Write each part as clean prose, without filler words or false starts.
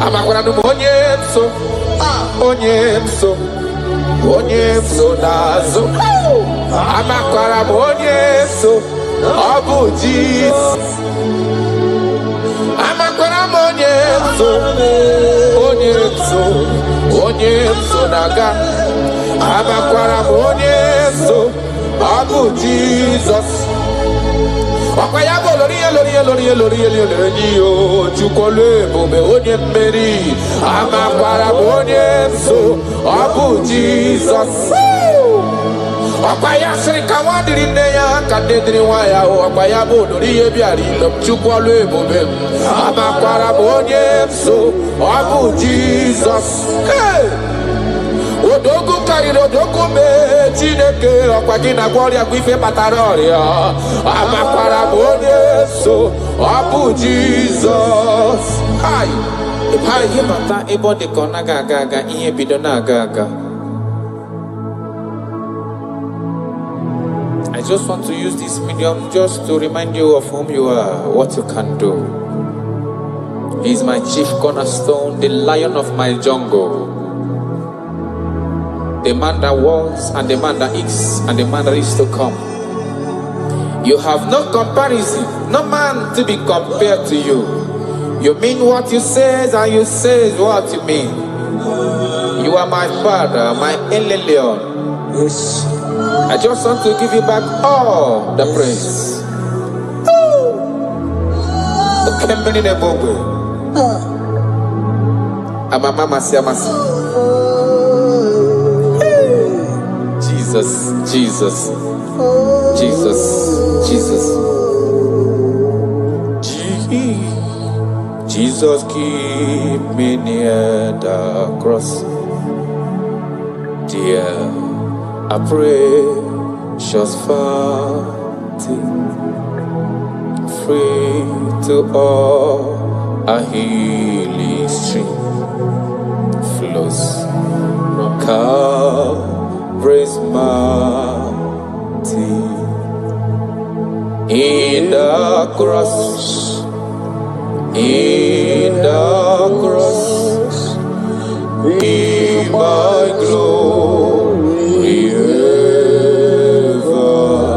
Amakwara onye so nazo. Amakwara onye so obu Jesus. Amakwara onye so naga. Amakwara onye so obu Jesus. Wakayabo lori chukole bobe onye mmeri. Amakwara onye so obu Jesus. Wakayasri kawadiri neya kadediri waya. Wakayabo lori ebiari lom chukole bobe. Amakwara onye so obu Jesus. Hey! Odogu kariro odogu me Chineke okwagina gloria gwife pataroria. Amakwara onye so obu Jesus. Hi. Hi himata ebo de kona gaga ihe bido na gaga. I just want to use this medium just to remind you of whom you are, what you can do. He is my chief cornerstone, the lion of my jungle. The man that was, and the man that is, and the man that is to come. You have no comparison, no man to be compared to you. You mean what you say, and you say what you mean. You are my father, my Eleleon. Yes. I just want to give you back all the praise. Jesus. Jesus, keep me near the cross. Dear, I pray, just fountain, free to all, a healing stream flows from Calvary's mountain. In the cross, be my glory ever,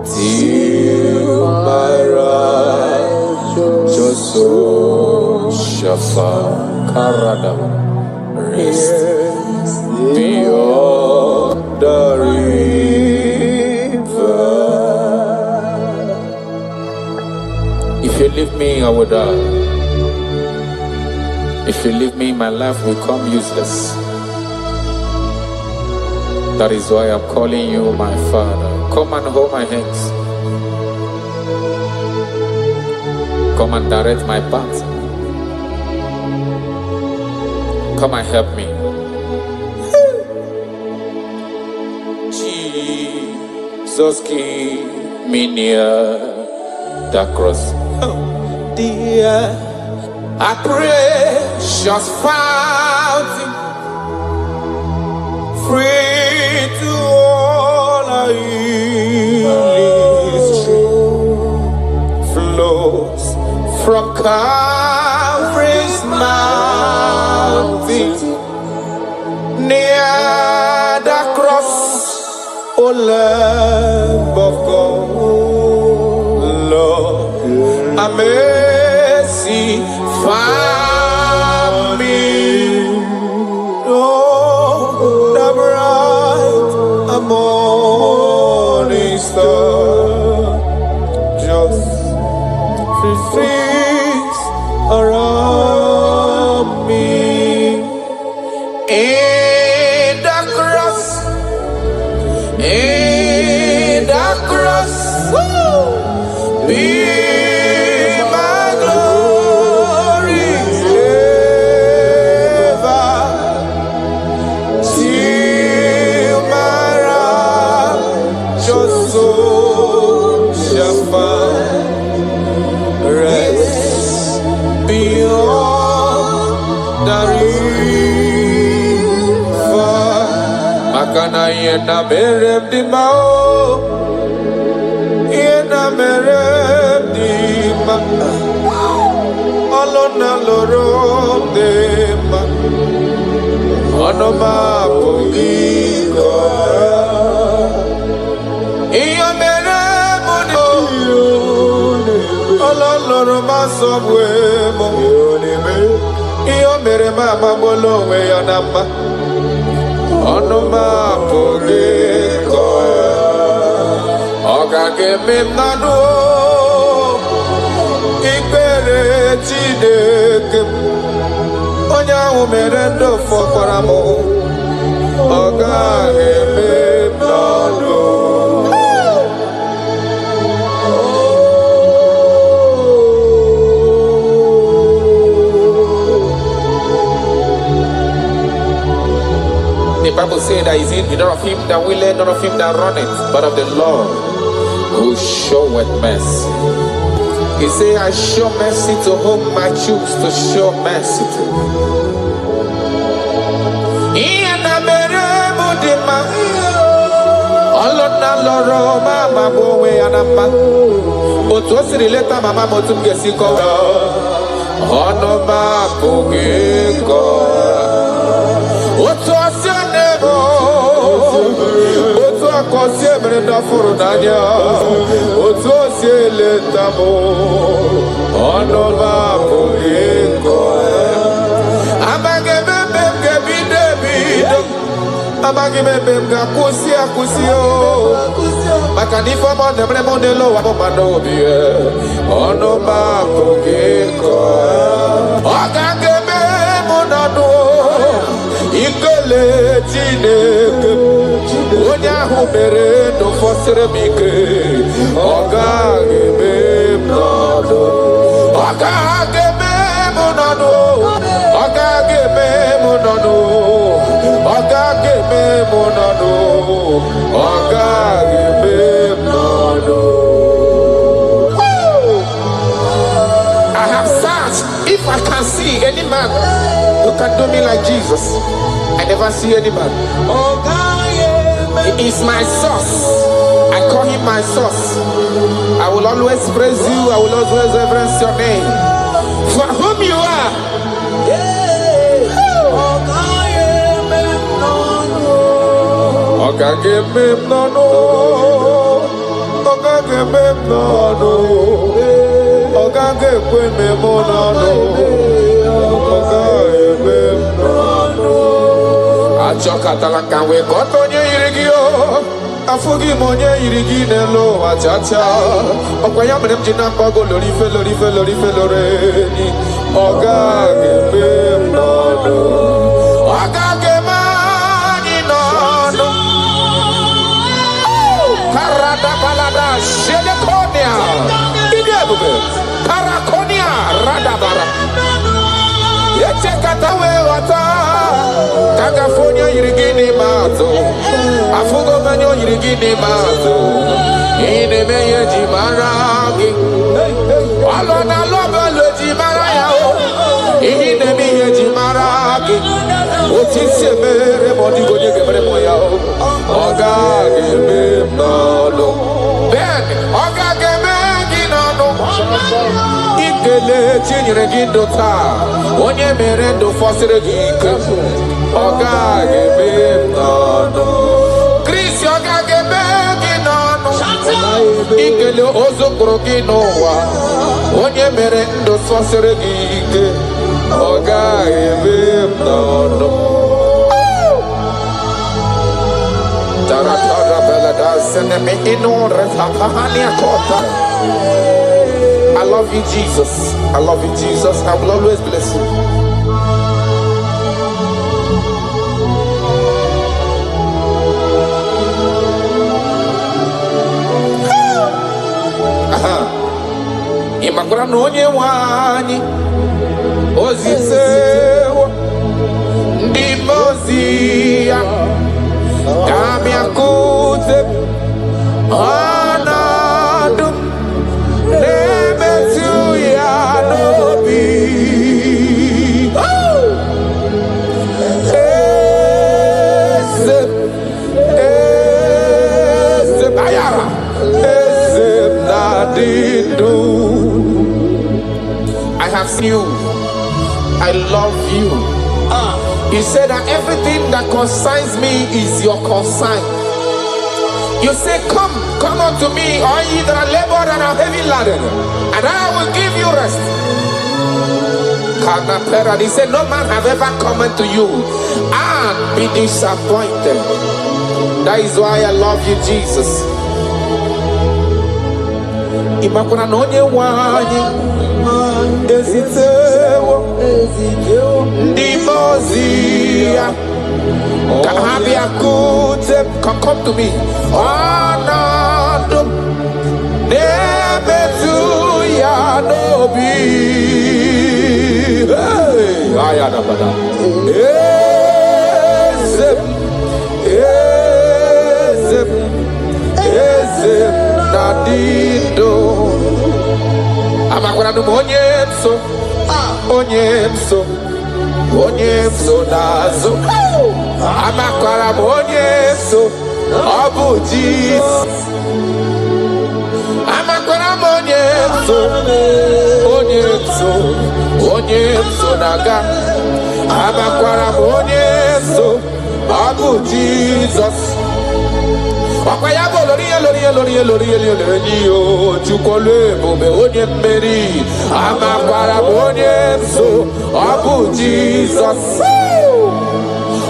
till my righteous soul shall find rest beyond the river. If you leave me, I will die. If you leave me, my life will come useless. That is why I'm calling you my Father. Come and hold my hands. Come and direct my path. Come and help me. Jesus, keep me near the cross. Dear, I precious fountain, free to all I flows from Calvary's mountain, near the cross, O Lamb of God, Lord, a mercy found me. Oh, the bright morning star, just freeze around me. In the cross, be my glory ever, till my righteous soul shall find rest beyond the river. Makana yena merem di mau, yena merem di ma, alona loro. Onoma Pugiko. Iyo mere mudo. Ololoro masomwe mo. Iyo mere mama bolo we yanama. Onoma Pugiko. Oga geme nanu. Ikpere Chineke. Onya umerendo fokwara mo. Oga geme nanu. The Bible says that is it not of him that willeth, not of him that runneth, but of the Lord who showeth mercy. He said, I show mercy to whom I choose to show mercy to. Otu akosi emere ndafuru n'anya, otu osi eleta mụ, ọnụ m abụghị nkọ. Amaghị m ebe m ga-ebido ebido, amaghị m ebe m ga-akwụsị akwụsị o. Maka na ife ọma na-emere m n'elu ụwa bụ mmadụ obi ya, ọnụ m abụghị nkọ. Ọ ga-eme m n'ọnụ ikele Chineke. Onye ahụ mere ndụ fọsịrị m ike, ọ gaghị eme m n'ọnụ. Ọ gaghị eme m n'ọnụ. Ọ gaghị eme m n'ọnụ. Ọ gaghị eme m n'ọnụ. Ọ gaghị eme m n'ọnụ. I have searched if I can see any man who can do me like Jesus. I never see any man. He is my source. I call him my source. I will always praise you. I will always reverence your name. For whom you are. Achọkatala ka wee kọta onye yiri gị o. Afụghị m onye yiri gị n'elu ụwa chacha. Ọkwa ya mere m ji na-akpọgo lorife lorife lorife loreni. Ọ gaghị eme m n'ọnụ. Ọ gaghị eme anyị n'ọnụ. Karada balada shelekonia. Ịdị ebube. Karakonia radabara. Echekata wee ghọta. California yirigini mato, afugo manyo yirigini mato. Ine meye jimaragi, alona lobe le jimaraya o. Ine meye jimaragi, otise mere modigo nyege mere moya o. Oga geme nolo, ben oga geme ginano. Ikele chinyere gindota, onye mere ndo fosire gike. Oga gebe nano, Chris oga gebe ginano. Ikele ozokoro ginowa, onye mere ndo fosire gike. Oga gebe nano. Taratara belada seneme inore tapahania kota. I love you, Jesus. I love you, Jesus. I will always bless you. Imakwara na onye nwe anyị ozitewo ndị ozi ya ga-abịakwute ọnọdụ na-emetụ ya n'obi. Eze ayara eze na-adị ndụ. I have seen you. I love you. He said that everything that concerns me is your concern. You say, come unto me, all ye that are labored and are heavy laden, and I will give you rest. He said, no man have ever come unto you and be disappointed. That is why I love you, Jesus. Imakuna nonye wanyi ezitewo ndimozia kahabia kute. Come to me. Anadum nebetu ya nobi. Hey, ayana bada. Ezem nadido. Amakwana onyemso nazo. Amakwara onyemso obu Jesus. Amakwara onyemso naga. Amakwara onyemso obu Jesus. Wakayabo lori chukole bobe onye mmeri. Amakwara onyemso obu Jesus.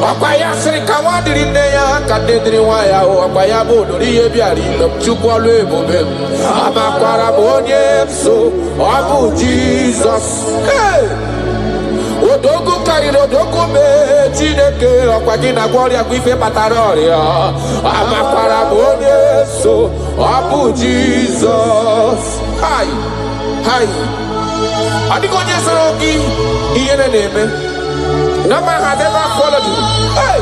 Wakayasri kawadiri neya kadedri waya. Wakayabo lori yebiari chukole bobe. Amakwara onyemso obu Jesus. Hey! Odogu kariri odogu me Chineke okwagina gloria gwife pataroria. Amakwara onyemso obu Jesus. Hi. Adigonye sorogi iyene neme. No man has ever followed you. Hey.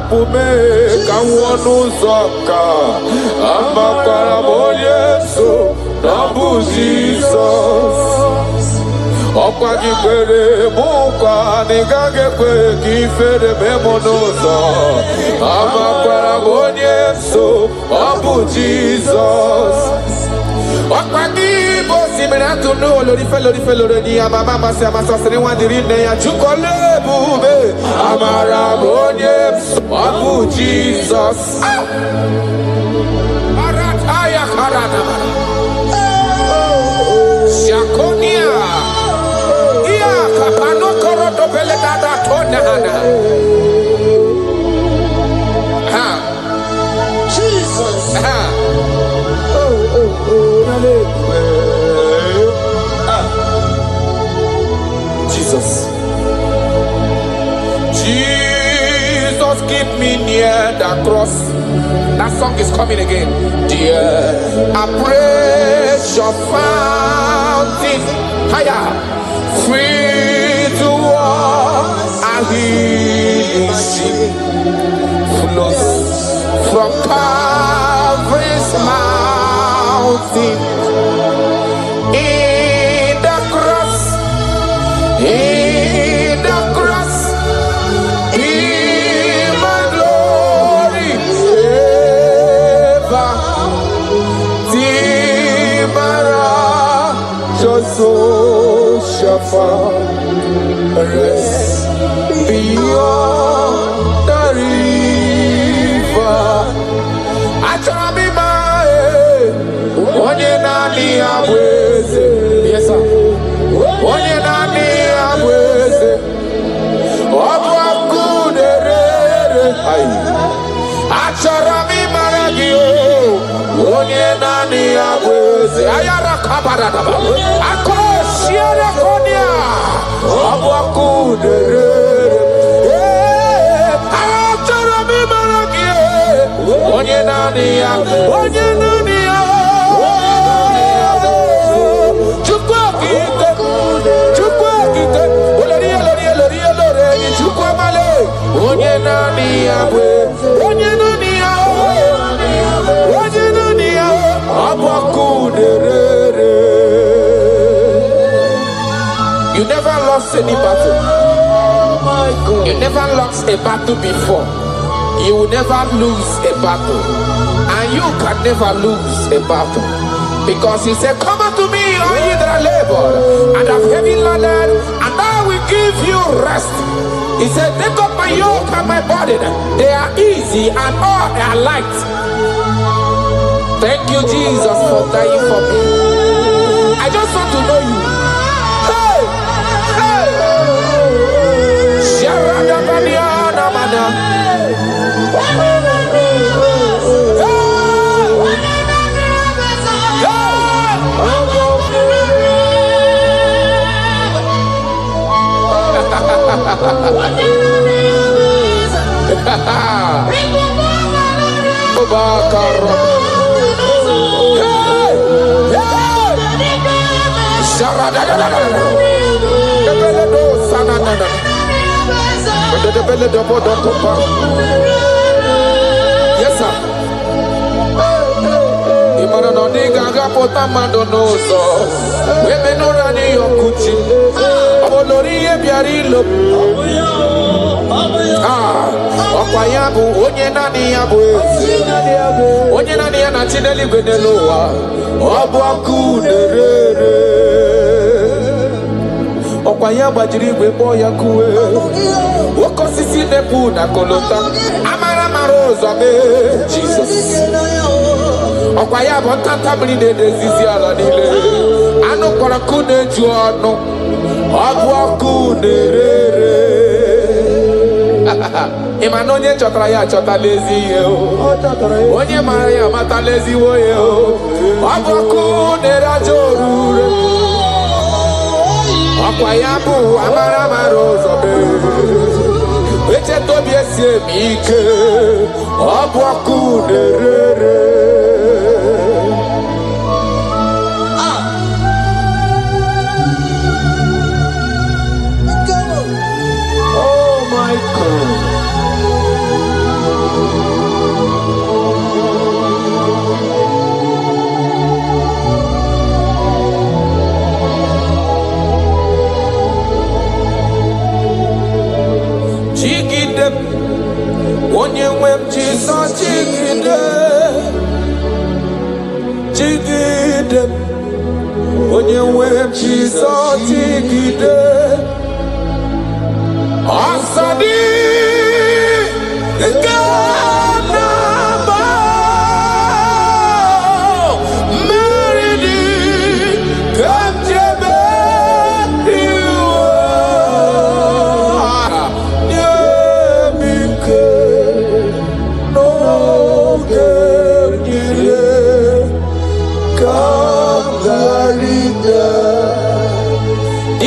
Pume kawonu zoka amakwara onyemso nabu Jesus. Okwagi kwere mukwa nigage kwe kifere memonozo. Amakwara onyemso nabu Jesus. Okwagi bosi menatu no lori fe ni amama mase amasasere wandiri ne ya chukole bube. Amara onyemso obu Jesus. Arataya karana. Shakonia. Iya kapano koroto pele dada tona hana. Ha. Jesus. Ha. Jesus. Jesus, keep me near the cross. That song is coming again. Dear, I praise your fountain. Higher, free to walk. I hear sing flows from Calvary's mountain. In the cross. In the cross, in my glory, ever, Timara, Joso, Shafa, rest beyond the river. Achamima, onye nani abweze, yes sir. Onye nani abweze obu akuderere. Achara mi maragi o. Onye nani abweze ayara kabaradaba. Akoshiere konia obu akuderere. Achara mi maragi o. Onye nani abweze. You never lost any battle. You never lost a battle before. You will never lose a battle. And you can never lose a battle. Because he said, come unto me, all ye that are labored and have heavy laden, and I will give you rest. He said, take up my yoke and my burden. They are easy and all are light. Thank you, Jesus, for dying for me. I just want to know you. Hey! Hey! Sharada Badiana Mana. Yes, sir. Imana no diga gapota mandonoso. Webe no rani yokuchi. Olori ebiari lo. Ọkwa ya bụ onye naanị ya bụ eze. Onye naanị ya na Chineke n'elu ụwa. Ọ bụ ọkụ na-ere. Ọkwa ya gbajiri igwe kpọọ ya kuwe. Oke osisi na-epu na kolota. Amara mara ụzọ mee Jizọs. Ọkwa ya bụ ntanta mmiri na-edezizi ala niile. Anụ kpọrọ nkụ na-eju ọnụ. Ọ bụ ọkụ na-ere. Ịma na onye chọtara ya achọtala ezi ihe o. Onye mara ya amatala ezigbo ihe o. Ọ bụ ọkụ na-ere aja orure. Ọkwa ya bụ amara mara ụzọ mee. Echeta obi esi eme ike. Ọ bụ ọkụ na-ere. Onye nwe m Jizọs jigide, jigide. Onye nwe m Jizọs jigide. Ọsọ dị nke na-agba, mmeri dị ka m ji eme iwe.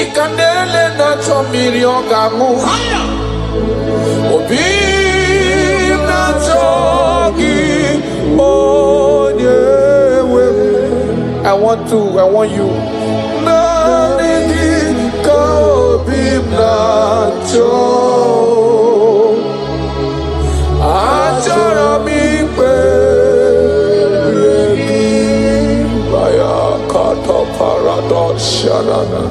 Ikandele na chomiri ogamu. Obi na chogi onyewe. I want you. Na nigi ka obi na cho. Achara mi pe regi baya kata paradox sharana.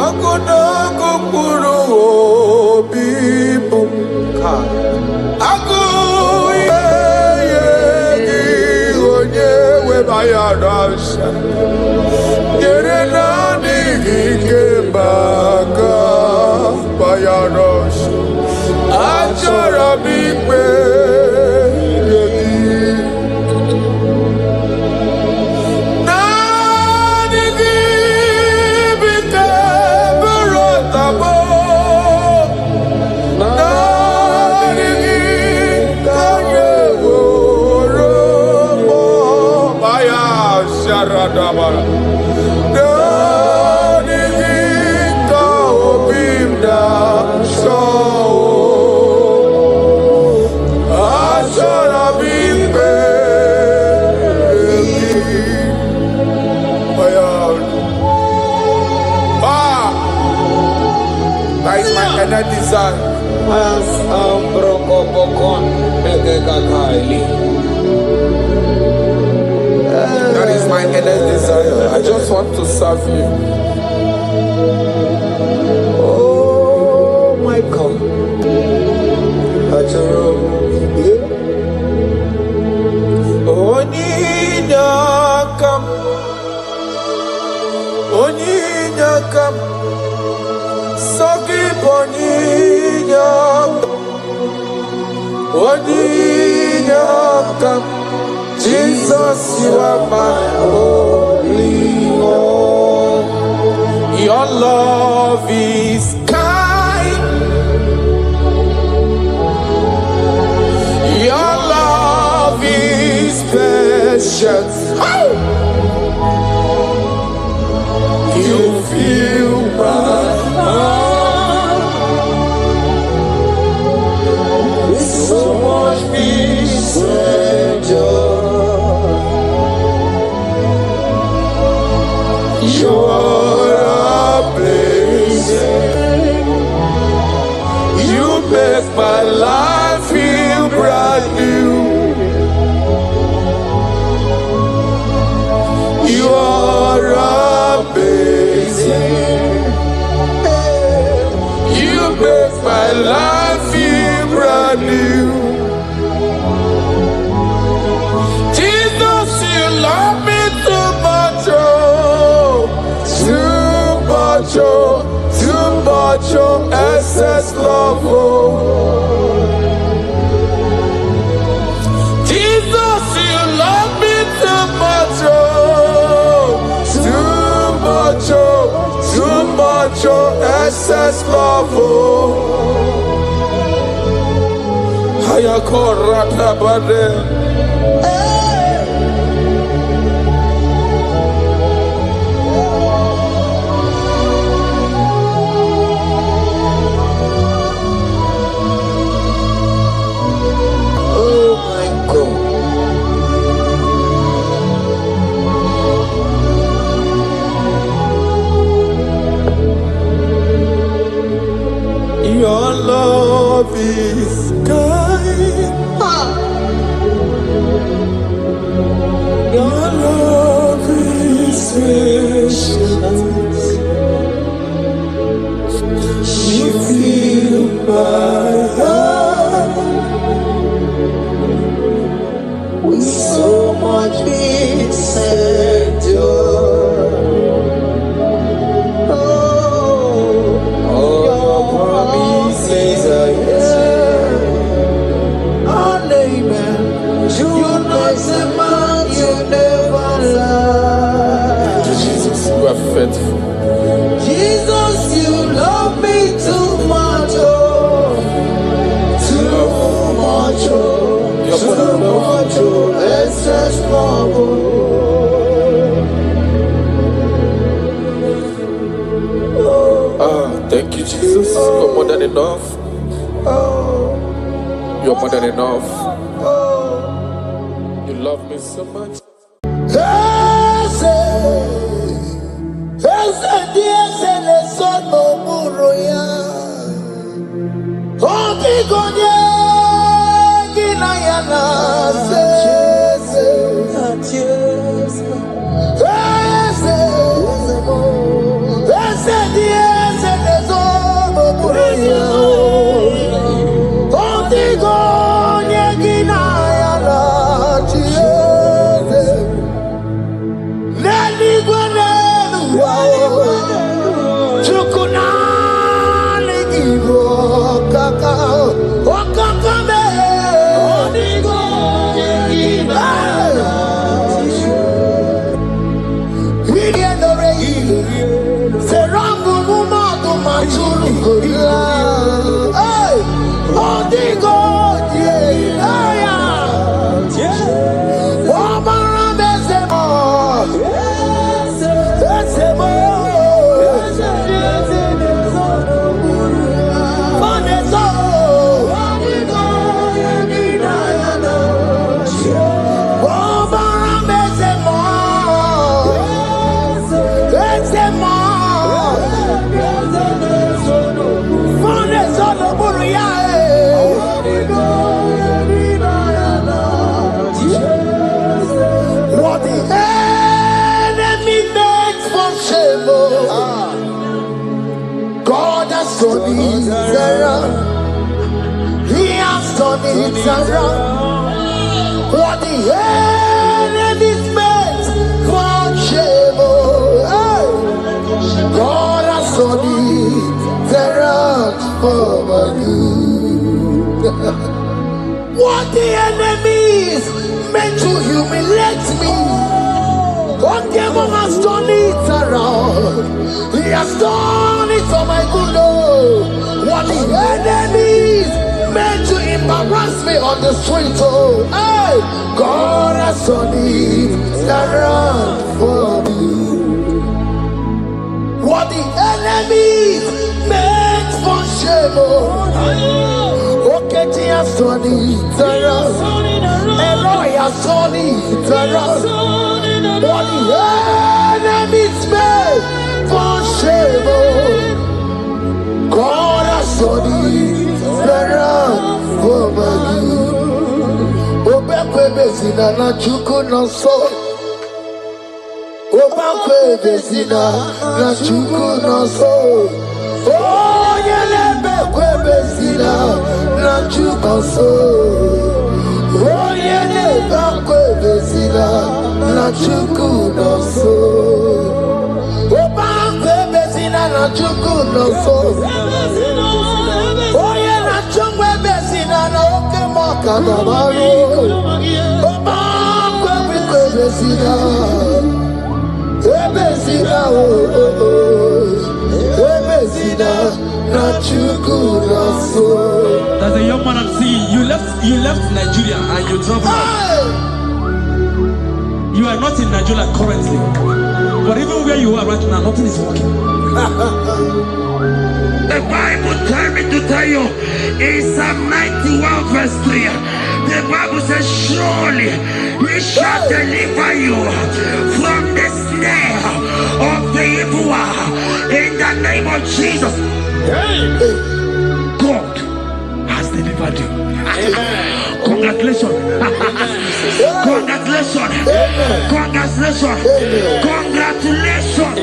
Agodago puro bibu ago ye onye we bayarasha yere na digi kembaga bayarasha achara bigbe Radabara. That is my inner desire. That is my inner desire. I just want to serve you. Oh my God. Oninyakam Sogi Oninyakam Jesus, you are my only one. Your love is kind. Your love is patient. You fill my heart with so much peace and joy. You're amazing. You make my life feel brand new. You're amazing. You make my life feel brand new. Jesus, you love me too much, oh, too much, oh, too much, oh, excess love, oh. Jesus, you love me too much, oh, too much, oh, excess love, oh. Hayakorata bade. Oh my God. Your love is kind. Your love is patient. You fill my heart with so much peace and joy. Faithful. Jesus, you love me too much, oh, too much, oh, too much, oh, excess love, oh. Thank you, Jesus. You're more than enough. You're more than enough. You love me so much. it around. He has turned it around. What the enemies meant for shame, God has turned it around for my good. What the enemies meant to humiliate me, God has turned it around. He has done it for my good. Oh, what the enemies meant to embarrass me on the street, oh, hey, God has turned it around for me. What the enemies meant for shame, oh, okay, He has turned it around. Eloi has turned it around. What the enemies meant for shame, oh, God has turned it around for my good. Obekwe bezina na chuku no so. Obekwe bezina na chuku no so. Oh, yelebekwe bezina na chuku no so. Oh, yelebekwe bezina na chuku no so. Obekwe bezina na chuku no so. Oh, yeah, na chungwe bezina na oke moka na maru. Obekwe bezina, bezina bezina na chuku no so. There's a young man I'm seeing. You left Nigeria and you traveled out. You are not in Nigeria currently, but even where you are right now, nothing is working. The Bible tells me to tell you in Psalm 91 verse 3, the Bible says, surely He shall deliver you from the snare of the evil one. In the name of Jesus. God has delivered you. Amen. Congratulations. Congratulations. Congratulations. Congratulations.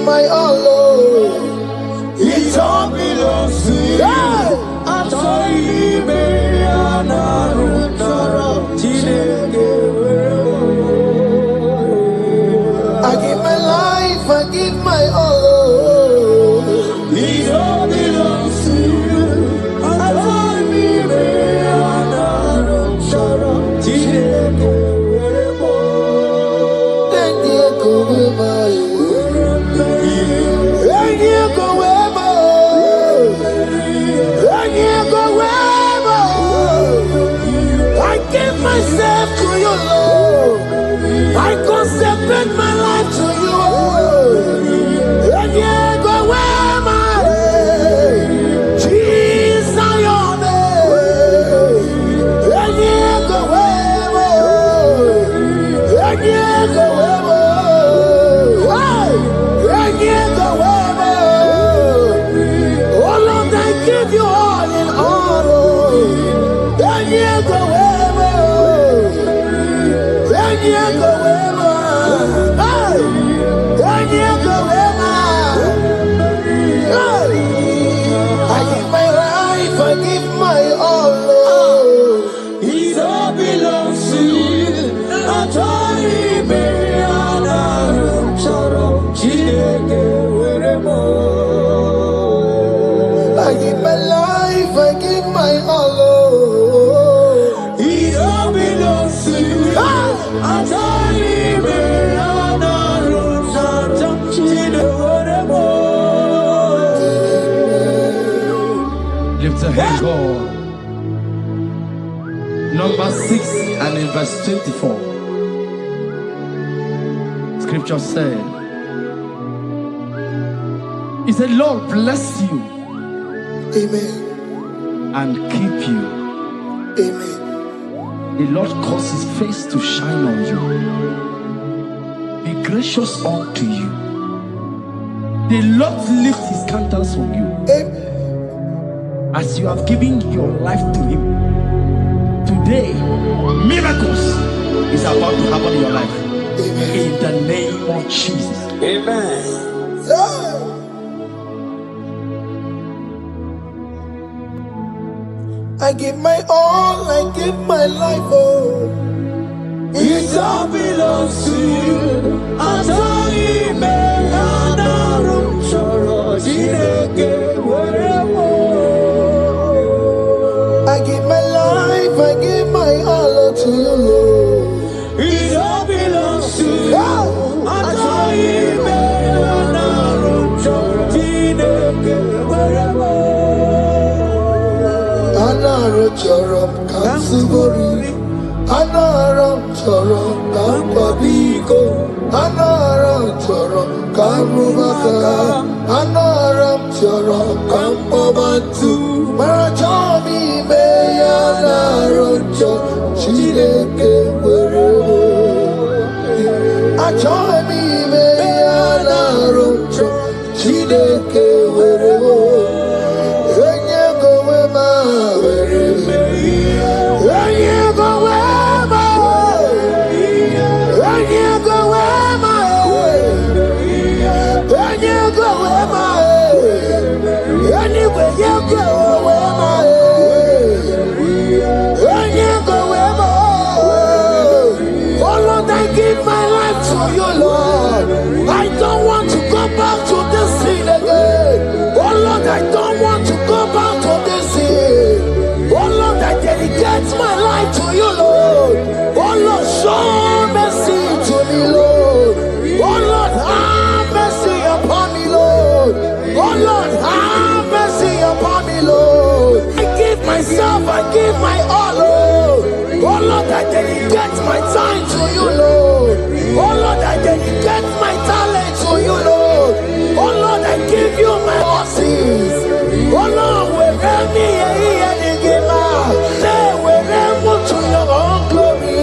My all, oh, it all belongs to you. I'm sorry, I give my life, I give my all, oh, it all belongs to you. I'm myself to you, Lord. I consecrate my life to you, Lord. And you go where my Jesus, your name. And you go where and you go where and you go where. Oh Lord, I give you all in all. And you go where. Yeah, go ever. God. Number 6 and in verse 24. Scripture said, He said, Lord bless you. Amen. And keep you. Amen. The Lord cause His face to shine on you. Be gracious unto you. The Lord lift His countenance on you. Amen. As you have given your life to Him. Today, miracles is about to happen in your life. Amen. In the name of Jesus. Amen. Yeah. I give my all, I give my life, oh. It all belongs to you. I told you, man, I don't I give my life, I give my all to you, Lord. it all belongs to you. Yeah. I told you, man, I Anara chorom kansubori, anara chorom kampabiko, anara chorom karubaka, anara chorom kampabantu. Marachomi me anara chorom chideke werebo. Achomi me anara chorom chideke werebo. I don't want to go back to this sin again. Oh Lord, I don't want to go back to this sin. Oh Lord, I dedicate my life to you, Lord. Oh Lord, show mercy to me, Lord. Oh Lord, have mercy upon me, Lord. Oh Lord, have mercy upon me, Lord. I give myself, I give my all, Lord. Oh Lord, I dedicate my time to you, Lord. Oh Lord, I dedicate my talent to you, Lord. Oh Lord, I give you my horses. Oh Lord, wherever me and give out, say wherever to your own glory.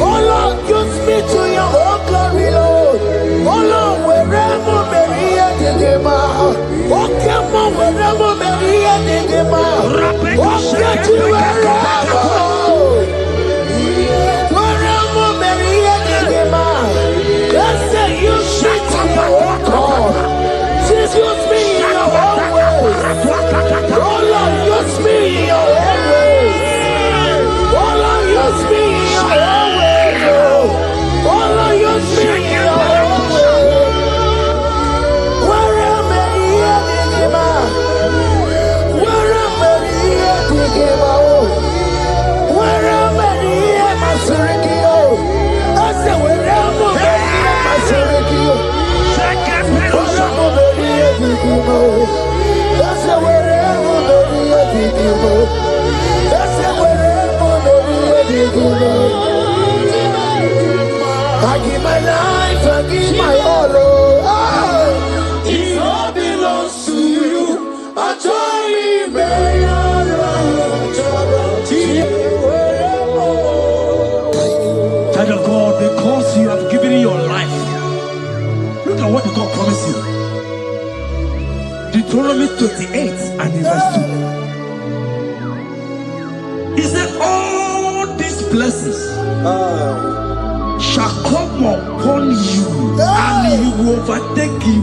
Oh Lord, use me to your own glory, Lord. Oh Lord, wherever me and give out. Oh come on, wherever me and give out. Oh get you wherever. Use me in your own ways. Oh Lord, use me in your own ways. Oh Lord, use me in your own ways. Oh Lord, use me in your own ways. Where am I here, Digima? Where am I here, Digima? Where am I here, Masurikio? I said, where am I here, Masurikio? That's the wherever I give my life, I give my all. It all belongs to you. I told you, man, Child of God, because you have given your life, look at what God promised you. Deuteronomy 28 and in verse 2. He said, all these blessings shall come upon you and you will overtake you.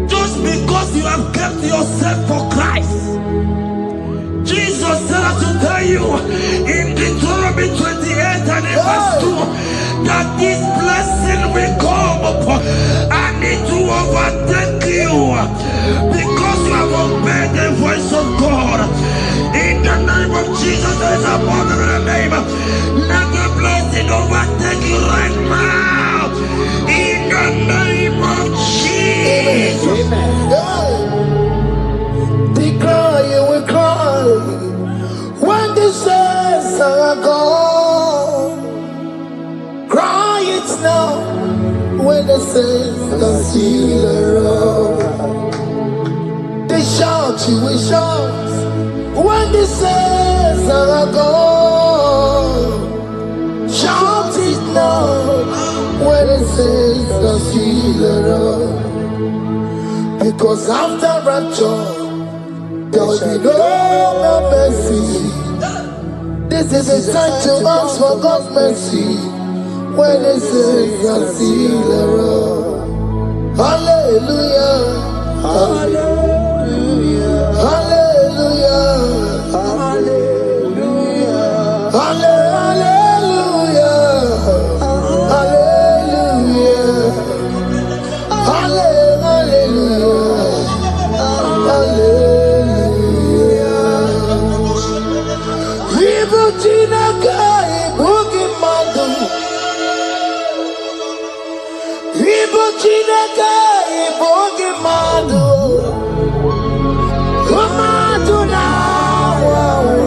Just because you have kept yourself for Christ. Jesus said, I should tell you in Deuteronomy 28 and in verse 2 that this blessing will come upon and it will overtake you because you have obeyed the voice of God. In the name of Jesus, there is a mother in the name. Let the blessing overtake you right now. In the name of Jesus. Amen. the saints can see the road. They shout, you will shout when the saints are gone. Shout it now when the saints can see the road. Because after rapture, there will be no more mercy. This is a time to ask for God's mercy. When they say I see the road. Hallelujah. Hallelujah. Hallelujah. Hallelujah. Hallelujah. Hallelujah. Hallelujah. Hallelujah. Ibu Chinaka, Ibu Kimadu. Ibu Chineke, Ibu Kimadu. Umadu na wawa.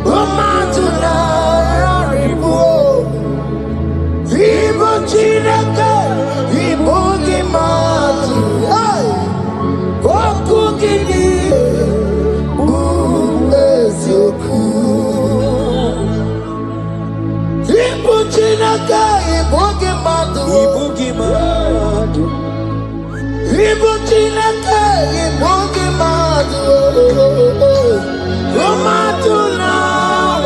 Umadu na raribu. Ibu Chineke, Ibu Kimadu. Oku gini, ezoku. Ibu Chineke, Ibu Kimadu. Ibu Kimadu. Ibu Chineke, Ibu Kimadu. Umadu na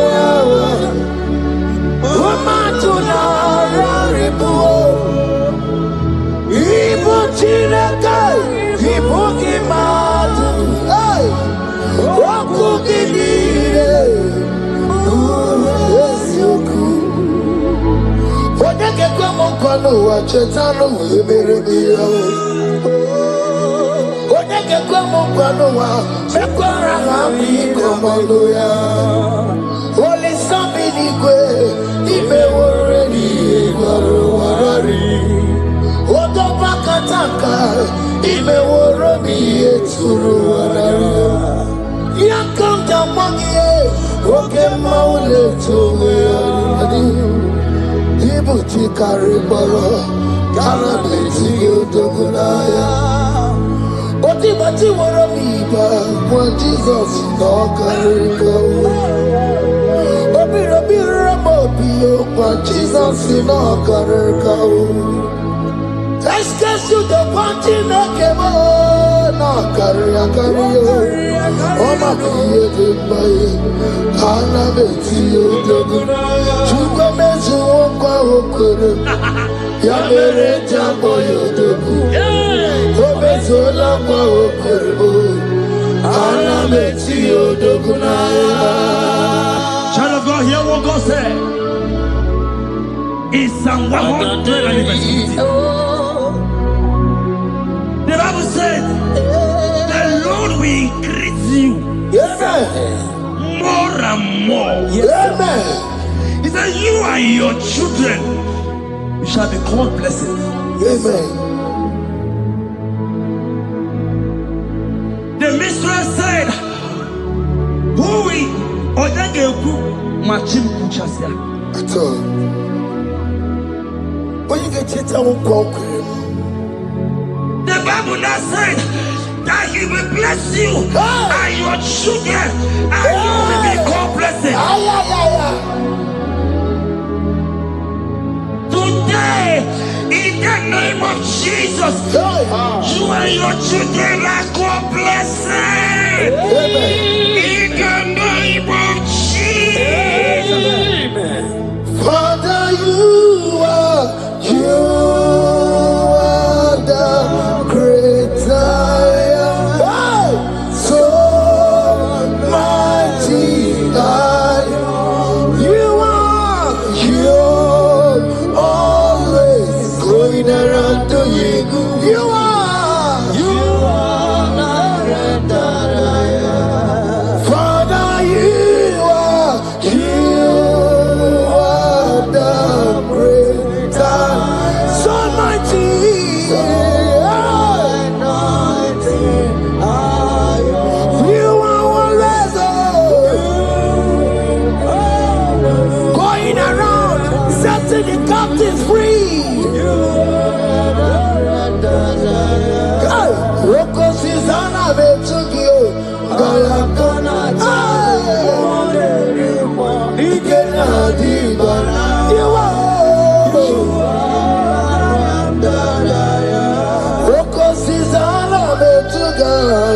wawa. Umadu na raribu. Ibu Chineke, Ibu Kimadu. Oku gini, ezoku. Onye kwa mkwano wa chetano ebere biya. Onye kwa mkwano wa mekwara hapi komando ya. Oli sambi nikwe ime woreni egwaro warari. Odo bakataka ime woroni eturu warari. Yakamja mwangie oke maule tuwe yari. Ibu chikari boro, kana beti yodogunaya. Oti bati woro miba, when Jesus no kariko. Obi ramobi, when Jesus no kariko. Excuse you the party no kemo, no kariyo. Oma kiye de baye, kana beti yodogunaya. Chuko mezu okwa okoro, ya mere jambo yodogu. Obezo lakwa okoro, kana beti yodogunaya. Child of God, hear what God said. In Psalm 100 and verse 50. The Bible said, the Lord will increase you Amen. more and more. Amen. He said, you and your children, you shall be called blessed. Amen. The mistress said, who will Odageku Machim Kuchasia? At all. When you get it, I won't conquer. The Bible now said that He will bless you and your children, and you will be called blessed. Today, in the name of Jesus, you and your children are called blessed. In the name of Jesus. Father, you are the great I am. So mighty I am. You are always going around to you. You are that I am. Father, you are the great I am. So mighty. You are always going around setting the captives free. Focus is all of it to God.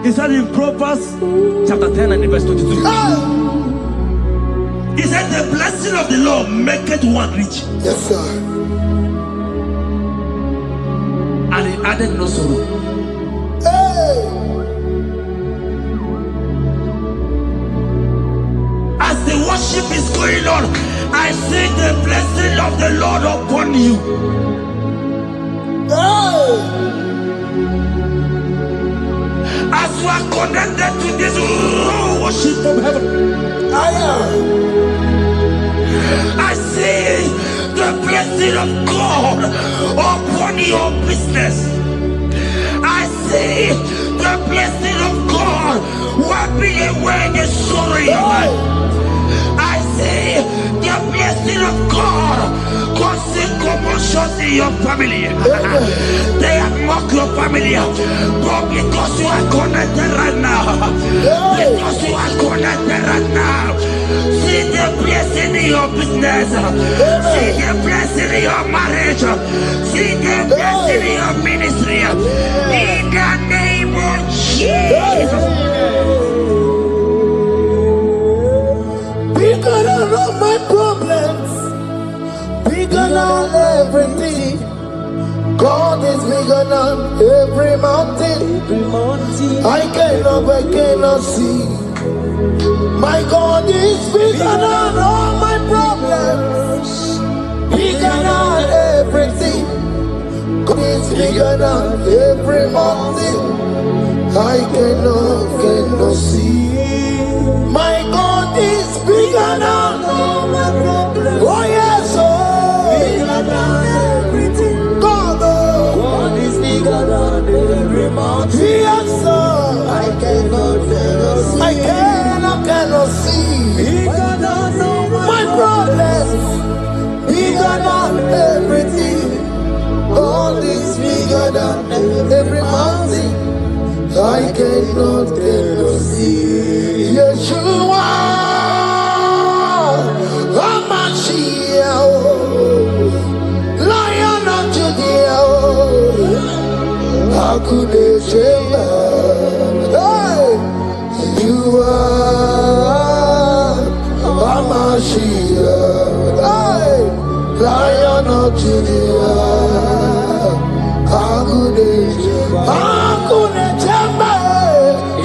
He said in Proverbs chapter 10 and verse 22. He said the blessing of the Lord maketh one rich. Yes, sir. And he added no sorrow. Hey. As the worship is going on, I see the blessing of the Lord upon you. Hey. As you are connected to this worship from heaven, I see the blessing of God upon your business. I see the blessing of God wiping away the sorrow in your life. I see the blessing of God causing commotions in your family. They have mocked your family, but because you are connected right now, because you are connected right now, see the blessing in your business, see the blessing in your marriage, see the blessing in your ministry. In the name of Jesus. Bigger than all my problems, bigger than everything. God is bigger than every mountain. I cannot see. My God is bigger than all my problems, bigger than everything. God is bigger than every mountain. I cannot see. My God is bigger than all my problems. Oh yes, oh, bigger than everything. God is bigger than every mountain. Yes, sir. I cannot see. Bigger than all my problems. Bigger than everything. God is bigger than every mountain. I cannot see. Yeshua, Hamashiach, Lion of Judea, Hakudesheba. Hey, you are Hamashiach, hey, Lion of Judea, Hakudesheba.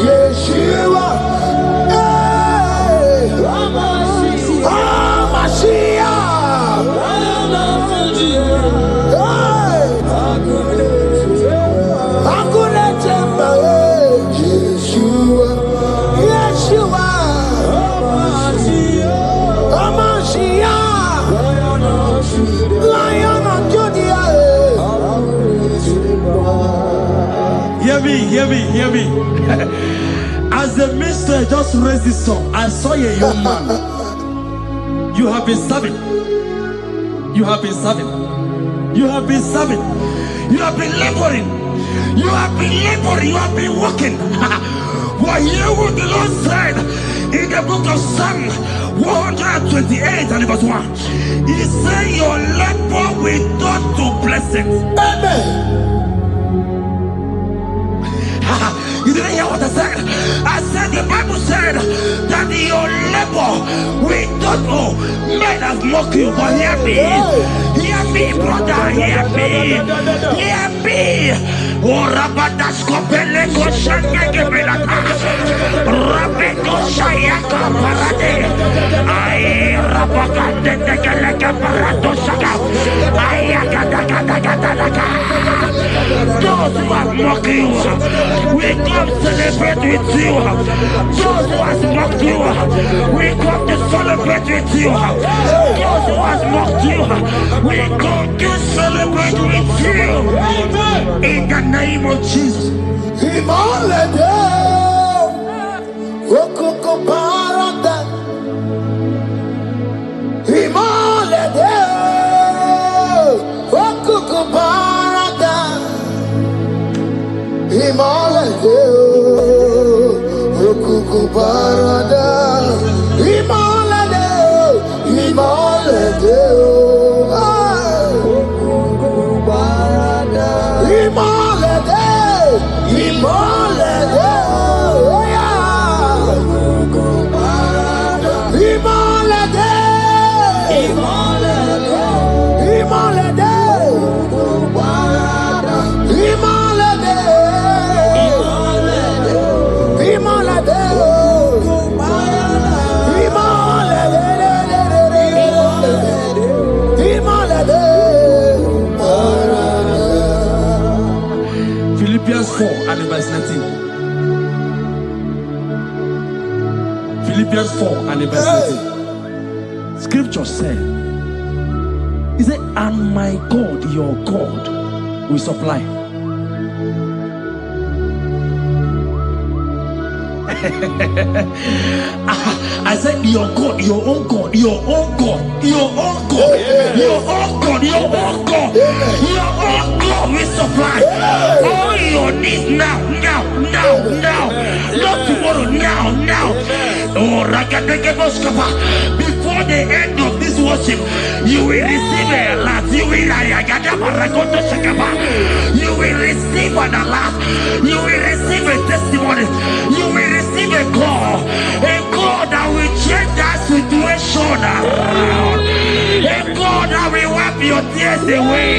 Yeshua, hey, Hamashiach, hey, Hakunechemba, Yeshua, Yeshua, Hamashiach, Lion of Judea. Hear me. As the minister just raised this song, I saw a young man. You have been serving. You have been laboring. You have been working. But hear what the Lord said in the book of Psalm 128 and verse 1. He said your labor will turn to blessings. Amen. You didn't hear what I said? I said the Bible said that your labor we don't know. Men have mocked you, but hear me. Hear me, brother. Hear me. Hear me. Oh, Rabadaskopele Koshangegebelata. Rabeto Shayaka Parade. I Rabakande Tegeleka Parato Shaka. Ayakadakadakadaka. Those who have mocked you, we come celebrate with you. Those who have mocked you, we come to celebrate with you. Those who have mocked you, we come to celebrate with you. In the name of Jesus. Imolede, okoko parada. Imolede, okoko parada. Imolede, okoko parada. Imolede, imolede, okoko parada. Imolede, imolede, oh yeah. Imolede, imolede, imolede, imolede, imolede, Philippians 4 and verse 19. Philippians 4 and verse 19. Scripture said, he said, and my God, your God, will supply. I said, your God, your own God, your own God, your own God, your own God, your own God, your own God will supply all your needs now, now, now, now, not tomorrow, now. Oh, before the end of this worship, you will receive a lot. You will receive an alert. You will receive a testimony. You will receive a call that will change that situation around. A God that will wipe your tears away.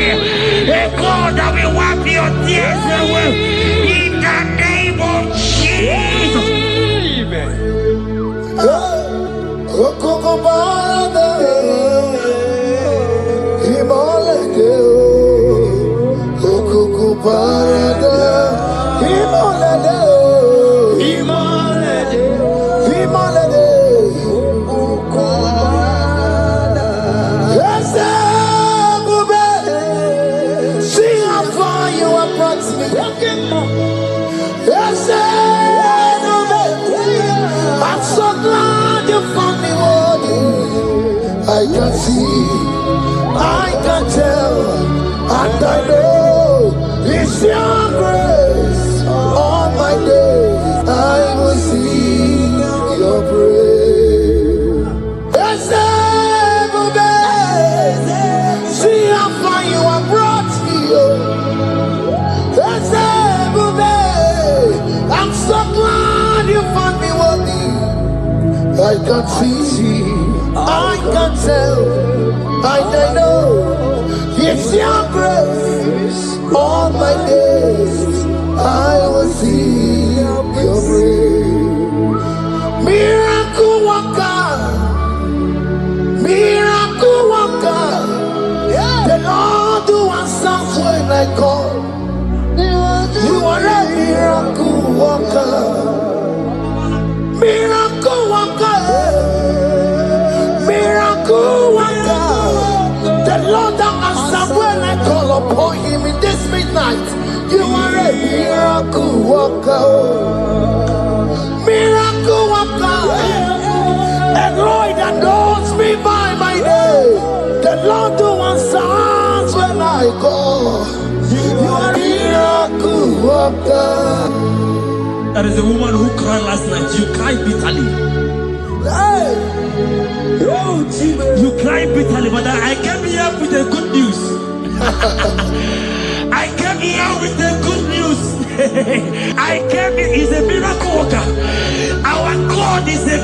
A God that will wipe your tears away. In the name of Jesus. See how far you have brought me. I'm so glad you found me worthy. I can see, I can tell, and I know it's your grace. All my days I will sing your praise. See how far you have brought me. I'm so glad you found me worthy. I can see, I can tell, and I know it's your grace. All my days I will see your grace. Miracle worker, miracle worker. The Lord who answers when I call. You are a miracle worker. Miracle worker, miracle worker. The Lord that answers when I call upon him in this midnight. You are a miracle worker. Miracle worker. And Lord that knows me by my name. The Lord who answers when I call. You are a miracle worker. There is a woman who cried last night. You cried bitterly. Hey. You cried bitterly, but I came here with the good news. I came here with the good news. I came in, he's a miracle worker. Our God is a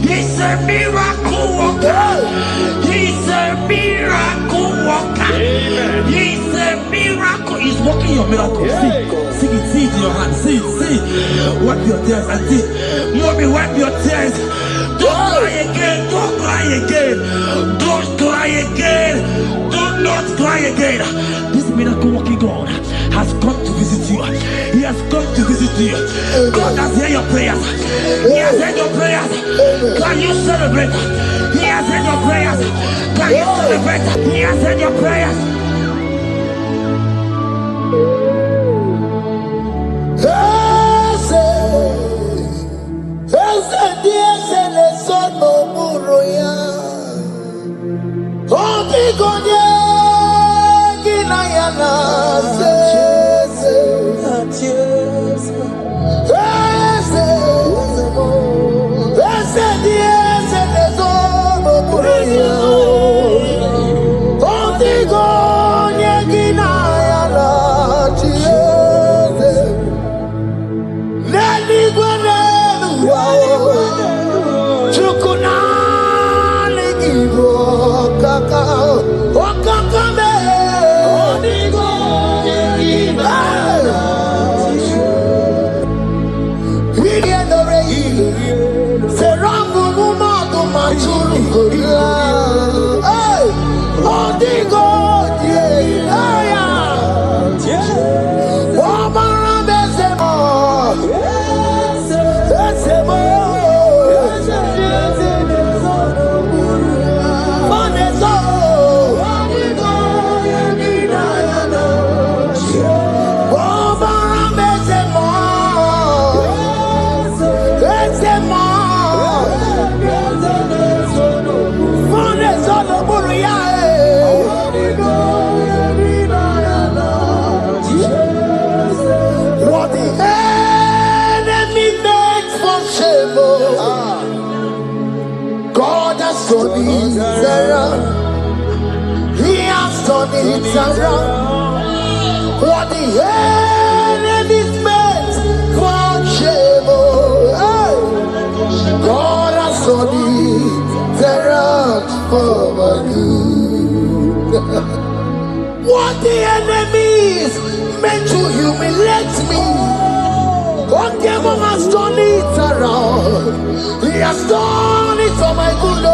he's a miracle worker. He's a miracle worker. He's a miracle. He's working your miracle. See it, see it in your hand. See it, see it. Wipe your tears and see. Mommy, wipe your tears. Don't cry again. Don't cry again. Don't cry again. Do not cry again. This miracle working God has come to visit you. He has come to visit you. God has heard your prayers. He has heard your prayers. Can you celebrate? He has heard your prayers. Can you celebrate? He has heard your prayers. He has done it around. What the enemy's meant for shame. God has done it around for my good. What the enemy's meant to humiliate me, God has done it around. He has done it for my good.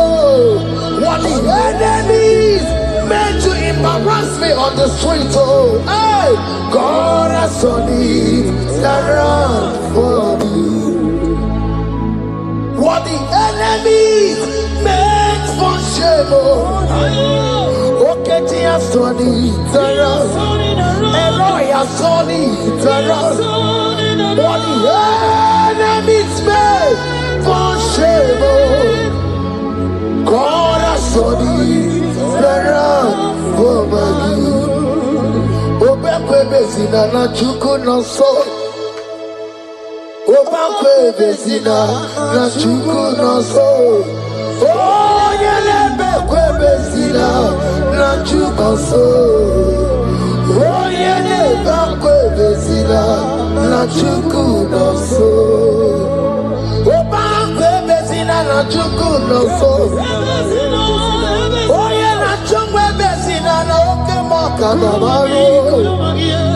What the enemies meant to embarrass me on the street, hey, God has done it around for me. What the enemies meant for shame, okay, He has done it around. Elroy has done it around. What the enemies meant for shame, God has done it around for my good. Obekwe bezina na chuku no so. Obekwe bezina na chuku no so. Oh, yelebekwe bezina na chuku so. Oh, yelebekwe bezina na chuku no so. Obekwe bezina na chuku no so. Oh, yeah, na chungwe bezina na oke moka na mariko.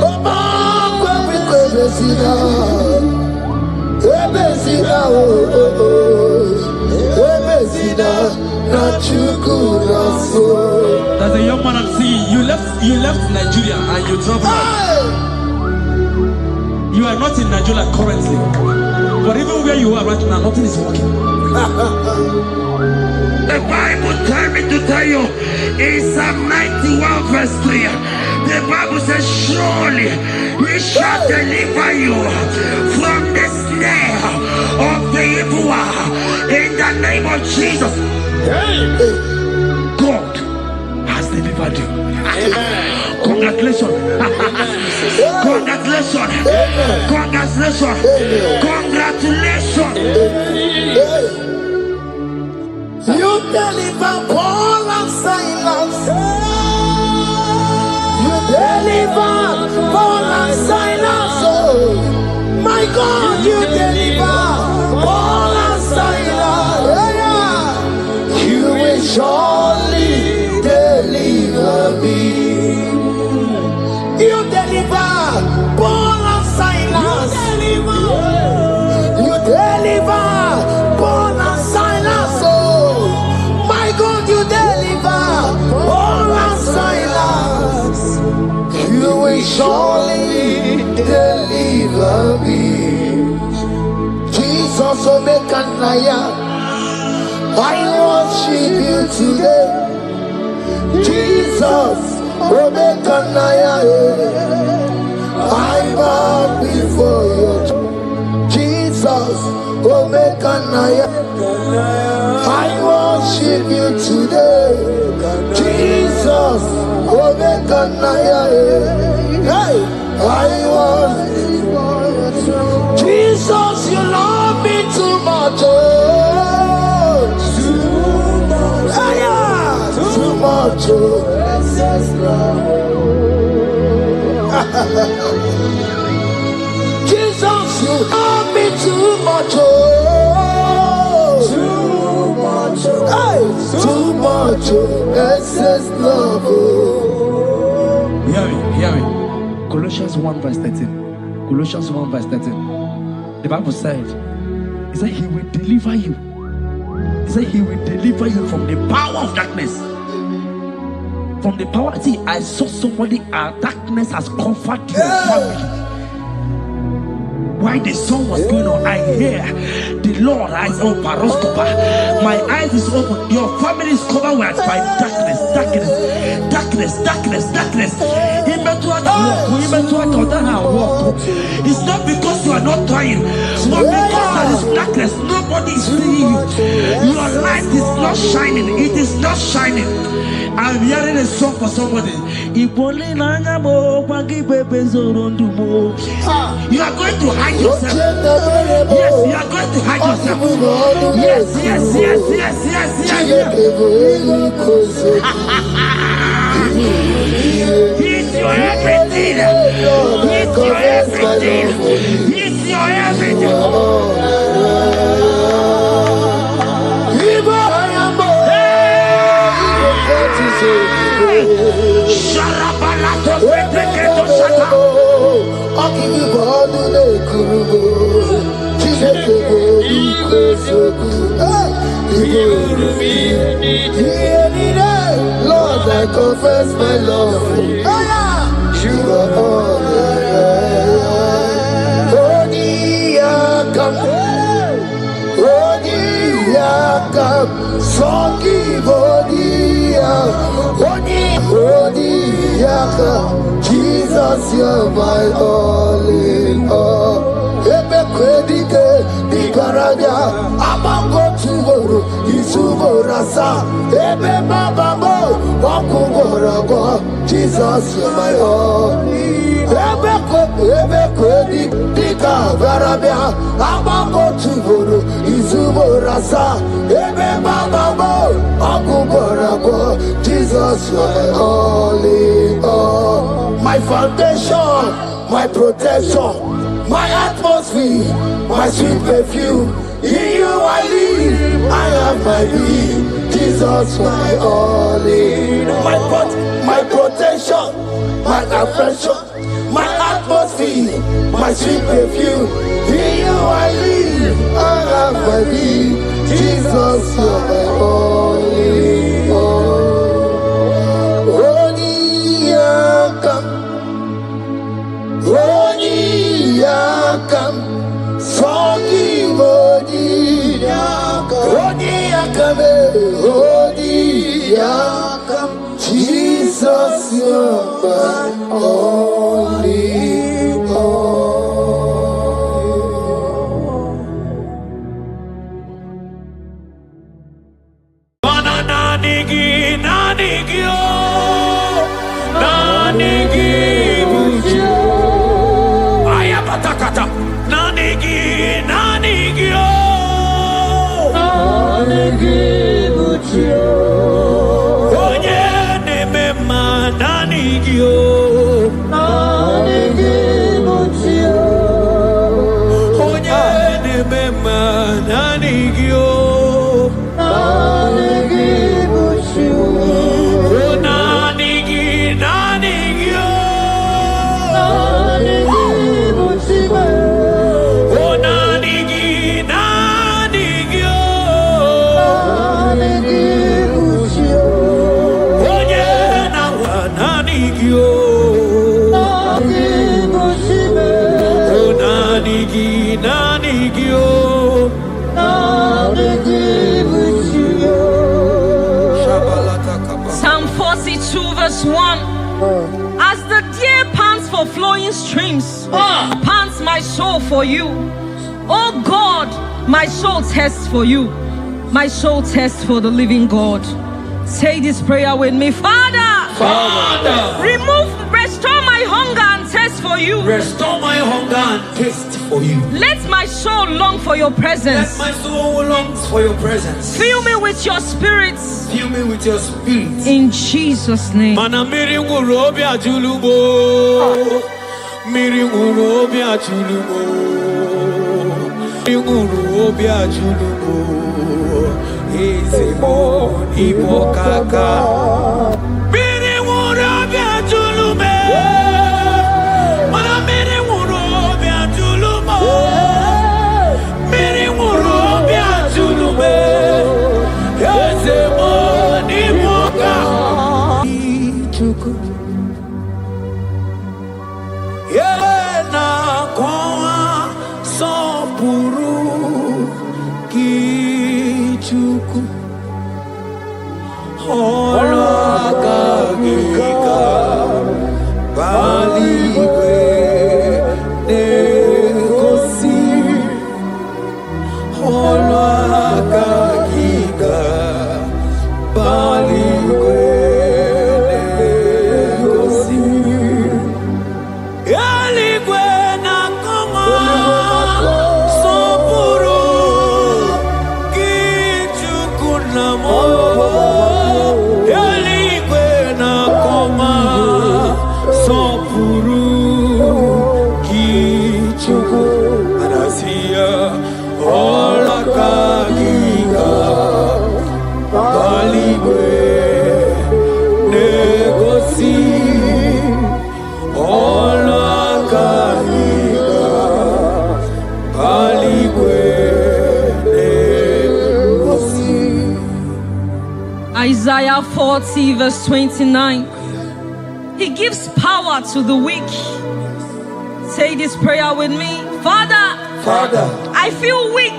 Obekwe bezina. Ebezina Ebezina na chuku na so. There's a young man I'm seeing. You left Nigeria and you traveled. You are not in Nigeria currently, but even where you are right now, nothing is working. The Bible tells me to tell you in Psalm 91 verse 3, the Bible says, surely He shall deliver you from the snare of the evil one in the name of Jesus. God has delivered you. Congratulations. Congratulations. Congratulations. Congratulations. You deliver Paul and Silas. You deliver deliver Paul and Silas. Oh, my God, you deliver Paul and Silas. You will surely deliver me. You deliver Paul and Silas. You deliver Paul and Silas. Oh, my God, you deliver Paul and Silas. You will surely deliver me. Jesus, Omekanaya, I worship you today. Jesus, Omekanaya, I bow before you. Jesus, Omekanaya, I worship you today. Jesus, Omekanaya, hey, I worship you. Jesus, you love me too much. Oh, too much. Oh, Jesus, you love me too much. Oh, too much. Hey, too much. Excess love. Oh. Hear me. Colossians 1 verse 13. Colossians 1 verse 13. The Bible said, he said he will deliver you. He said he will deliver you from the power of darkness. From the power. See, I saw somebody, darkness has covered your family. While the song was going on, I hear the Lord eyes open. My eyes is open. Your family is covered by darkness. It's not because you are not trying, but because there is darkness. Nobody is seeing you. Your light is not shining. It is not shining. I'm hearing a song for somebody. You are going to hide yourself. Yes, you are going to hide yourself. Yes. He's your everything. He's your everything. He's your everything. Lord, I confess my love. You are all Jesus, you're my all in all. Ebe kwedike dikaranya amango tuboro isuborasa ebe babamo wakugorago. Jesus, you're my all. Ebe kwedi dikavarabia amango tuboro isuborasa ebe babamo wakugorago. Jesus, you're my all in all. My foundation, my protection, my atmosphere, my sweet perfume. In you I live, I have my being. Jesus, my all in all. My protection, my affection, my atmosphere, my sweet perfume. In you I live, I have my being. Jesus, you're my all in all. Yakam, Sogi Odi Yakam, Jesus, you're my only all. Psalm 42 verse 1. As the deer pants for flowing streams, pants my soul for you. Oh God, my soul thirsts for you. My soul thirsts for the living God. Say this prayer with me. Father, restore my hunger and thirst for you. Restore my hunger and taste for you. Let my soul long for your presence. Let my soul longs for your presence. Fill me with your spirit. Fill me with your spirit. In Jesus' name. Igbo kaka. Miri nwụrụ ọbịa julume. Mana miri nwụrụ ọbịa julume. Miri nwụrụ ọbịa julume. Eze mo n'Igbo kaka. Chukwu. Na kọwa sọpụrụ gị Chukwu. Olu aka gị ka baligwe na-egosi. Olu aka gị ka baligwe na-egosi. Eluigwe na-akọwa sọpụrụ gị Chukwu na m. Isaiah 40 verse 29. He gives power to the weak. Say this prayer with me. Father, I feel weak.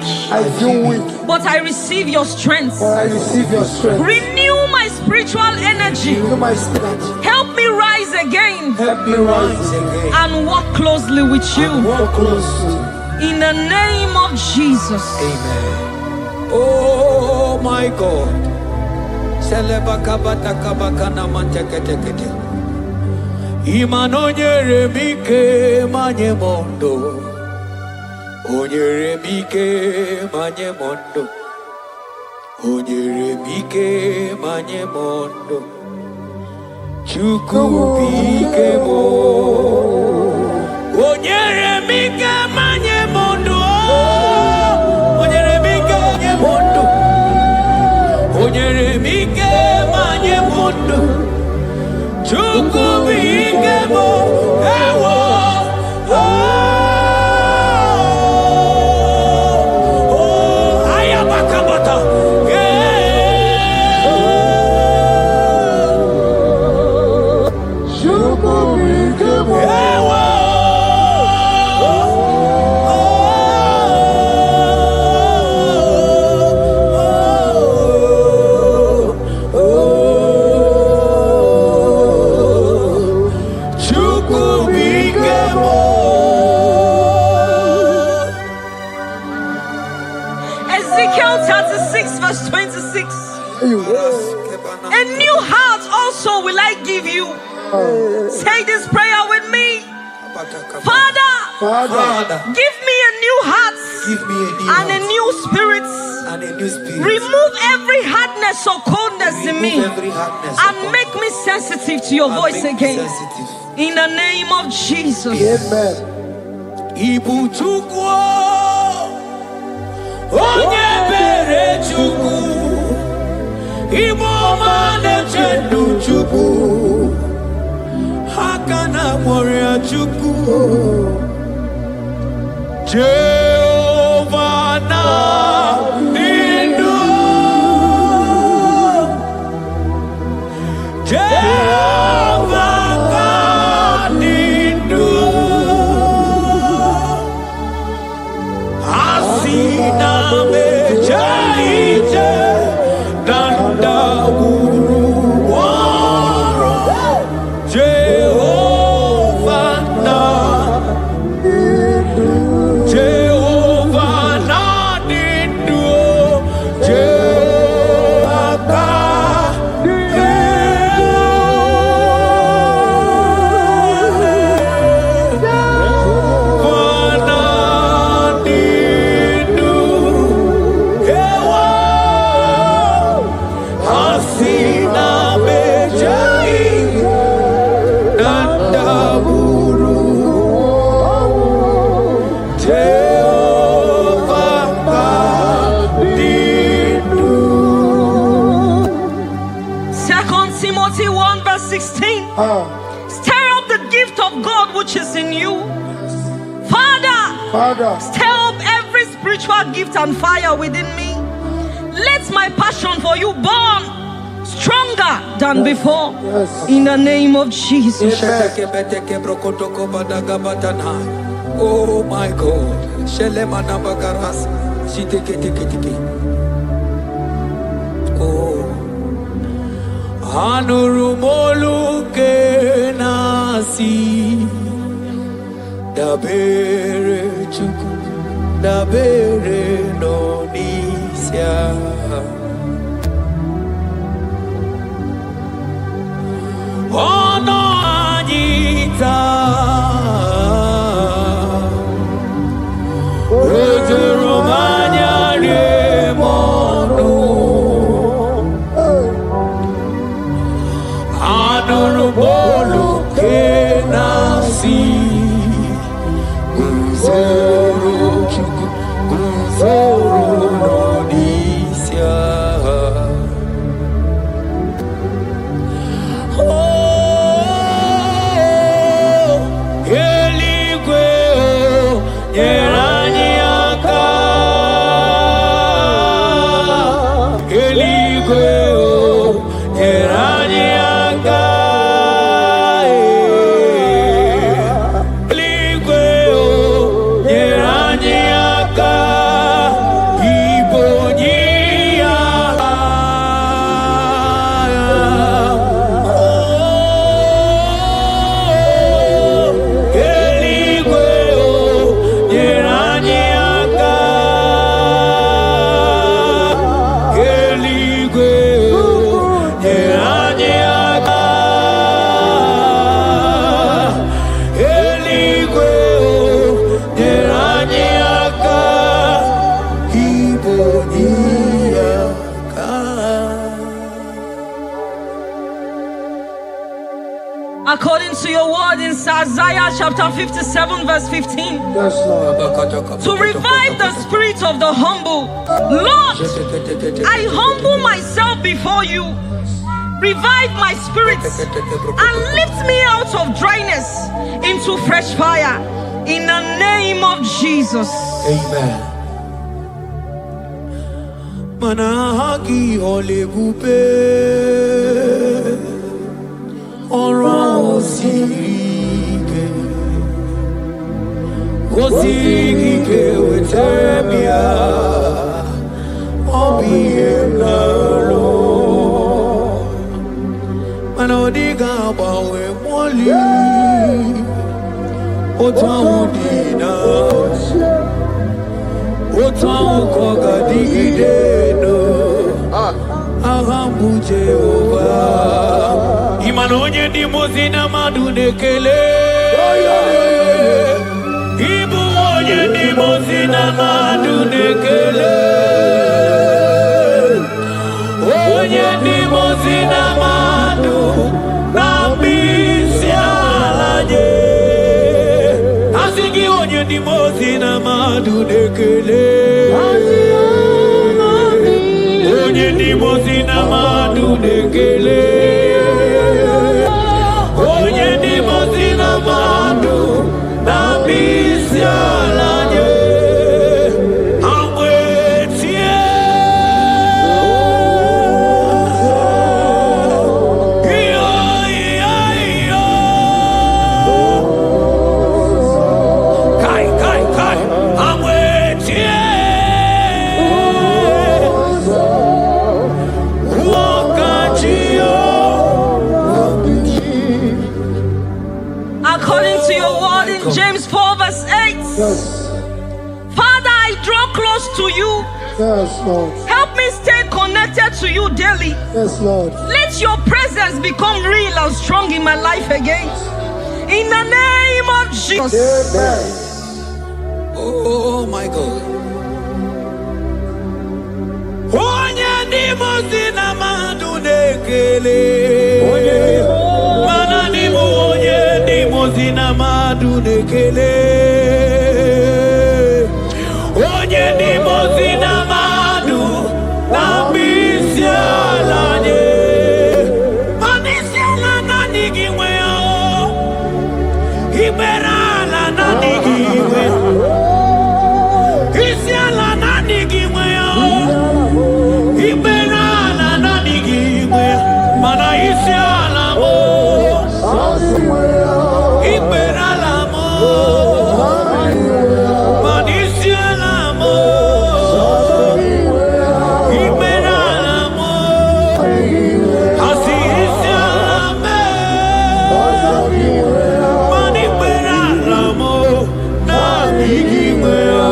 But I receive your strength. Renew my spiritual energy. Help me rise again. And walk closely with you. In the name of Jesus. Amen. Oh my God. Imano nyere mike manye mondo. Onyere mike manye mondo. Onyere mike manye mondo. Chukwu bike mo. Onyere mike manye mondo. Onyere mike manye mondo. Onyere mike manye mondo. Chukwu bike mo. Ewo. Ezekiel 36 verse 26. A new heart also will I give you. Say this prayer with me. Father, give me a new heart and a new spirit. Remove every hardness or coldness in me and make me sensitive to your voice again. In the name of Jesus. Amen. Ibu chukwu onye bere Chukwu Igbo mane chedu Chukwu Hakana moria Chukwu Jehovah na Timothy 1 verse 16. Stir up the gift of God which is in you. Father, stir up every spiritual gift and fire within me. Let my passion for you burn stronger than before. In the name of Jesus. Oh my God. Oh. Anurumolu ke nasi dabere Chukwu dabere no n'isia ono anyị taa rojuru m anya rie m ọnụ Anurumolu ke nasi Guzoro Chukwu Guzoro n'Onisia Eluigwe nyere anyị aka Eluigwe nyere anyị aka According to your word in Isaiah chapter 57 verse 15. Yes, Lord. To revive the spirit of the humble. Lord, I humble myself before you. Revive my spirit and lift me out of dryness into fresh fire. In the name of Jesus. Amen. Manahagi olebupe Ora osige wetemia obiemnalo Manodiga bawe moli Otaudina Otaukogadigideno Ahambu Jehovah Imanonye di mozina madunekele Ibu onye di mozina madunekele Onye di mozina madu Nambisi alaje Asigi onye di mozina madunekele mozina madu dekele. Onye di mozina madu na misialanye. Amwetie. Kai. Amwetie. According to your word in James 4 verse 8. Yes. Father, I draw close to you. Yes, Lord. Help me stay connected to you daily. Yes, Lord. Let your presence become real and strong in my life again. In the name of Jesus. Amen. Oh my God. Onye di mozina madu dekele. Mana ni mo onye di mozina madu dekele. Onye di mozina madu na misialanye. Manisiala na nigiwe o. Iberala na nigiwe. Isiala na nigiwe o. Iberala na nigiwe. Mana isiala mo. Iberala mo. Manisiala mo. Iberala mo. Asi isiala me. Maniberala mo. Na nigiwe o.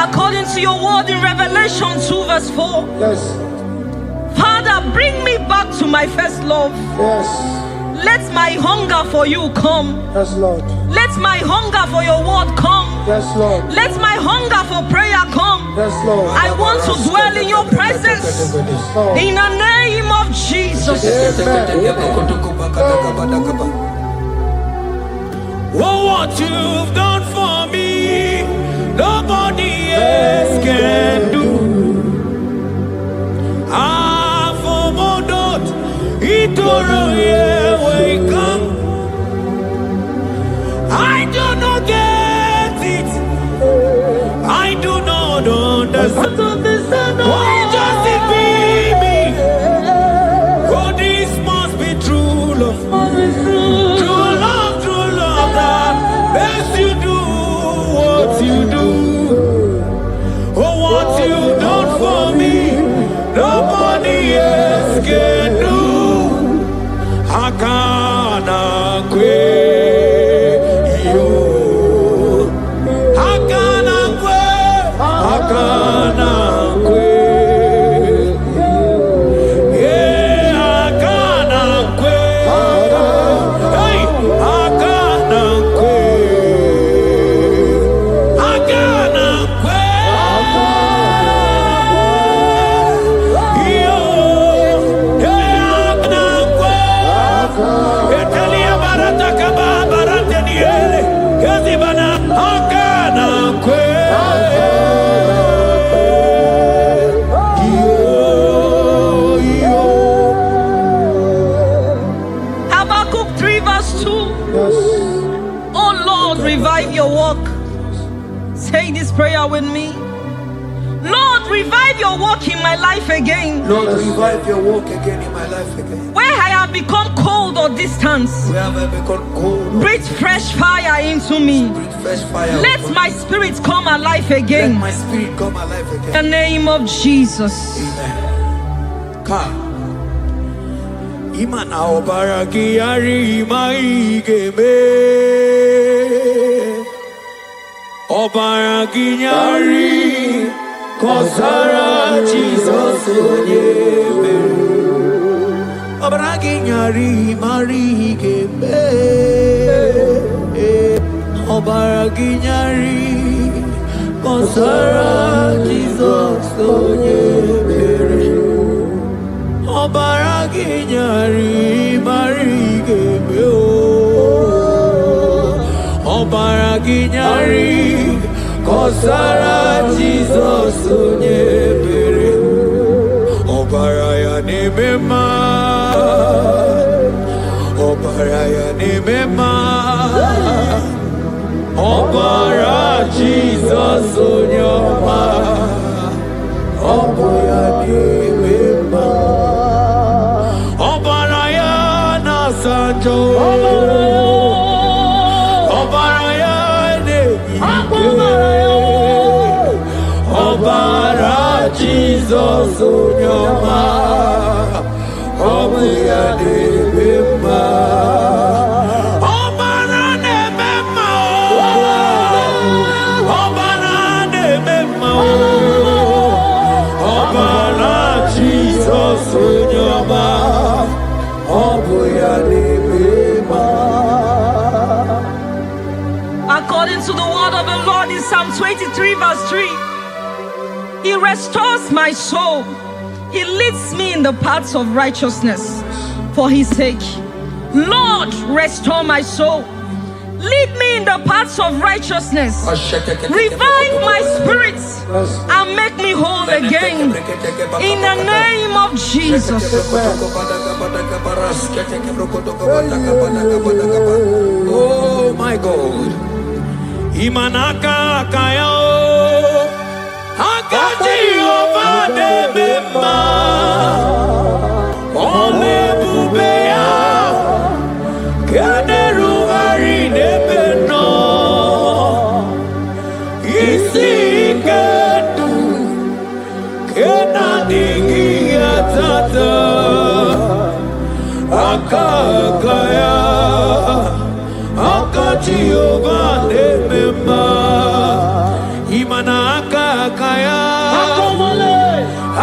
According to your word in Revelation 2 verse 4. Yes. Father, bring me back to my first love. Yes. Let my hunger for you come. Yes, Lord. Let my hunger for your word come. Yes, Lord. Let my hunger for prayer come. Yes, Lord. I want to dwell in your presence. Lord. In the name of Jesus. Oh, what you've done for me, nobody else can do. Ah, for Modot, Itoro, yeah, wake up. I do not get it. I do not understand. Why does it be me? Oh, this must be true love. True love that makes you do what you do. Oh, what you done for me, nobody else can do. Hakana kwe yo. Hakana kwe. Hakana kwe. Yeah, hakana kwe. Hey, hakana kwe. Hakana kwe. Yo, yeah, hakana kwe. Italia barata kaba barate niele. Kazi bana hakana kwe. Habakkuk 3 verse 2. Yes. Oh Lord, revive your work. Say this prayer with me. Lord, revive your work in my life again. Lord, revive your work again in my life again. Where I have become cold or distant, Where have I become cold? breathe fresh fire into me. Breathe fresh fire. Let upon my me. spirit come alive Let again. my spirit come alive In again. the name of Jesus. Amen. Ka. Imana obara kiyari maigeme. Obara kiyari kosara Jesus onyebe. Obara kiyari marigeme. Obara kiyari kosara Jesus onyebe. Obara kiyari marigeme o. Obara kiyari Kosara Jesus onyebere Obaraya nemema Obaraya nemema Obara Jesus onyoma Oboya nemema Obaraya nasanjo Obaraya Obara Jesus onyoma Oboya nemema Obara nemema Obara nemema Obara Jesus onyoma Oboya nemema. According to the word of the Lord in Psalm 23 verse 3, He restores my soul. He leads me in the paths of righteousness for His sake. Lord, restore my soul. Lead me in the paths of righteousness. Revive my spirit and make me whole again. In the name of Jesus. Oh my God. Imanaka kayo Akati ovade mema Ole bubeya Kaderu harine beno Isi kedu Kena dingi atata Akakaya Akati ovade mema Imana akakaya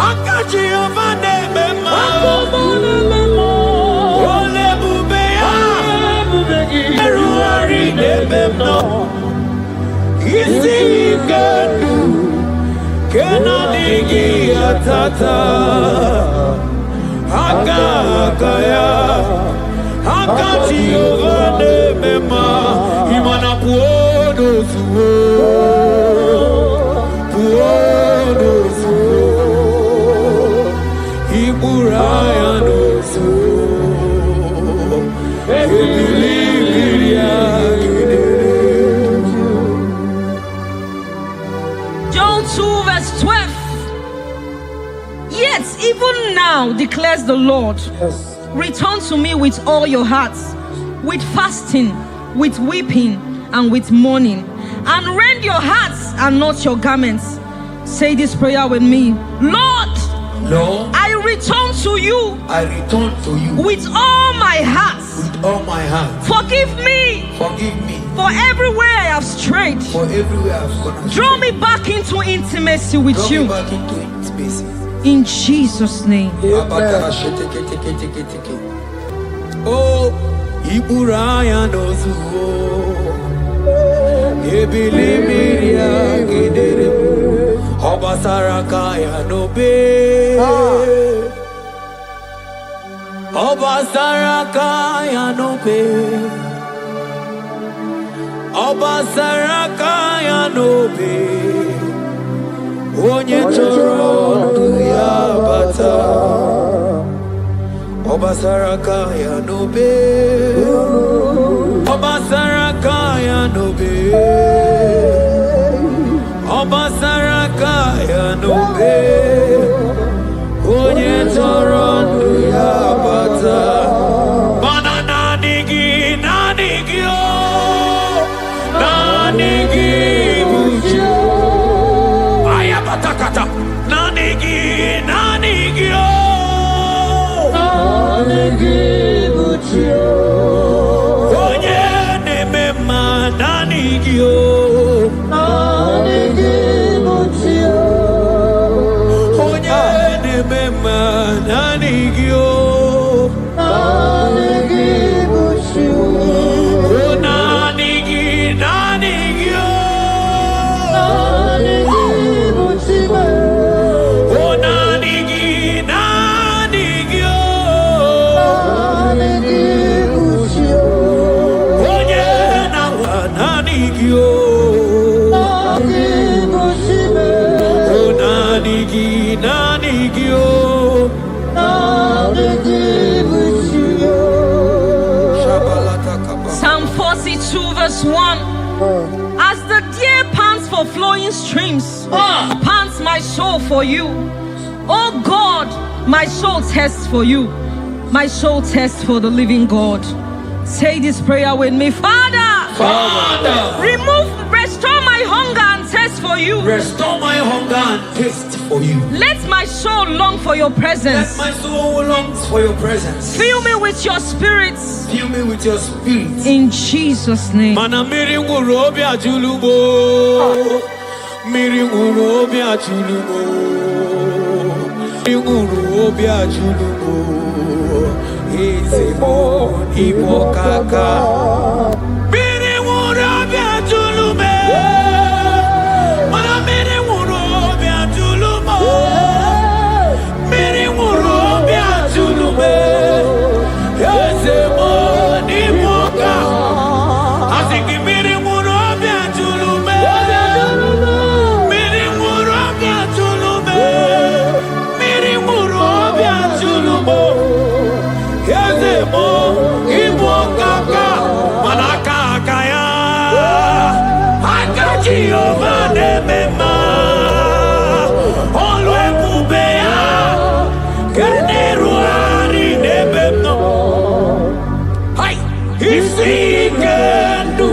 Akati ovade mema Ole bubeya Eru harine beno Isi kedu Kena dingi atata Akakaya Akati ovade mema Imana puodo suo Puodo suo Iburaya no suo Ebilibiria John 2 verse 12. Yet even now declares the Lord, return to me with all your hearts, with fasting, with weeping, and with mourning, and rend your hearts and not your garments. Say this prayer with me. Lord, Lord, I return to you I return to you with all my heart. with all my heart. Forgive me Forgive me for everywhere I have strayed. for everywhere I've gone astray. Draw me back into intimacy with Draw you. me back into intimacy. In Jesus' name. Oh, Iburaya no zuo Ebilimiria gidere Obasaraka ya no be Obasaraka ya no be Obasaraka ya no be Onye choro ndu ya bata Obasaraka ya no be Obasaraka ya no be Obasaraka ya no be Onye choro ndu ya bata Mana nanigi nanigi o Nanigi buchi Ayabatakata Nanigi nanigi o Onye nemema nanigi o Onye nemema nanigi o O nanigi nanigi o 62 verse 1. As the deer pants for flowing streams, pants my soul for you. Oh God, my soul thirsts for you. My soul thirsts for the living God. Say this prayer with me. Father, restore my hunger and thirst for you. Restore my hunger and thirst for you. Let my soul long for your presence. Let my soul long for your presence. Fill me with your spirits. Fill me with your spirit. In Jesus' name. Mana miri nguru obi ajulumo. Miri nguru obi ajulumo. Miri nguru obi ajulumo. Ezemo Igbo kaka. Miri nguru obi ajulume. Mana miri nguru obi ajulumo. Miri nguru obi ajulume. Ezemo Igbo kaka. Asiki miri nguru obi ajulume. Miri nguru obi ajulume. Miri nguru obi ajulume. Ezemo Igbo kaka. Manaka akaya. Akaji ova nemema. Olu ebube ya. Keneru ari nebemno. Hai. Isi kendu.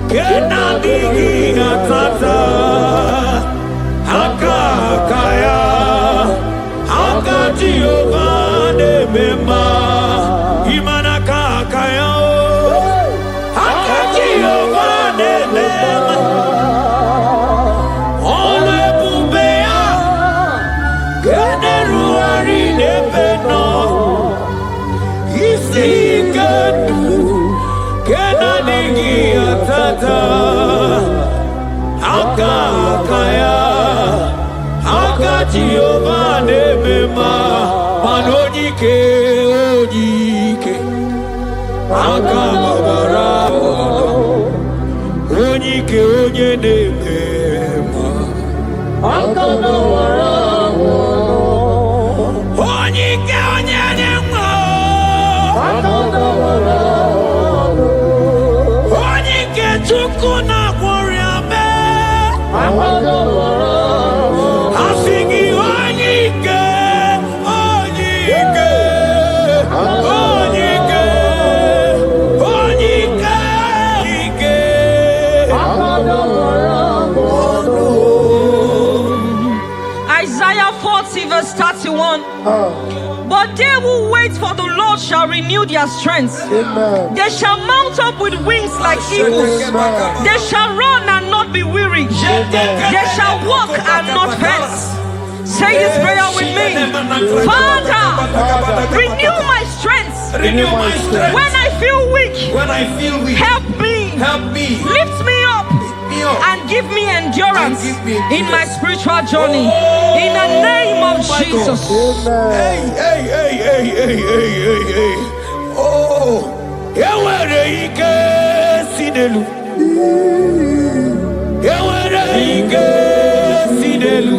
Kenadigi atata. Akakaya. Akaji ova nemema. Imanaka akaya. Akaji ova nemema. Olu ebube ya. Keneru ari nebemno. Isi kendu. Kenadigi atata. Akakaya. Akaji ova nemema. Manojike ojike. Akamabara. Onyike onye nemema. Akamabara. Onyike onye nemema. Onyike chukwu na gworiame. Asigi onyike. Onyike. Onyike. Onyike. Isaiah 40 verse 31. But they who wait for the Lord shall renew their strength. Amen. They shall mount up with wings like eagles. Amen. They shall run and not be weary. They shall walk and not faint. Say this prayer with me. Father, renew my strength. Renew my strength. When I feel weak, When I feel weak, help me. help me. Lift me up Me up. and give me endurance And give me in my endurance. spiritual journey. In the name of my Jesus. Hey, hey, hey, hey, hey, hey, hey, hey. Oh, Ewere ike sinelu. Ewere ike sinelu.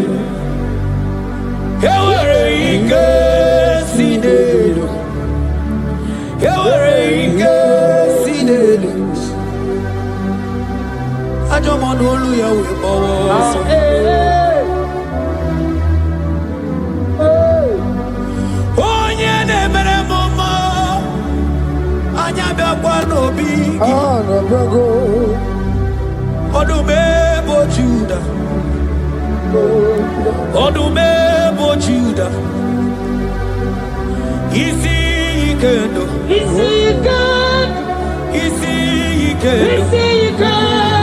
Ewere ike sinelu. Ewere ike sinelu. Ajọmọdụ olu ya wee gbọwọ ọsọ. Onye na-emere m mma, anya bịakwa n'obi gị. Ọdụm ebo Juda. Ọdụm ebo Juda. Isi ike ndụ. Isi ike ndụ. Isi ike ndụ. Isi ike ndụ.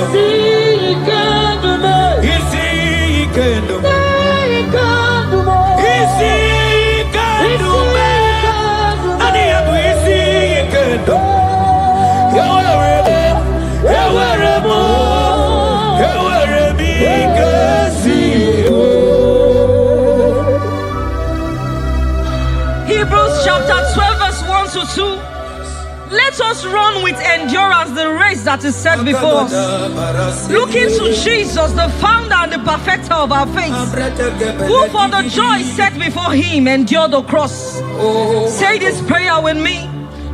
Isi ike ndụ. Isi ike ndụ. Isi ike ndụ. Ani ya bụ isi ike ndụ. Ewere m ike si. Hebrews chapter 12 verse 1 to 2. Let us run with endurance the race that is set before us. Looking to Jesus, the founder and the perfecter of our faith, who for the joy set before him endured the cross. Say this prayer with me.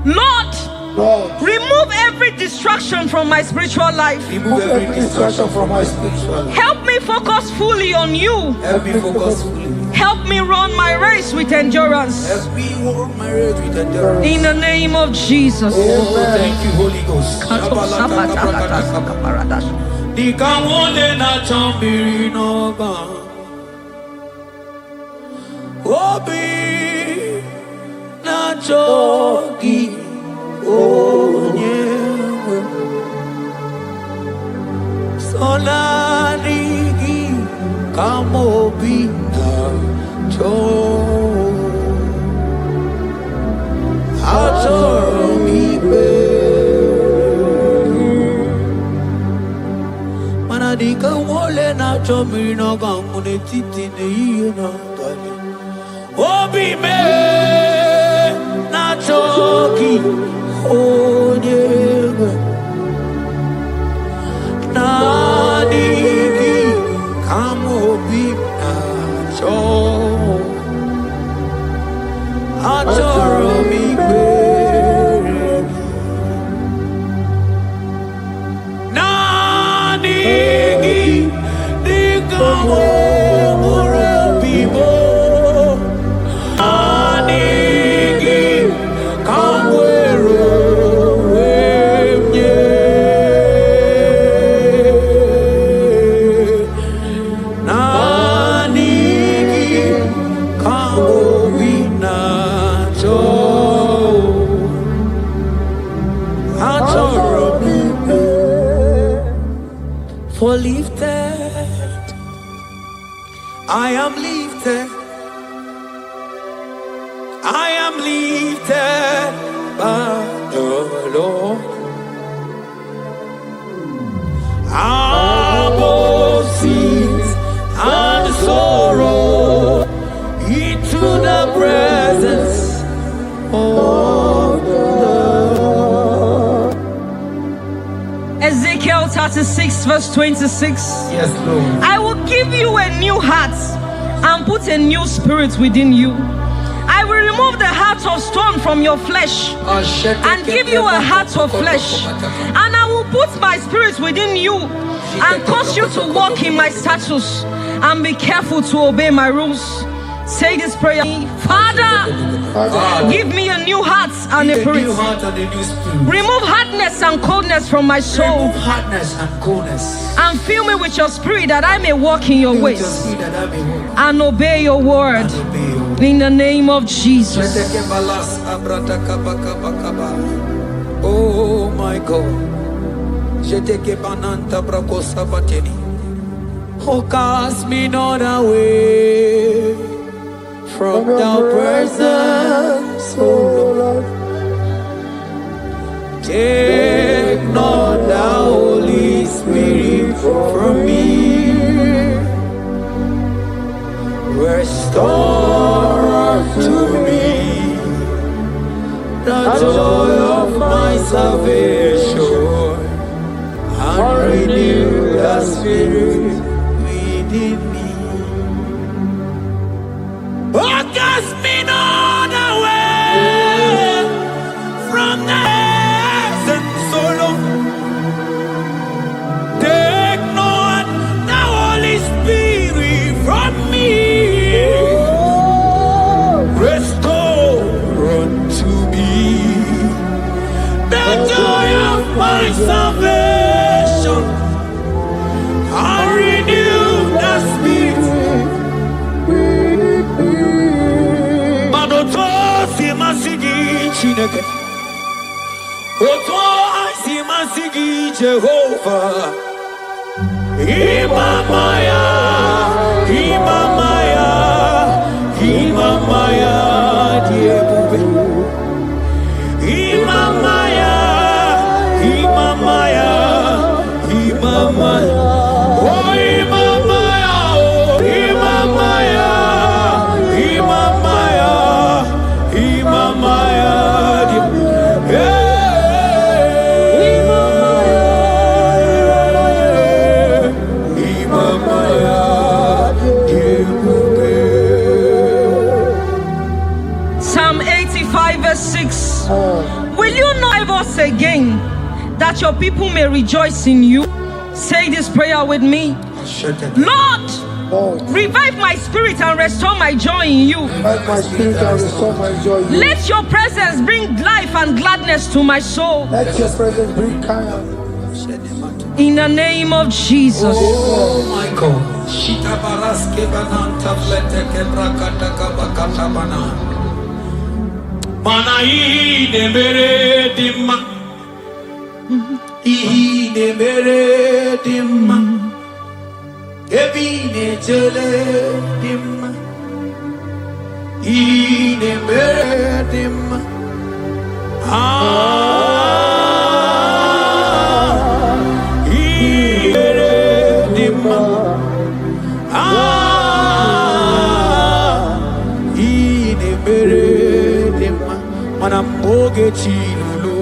Lord, Lord, Remove every distraction from my spiritual life. Remove every distraction from my spiritual life. Help me focus fully on you. Help me focus fully. Help me run my race with endurance. Help me walk my road with endurance. In the name of Jesus. Oh, thank you, Holy Ghost. Dikawole na chambiri noba. Obi na chogi onyewe. Solarigi kamobi na cho. Achoromi be. Dika wole na chomiri na gamune titi ne iye na tali. Obi me na choki onyewe. Na digi kamobi na cho. Achoro mi be. For lifted, I am lifted, I am lifted by the Lord. Above sins and sorrow, into the presence of the Lord. Ezekiel 36 verse 26. Yes, Lord. I will give you a new heart and put a new spirit within you. I will remove the heart of stone from your flesh and give you a heart of flesh. And I will put my spirit within you and cause you to walk in my statutes and be careful to obey my rules. Say this prayer. Father, give me a new heart and a spirit. Remove hardness and coldness from my soul. Remove hardness and coldness. And fill me with your spirit that I may walk in your ways and obey your word. In the name of Jesus. Oh my God. Oh, cast me not away from thy presence, oh Lord. Take not the Holy Spirit from me. Restore to me the joy of my salvation and renew the spirit within me. Oh, cast me not away from the presence, oh Lord. Take not the Holy Spirit from me. Restore unto me the joy of my salvation and renew the spirit. Jehovah, Imamaya, Imamaya, Imamaya, Diebube, Imamaya, Imamaya, Imamaya, oh Imamaya, oh Imamaya, Imamaya, Imamaya, yeah. Imamaya. Will you not revive us again, that your people may rejoice in you? Say this prayer with me. Lord, revive my spirit and restore my joy in you. Revive my spirit and restore my joy in you. Let your presence bring life and gladness to my soul. Let your presence bring kindness. In the name of Jesus. Oh my God. Mana ine mere dimma, ine mere dimma, ebine jele dimma, ine mere dimma, ine mere dimma, ine mere dimma. Manamboge chilulu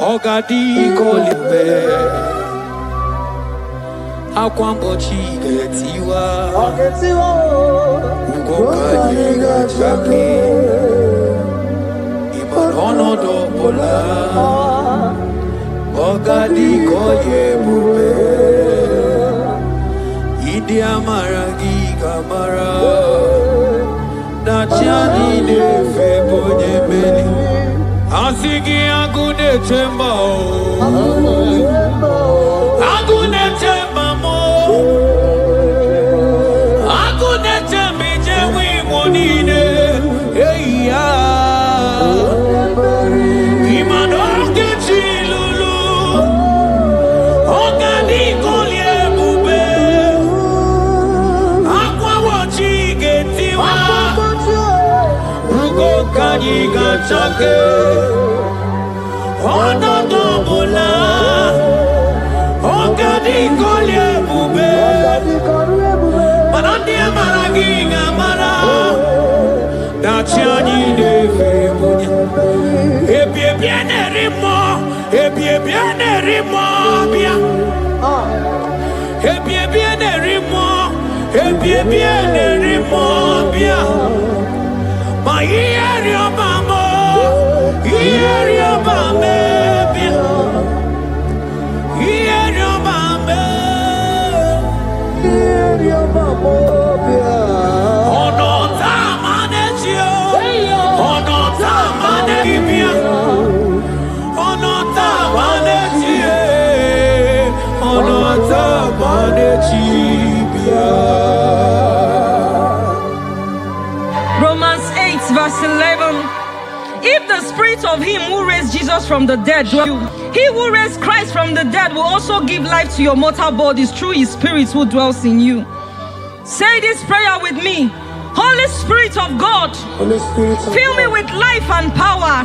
Ogadi kolimbe Akwambo chigetiwa Ugoka yiga chake Imanono dobola Ogadi koye bube Idi amara gigamara Nachani de febonye meni Asigi agune temba Agune temba mo Agune tembi jewi monine Eya Imanoke chilulu Ogani kolye bube Akwa wachi getiwa Kanyi gachake Ono dobola Ogadi kolye bube Manandi amaragi ngamara Dachiani neve bunye Ebie biene rimo Ebie biene rimo bia Ebie biene rimo Ebie biene rimo bia Ma ieri obamo, ieri obame, ieri obame, ieri obamo. Ono tamanetio, ono tamanetibia, ono tamanetie, ono tamanetibia. Romans 8 verse 11. If the spirit of him who raised Jesus from the dead dwells in you, he who raised Christ from the dead will also give life to your mortal bodies through his spirit who dwells in you. Say this prayer with me. Holy Spirit of God, Holy Spirit of fill me God, with life and power.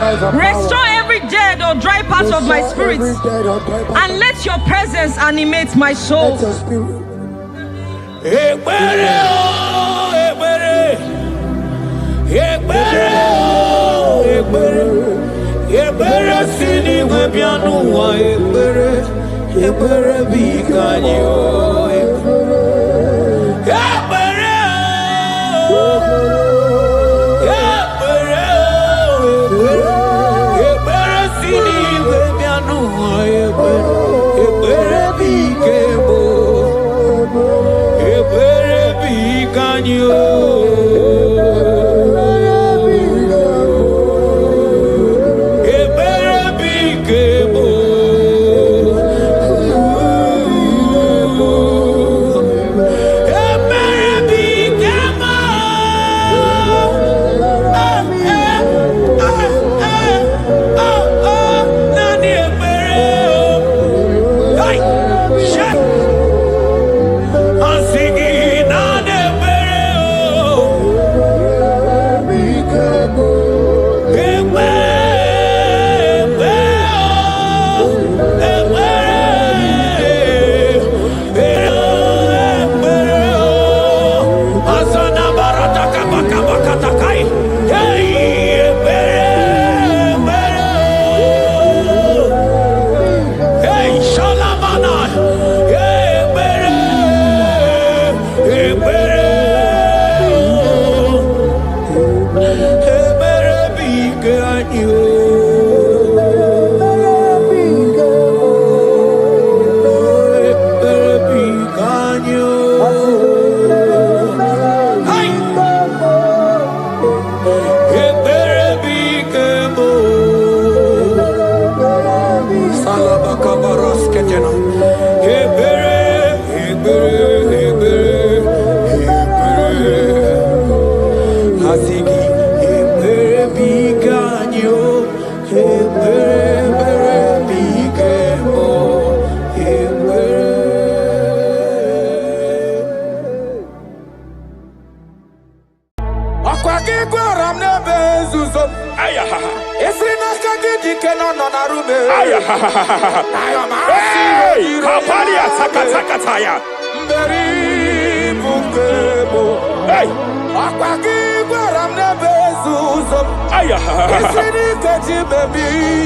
life and Restore power. every dead or dry part of my Restore spirit, every dead or dry part and let your presence animate my soul. Let your spirit. Ekpere o, ekpere, ekpere o, ekpere, ekpere sini webianu wa ekpere, ekpere bikanyi o, ekpere o, ekpere o, ekpere sini webianu wa ekpere, ekpere bikebo. Ebere bikanyo, ebere bikebo. Hey, Kapalia Takataya. Hey,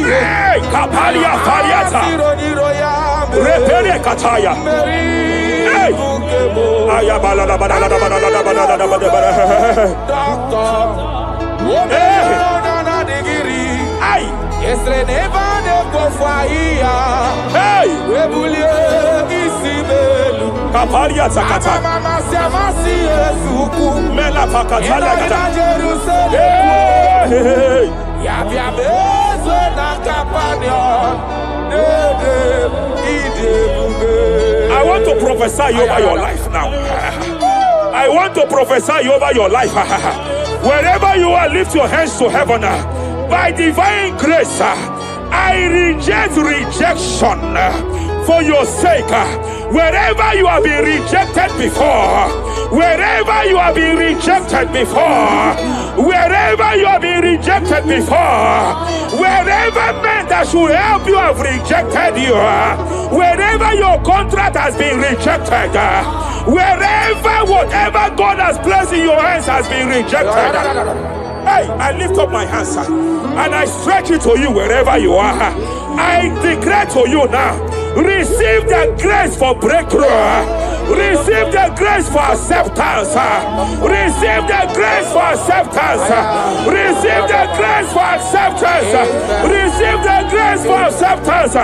hey, Kapalia Fariata. Repere Kataya. Hey, Ayabala. Hey, Esre neva ne kofaya. hey, Webulie isibelu. Kapalia Takata. Mama siamasi esuku. Mela Pakatalia Kata. Jerusalem. Hey, Yabia bezwe na kapanya. I want to prophesy over your life now. I want to prophesy over your life. Wherever you are, lift your hands to heaven. By divine grace, I reject rejection for your sake. Wherever you have been rejected before, wherever you have been rejected before, wherever you have been rejected before, wherever men that should help you have rejected you, wherever your contract has been rejected, wherever whatever God has placed in your hands has been rejected. Hey, I lift up my hands and I stretch it to you wherever you are. I declare to you now, receive the grace for breakthrough. Receive the grace for acceptance. Receive the grace for acceptance. Receive the grace for acceptance. Receive the grace for acceptance.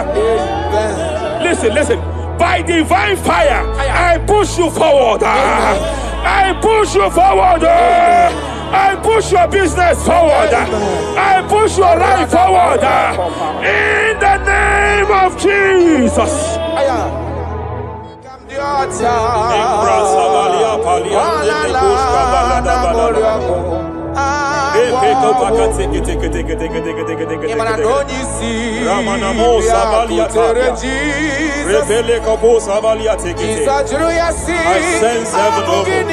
Listen. By divine fire, I push you forward. I push you forward. I push your business forward. I push your life forward. In the name of Jesus. I sense heaven open.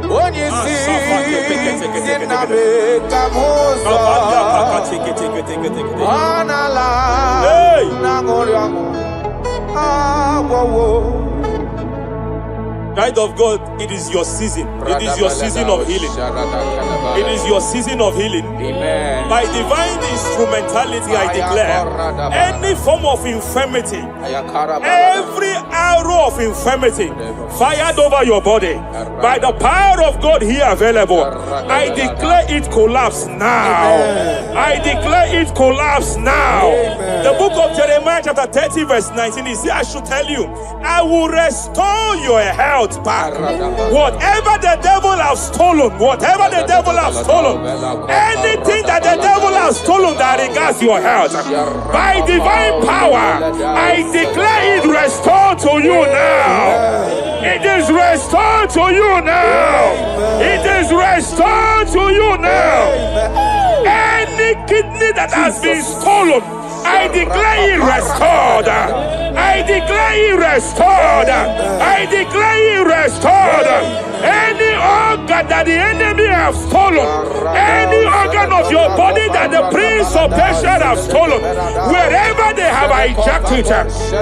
When you see Child of God, it is your season. It is your season of healing. It is your season of healing. Amen. By divine instrumentality, I declare any form of infirmity, every arrow of infirmity fired over your body, by the power of God here available, I declare it collapse now. I declare it collapse now. The book of Jeremiah chapter 30 verse 19 is here. I should tell you, I will restore your health back. Whatever the devil has stolen, whatever the devil has stolen, anything that the devil has stolen that regards your health, by divine power, I declare it restored to you now. It is restored to you now. It is restored to you now. Any kidney that has been stolen, I declare it restored. I declare it restored. I declare it restored. Any organ that the enemy have stolen, any organ of your body that the prince of Persia have stolen, wherever they have hijacked it,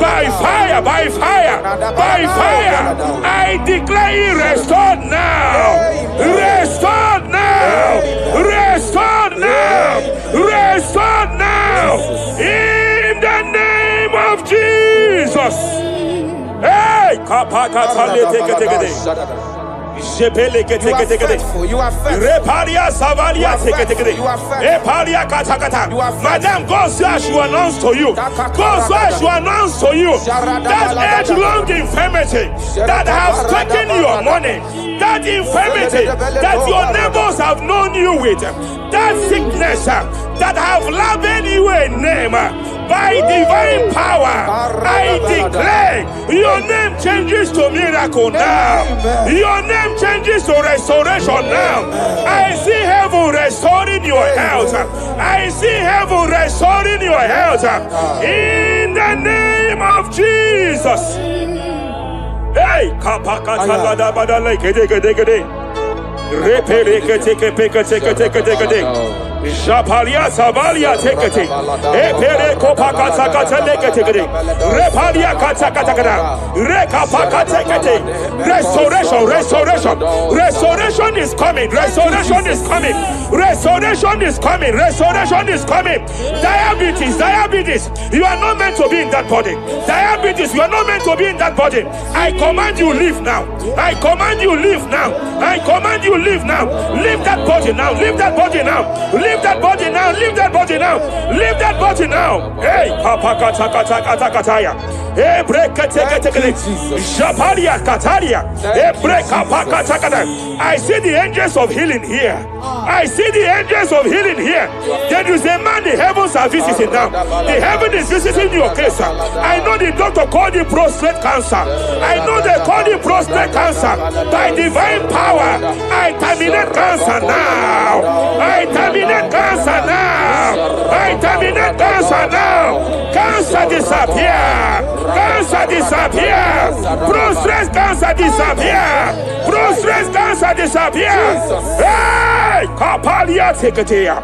by fire, by fire, by fire, I declare it restored now. Restored now. Restored now. Restored now. In the name of Jesus. Hey, faithful. You are faithful. Reparia Savalia Sekete. You are faithful. Eparia Katakata. You are faithful. Madam, God says I should announce to you. God says I should announce to you that age-long infirmity that has taken your money, that infirmity that your neighbors have known you with, that sickness that have labeled you a name, by divine power, I declare your name changes to miracle now. Your name changes to restoration now. I see heaven restoring your health. I see heaven restoring your health. In the name of Jesus. Hey, kapakata badala gede gede gede. Repere take Japalia Savalia tekete. Epere kopakata katekete. Repalia katakata. Rekapaka tekete. Restoration is coming. Restoration is coming. Diabetes. You are not meant to be in that body. Diabetes, you are not meant to be in that body. I command you leave now. I command you leave now. I command you leave now. Leave that body now. Leave that body now. Leave that body now. Leave that body now. Leave that body now. Hey, kapakatakataya. Hey, break Japalia Kataria. Hey, break kapakatakata. I see the angels of healing here. I see the angels of healing here. There is a man the heavens are visiting now. The heaven is visiting your case. I know the doctor called it prostate cancer. I know they call it prostate cancer. By divine power, I terminate cancer now. I terminate cancer now. I terminate cancer now. Cancer disappear. Cancer disappear. Prostate cancer disappear. Prostate cancer disappear. Hey, Kapalia Teketea.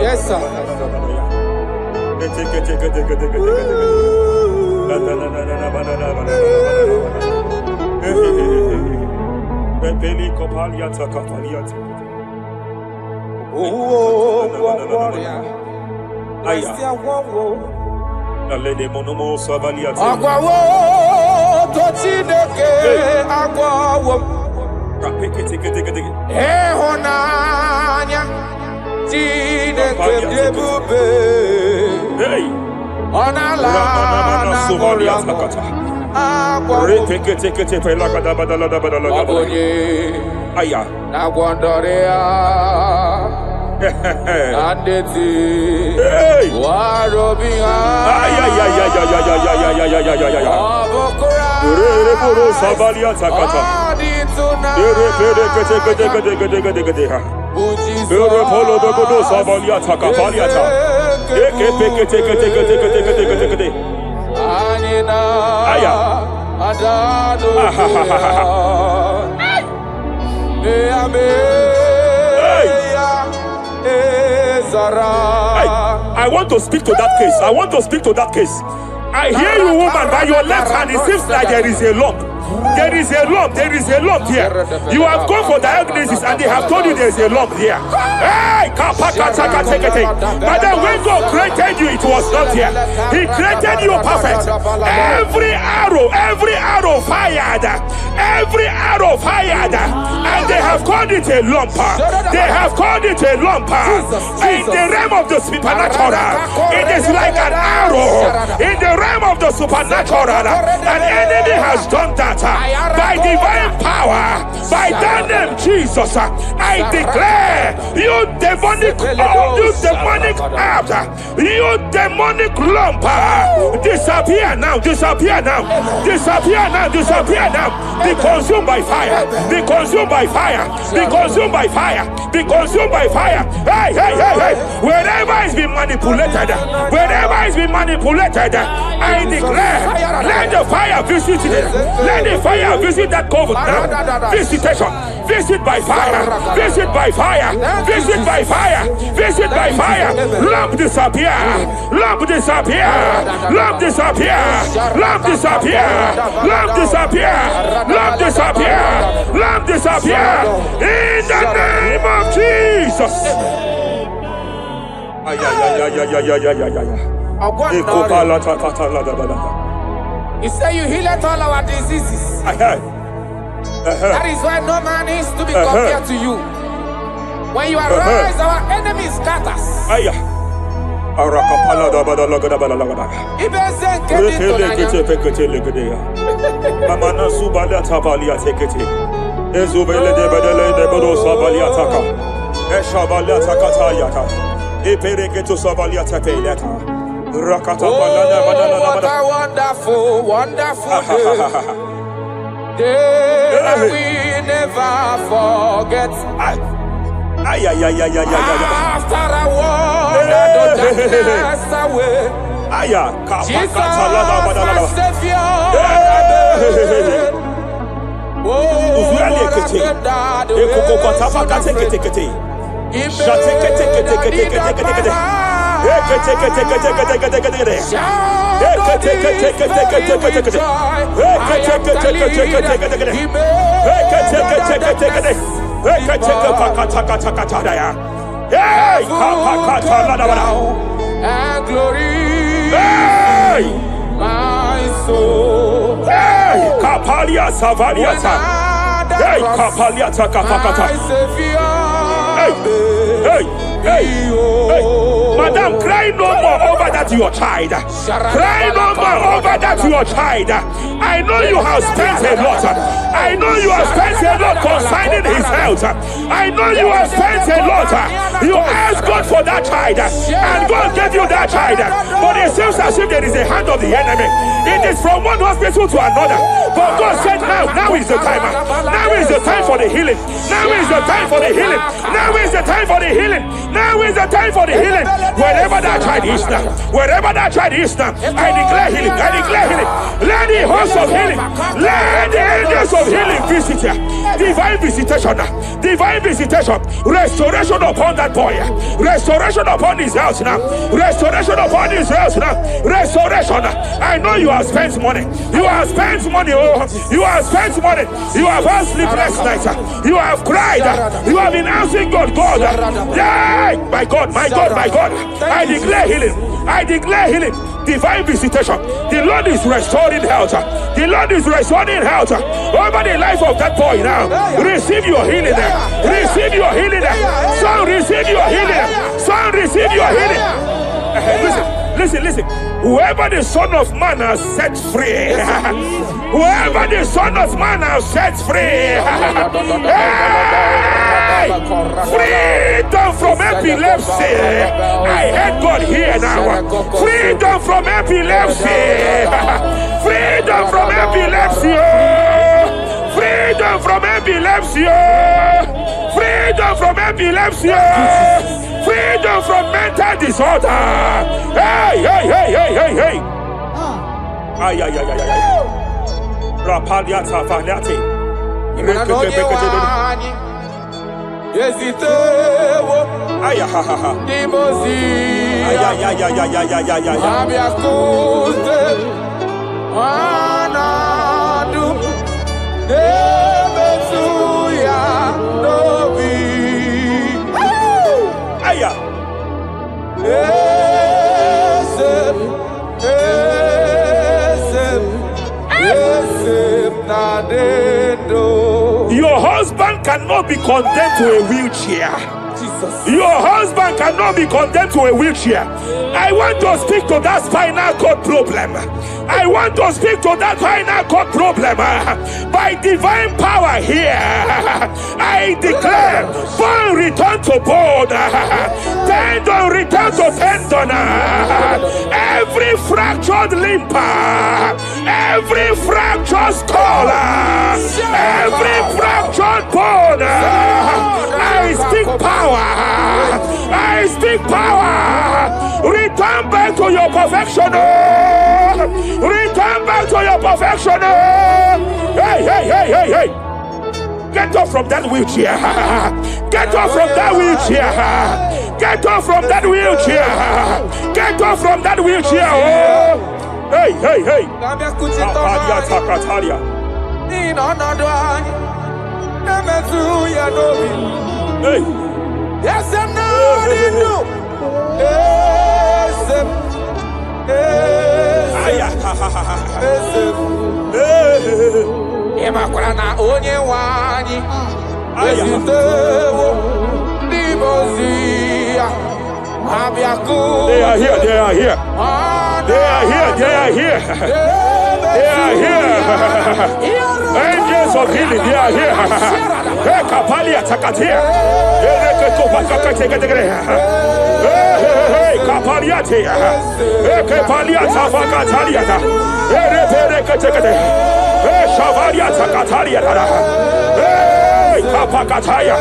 Yes, sir. I want to speak to that case. I want to speak to that case. I hear you, woman, by your left hand. It seems like there is a lump. There is a lump. There is a lump here. You have gone for diagnosis and they have told you there is a lump here. Hey, but then when God created you, it was not here. He created you perfect. Every arrow fired. Every arrow fired. And they have called it a lump. They have called it a lump. In the realm of the supernatural, it is like an arrow. In the realm of the supernatural, an enemy has done that. By divine power, by that name Jesus, I declare you demonic act, you demonic lump, disappear now, disappear now, disappear now, disappear now. Be consumed by fire, be consumed by fire, be consumed by fire, be consumed by fire. Hey, hey, hey, hey. Wherever it's been manipulated, wherever it's been manipulated, I declare, let the fire visit it. Let the fire visit that coven now. Visitation. Visit by fire. Visit by fire. Visit by fire. Visit by fire. Lump disappear. Lump disappear. Lump disappear. Lump disappear. Lump disappear. Lump disappear. Lump disappear. In the name of Jesus. You say you heal all our diseases. That is why no man is to be compared to you. When you arise, our enemies scatters. Oh, what a wonderful, wonderful day. Day we never forget. After a war, the darkness away. Jesus, my Savior. Oh, what and glory, my soul. Kapalia Savaliata. Hey, Kapalia Takapakata. Hey. Madam, cry no more over that your child. Cry no more over that your child. I know you have spent a lot. I know you have spent a lot concerning his health. I know you have spent a lot. You asked God for that child, and God gave you that child. But it seems as if there is a hand of the enemy. It is from one hospital to another. But God said now is the time. Now is the time for the healing. Now is the time for the healing. Now is the time for the healing. Now is the time for the healing. Wherever that child is now, wherever that child is now, I declare healing. I declare healing. Let the host of healing, let the angels of healing visit you. Divine visitation, divine visitation, restoration upon that boy, restoration upon his house now, restoration upon his house now, restoration. I know you have spent money. You have spent money. Oh, you have spent money. You have had sleepless nights. You have cried. You have been asking God. Yeah, my God, my God, my God. I declare healing. I declare healing. Divine visitation. The Lord is restoring health. The Lord is restoring health over the life of that boy now. Receive your healing. Receive your healing. Son, receive your healing. Son, receive your healing. Listen. Whoever the Son of Man has set free, whoever the Son of Man has set free, freedom from epilepsy. I heard God here now. Freedom from epilepsy. Freedom from epilepsy. Freedom from epilepsy. Freedom from epilepsy. Freedom from mental disorder. Hey. Ay. Rapalia Tafaniati. Your husband cannot be condemned to a wheelchair. Your husband cannot be condemned to a wheelchair. I want to speak to that spinal cord problem. I want to speak to that spinal cord problem. By divine power here, I declare bone return to bone, tendon return to tendon, every fractured limb, every fractured skull, every fractured bone. I speak power. I speak power. Return back to your perfection. Return back to your perfection. Hey. Get off from that wheelchair. Get off from that wheelchair. Get off from that wheelchair. Get off from that wheelchair. Oh. Hey. Hey. Yes, I know. ịmakwara na onye nwe anyị ezitewo ndị ozi ya abịakụ. They are here, they are here. They are here, they are here. They are here. Angels of healing, they are here. Hey, Kapalia Takatia. Hey, Kapalia Tia. Hey, Kapalia Tafakatalia. Hey, Shavalia Takatalia. Hey, Kapakataya.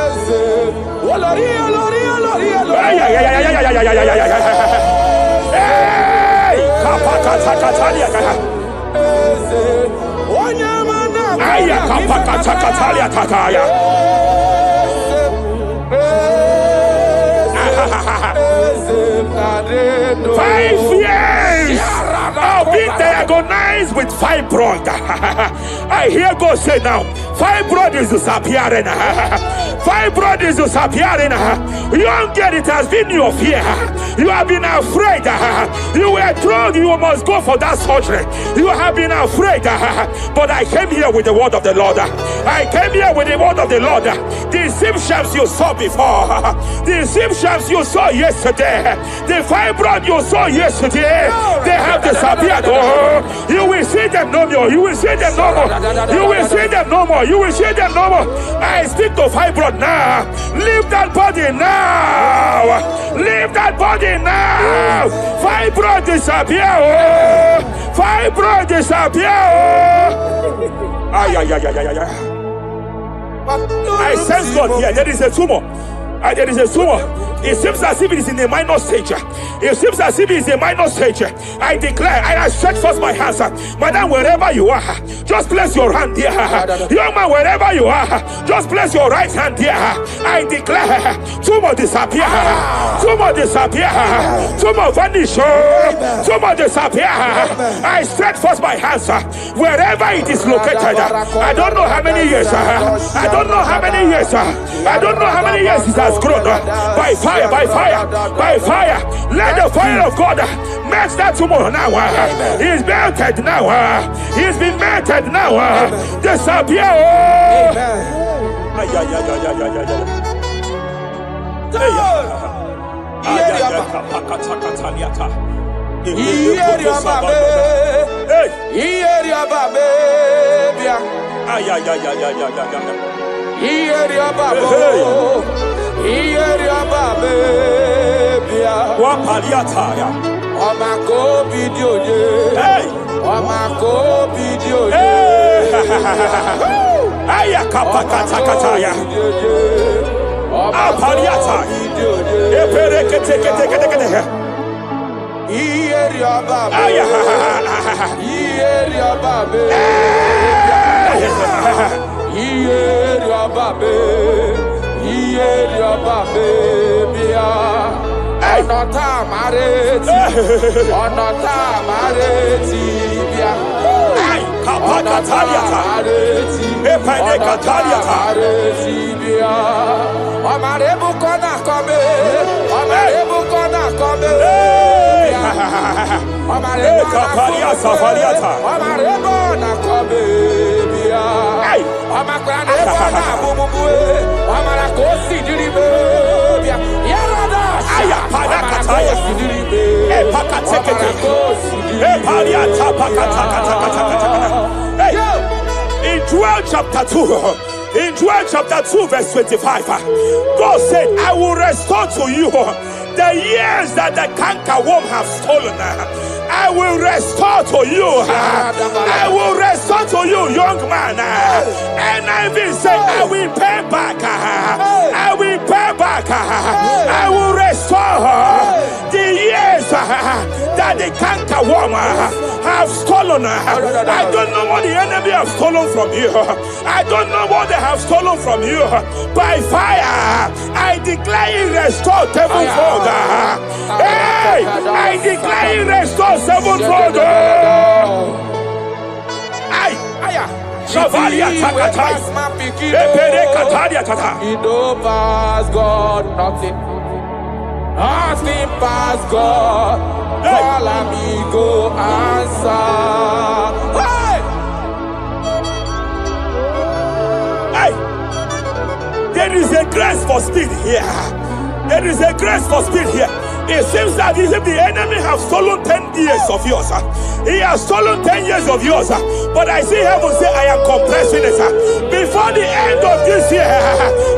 Hey, Kapakatakalia. Aya Kapakatakalia Takaya. 5 years of being diagnosed with fibroid. I hear God say now, fibroid is disappearing. Fibroid is disappearing. You don't get it, has been your fear. You have been afraid. You were told you must go for that surgery. You have been afraid. But I came here with the word of the Lord. I came here with the word of the Lord. The symptoms you saw before, the symptoms you saw yesterday, the fibroid you saw yesterday, they have disappeared. Oh, you will see them no more. You will see them no more. You will see them no more. You will see them no more. I speak to fibroid now. Leave that body now. Leave that body now. Fibroid disappear. Oh, fibroid disappear. Oh. Ay, ay, ay, ay, ay, ay. I sense God here. There is a tumor. There is a tumor. It seems as if it is in a minor stage. It seems as if it is a minor stage. I declare, I stretch forth my hands. Madam, wherever you are, just place your hand here. Young man, wherever you are, just place your right hand here. I declare, tumor disappear. Tumor disappear. Tumor vanish. Tumor disappear. I stretch forth my hands wherever it is located. I don't know how many years. I don't know how many years. I don't know how many years it has grown. By fire, by fire, by fire. Let the fire of God match that tumor now. He's melted now. He's been melted now. Disappear. In Joel chapter 2, in Joel chapter 2 verse 25, God said, I will restore to you the years that the cankerworm have stolen. I will restore to you. I will restore to you, young man. And I will say, I will pay back. I will pay back. I will restore the years that the cankerworm have stolen. I don't know what the enemy have stolen from you. I don't know what they have stolen from you. By fire, I declare it restored sevenfold. Hey, I declare it restored sevenfold. Shavalia Takatai. Epere Kataria Tata. It don't pass God nothing. Nothing past God. Call amigo answer. Hey! There is a grace for speed here. There is a grace for speed here. It seems that if the enemy have stolen 10 years of yours, he has stolen 10 years of yours. But I see heaven say, I am compressing it. Before the end of this year,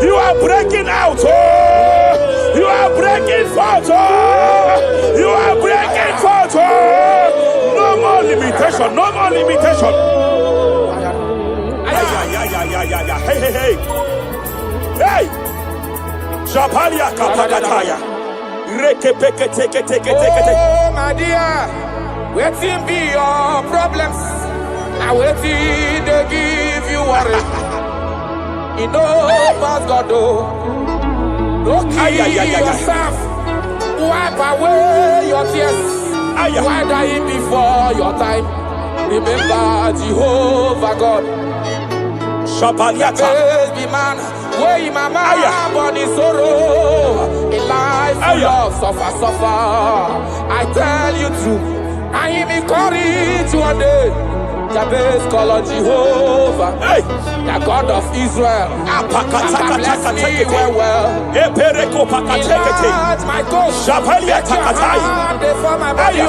you are breaking out. Oh, you are breaking forth. Oh, you are breaking forth. Oh, no more limitation. No more limitation. Hey, hey, hey. Hey. Shapalia Kapakataya. Oh, my dear, waiting be your problems. I waiting to give you worry. You know, past God, don't kill yourself. Wipe away your tears. Why dying before your time? Remember Jehovah God. Shabaliata. Baby man, where my mama born in sorrow. In life full of suffer. I tell you true, I am encouraged one day. Jabez call on Jehovah, the God of Israel. Bless me well. Enlarge my coast. Make your hand for my body.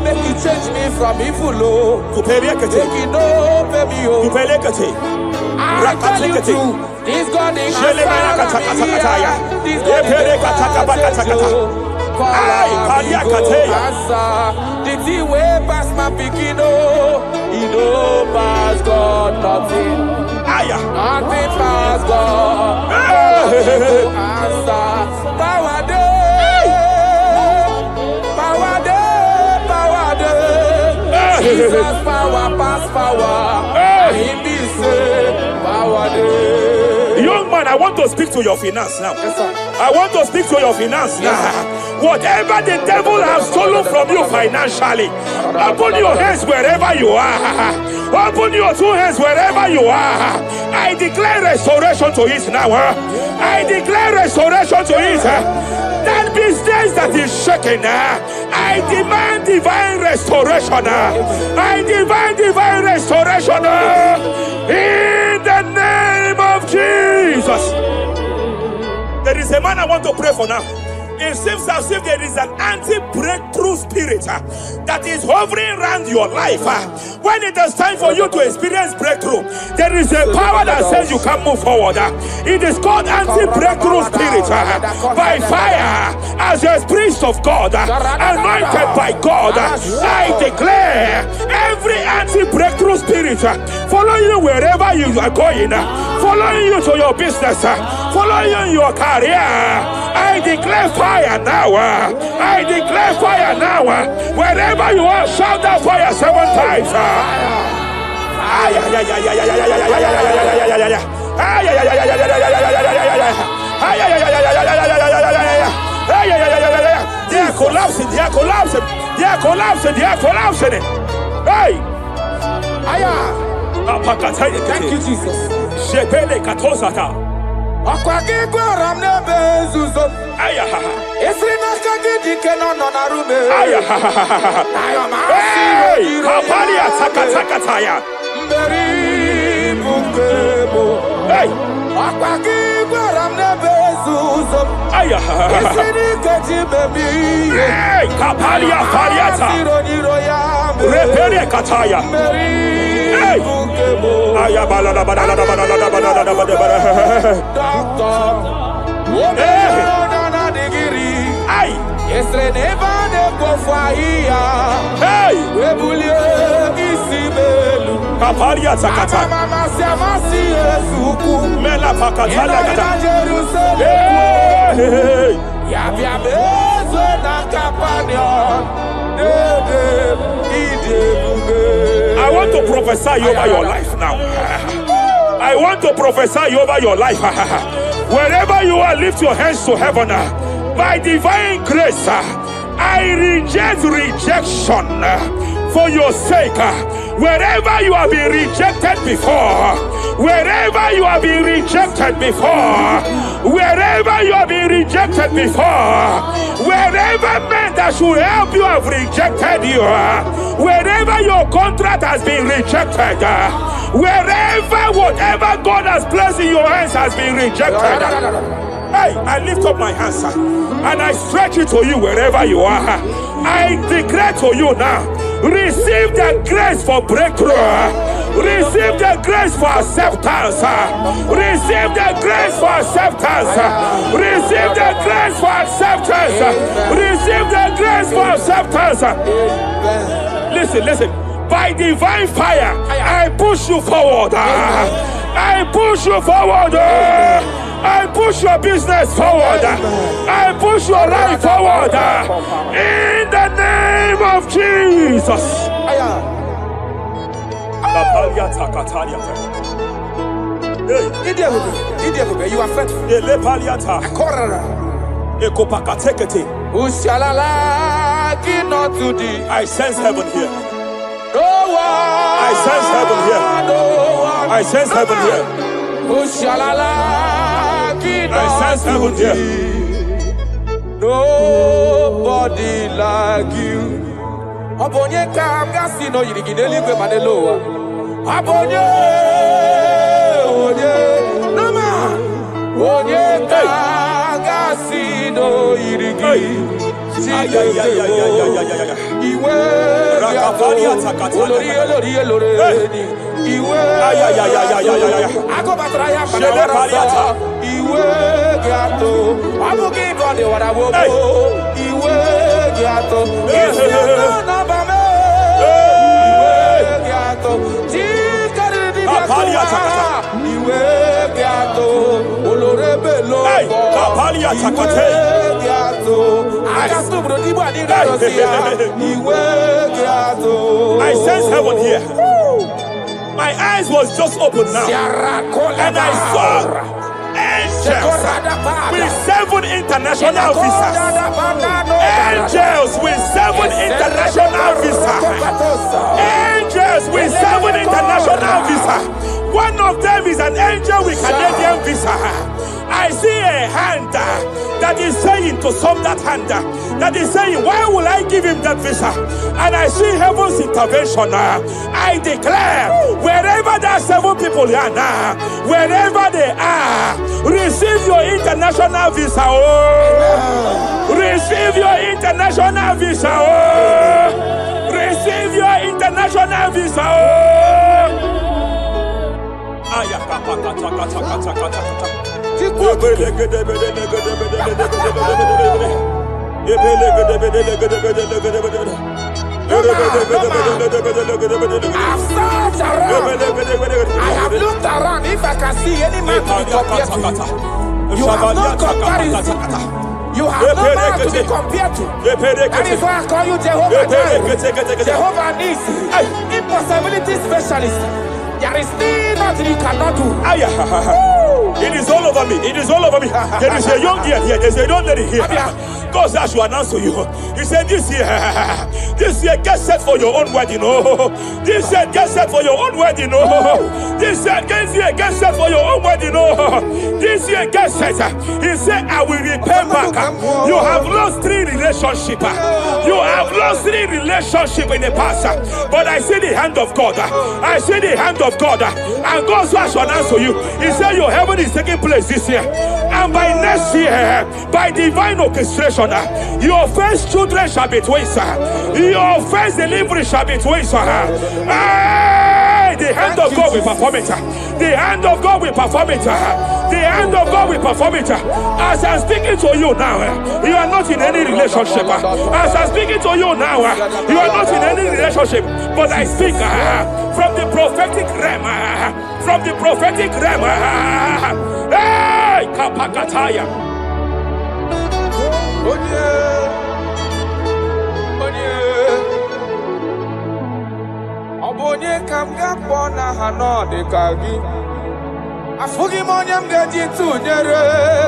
Make you change me from evil. Take it over me. I tell you true, this God is this God is the thing way past my picking, he know past God nothing. Nothing past God. Answer. Power day. Power day. Power day. Jesus power past power. He be say power day. Young man, I want to speak to your finance now. Yes, sir. I want to speak to your finance now. Whatever the devil has stolen from you financially, open your hands wherever you are. Open your two hands wherever you are. I declare restoration to it now. I declare restoration to it. That business that is shaken, I demand divine restoration. I demand divine restoration in the name of Jesus. There is a man I want to pray for now. It seems as if there is an anti-breakthrough spirit that is hovering around your life. When it is time for you to experience breakthrough, there is a power that says you can move forward. It is called anti-breakthrough spirit. By fire, as a priest of God, anointed by God, I declare every anti-breakthrough spirit following you wherever you are going, following you to your business, following you in your career. I declare fire now. I declare fire now. Wherever you are, shout that fire 7 times. They are collapsing. They are collapsing. They are collapsing. They are collapsing. Hey! Thank you, Jesus. Shepele katosata. Akwagigwaram nebezuzo. Esrina kagidi kenono na rume. Hey! Kapalia takatakataya. Mberi bukebo. Hey! Akwagigwaram nebezuzo. Esrina kajibemi. Hey! Kapalia fariata. Repere kataya. Mberi bukebo. Doctor, Hey! Estre neva ne kofaya. Hey! Webulie isibelu. Kapalia takata. Mama siamasi esuku. Mela pakatala kata. Jerusalem. Hey! Yabia bezwe na kapanion. I want to prophesy over your life now. I want to prophesy over your life. Wherever you are, lift your hands to heaven. By divine grace, I reject rejection for your sake. Wherever you have been rejected before, wherever you have been rejected before, Wherever you have been rejected before, wherever men that should help you have rejected you, wherever your contract has been rejected, wherever whatever God has placed in your hands has been rejected. Hey, I lift up my hands and I stretch it to you wherever you are. I declare to you now, receive the grace for breakthrough. Receive the grace for acceptance. Receive the grace for acceptance. Receive the grace for acceptance. Receive the grace for acceptance. Listen. By divine fire, I push you forward. I push you forward. I push your business forward. I push your life forward. In the name of Jesus. You are faithful. I sense heaven here. No one. I sense heaven here. No one. I sense heaven here. I sense heaven here. Nobody like you. Abonye kamgasi no yirigideli kwe maneloa. Abonye, nama. Abonye kamgasi no yirigideli. Iwe I sense heaven here. My eyes was just open now, and I saw angels with 7 international visas. Angels with 7 international visas. Angels with 7 international visas. One of them is an angel with Canadian visa. I see a hand that is saying to some that hand that is saying, why will I give him that visa? And I see heaven's intervention. I declare, wherever there are 7 people here now, wherever they are, receive your international visa. Oh, receive your international visa. Oh, receive your international visa. Oh. I have looked around. If I can see any man to be compared to, you have no comparison. You have no man to be compared to. That is why I call you Jehovah Jireh, Jehovah Nisi, impossibility specialist. There is still nothing you cannot do. It is all over me. It is all over me. There is a young girl here. There's a young lady here. God said I should announce to you. He said this year, get set for your own wedding. Oh, this year, get set for your own wedding. Oh, this year, get set for your own wedding. Oh, this year, get set. He said, I will repay back. You have lost 3 relationships. You have lost 3 relationships in the past. But I see the hand of God. I see the hand of God. And God said I should announce to you. He said your heaven is taking place this year. And by next year, by divine orchestration, your first children shall be twins. Your first delivery shall be twins. The hand of God will perform it. The hand of God will perform it. The hand of God will perform it. As I'm speaking to you now, you are not in any relationship. As I'm speaking to you now, you are not in any relationship. But I speak from the prophetic realm. From the prophetic realm. Hey, Kapakataya. Obonye kamga pona hano de kagi. Afugi monyam geji tunyere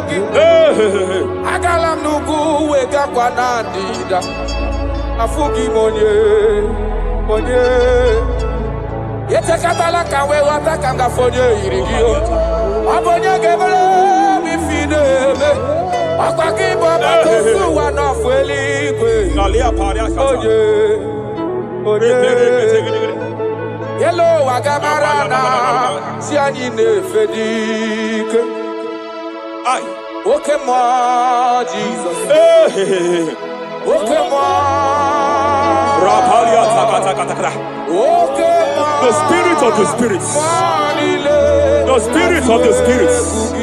gi. Agalam nugu wega kwa nandida. Afugi monye. Yete katala kawe wata kanga fonye irigio. Obonye gebele mi fi name. Akwaki baba kosu wanofu eligwe. Oye. Yellow wagamarana. Siani nefedike. Okay, ma, Jesus. Okay, ma. Okay, ma. The spirit of the spirits. The spirit of the spirits.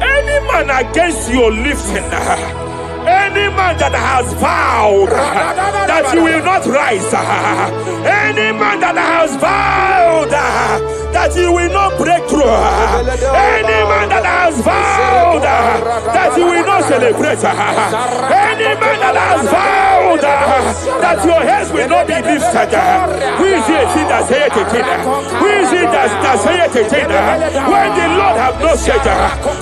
Any man against your lifting, any man that has vowed that you will not rise, any man that has vowed that you will not break through, any man that has vowed that you will not celebrate, any man that has vowed that your heads will not be lifted, who is it that saith it? Who is it that saith it? When the Lord have not said,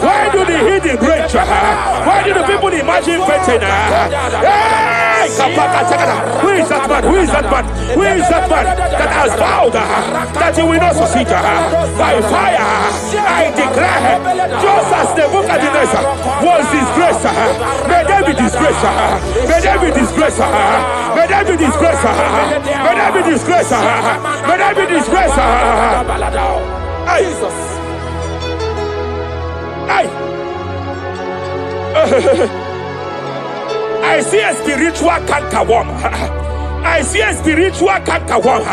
why do the hidden rage? Why do the people imagine betting? Hey, who is that man? Who is that man? Who is that man that has vowed that you will not succeed? By fire, I declare, just as the book of Nebuchadnezzar was disgraced, may they be disgraced. May they be disgraced. May they be disgraced. May they be disgraced. May they be disgraced. Jesus. I see a spiritual cankerworm. I see a spiritual cankerworm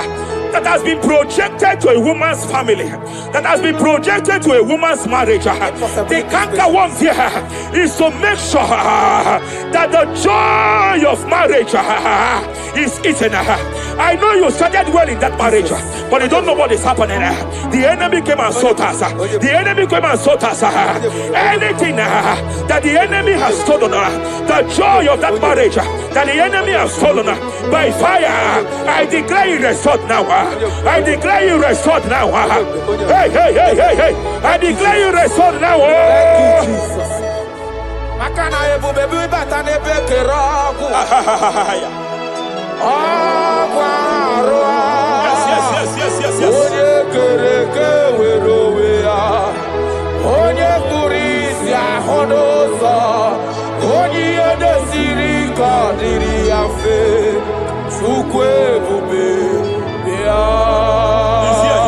that has been projected to a woman's family, that has been projected to a woman's marriage. The cankerworm here is to make sure that the joy of marriage is eaten. I know you started well in that marriage, but you don't know what is happening. The enemy came and sought us. The enemy came and sought us. Anything that the enemy has stolen, the joy of that marriage that the enemy has stolen, by fire, I declare you restored now. I declare you restored now. Hey, hey, hey, hey, hey. I declare you restored now. Thank you, Jesus. Makana ebu bebu bata nebe kerogu. Yes. Onye kereke werowe ya. Onye kurisi ahonoza. Onye yedesiri kadiri yafe. Sukwe bube. He's here.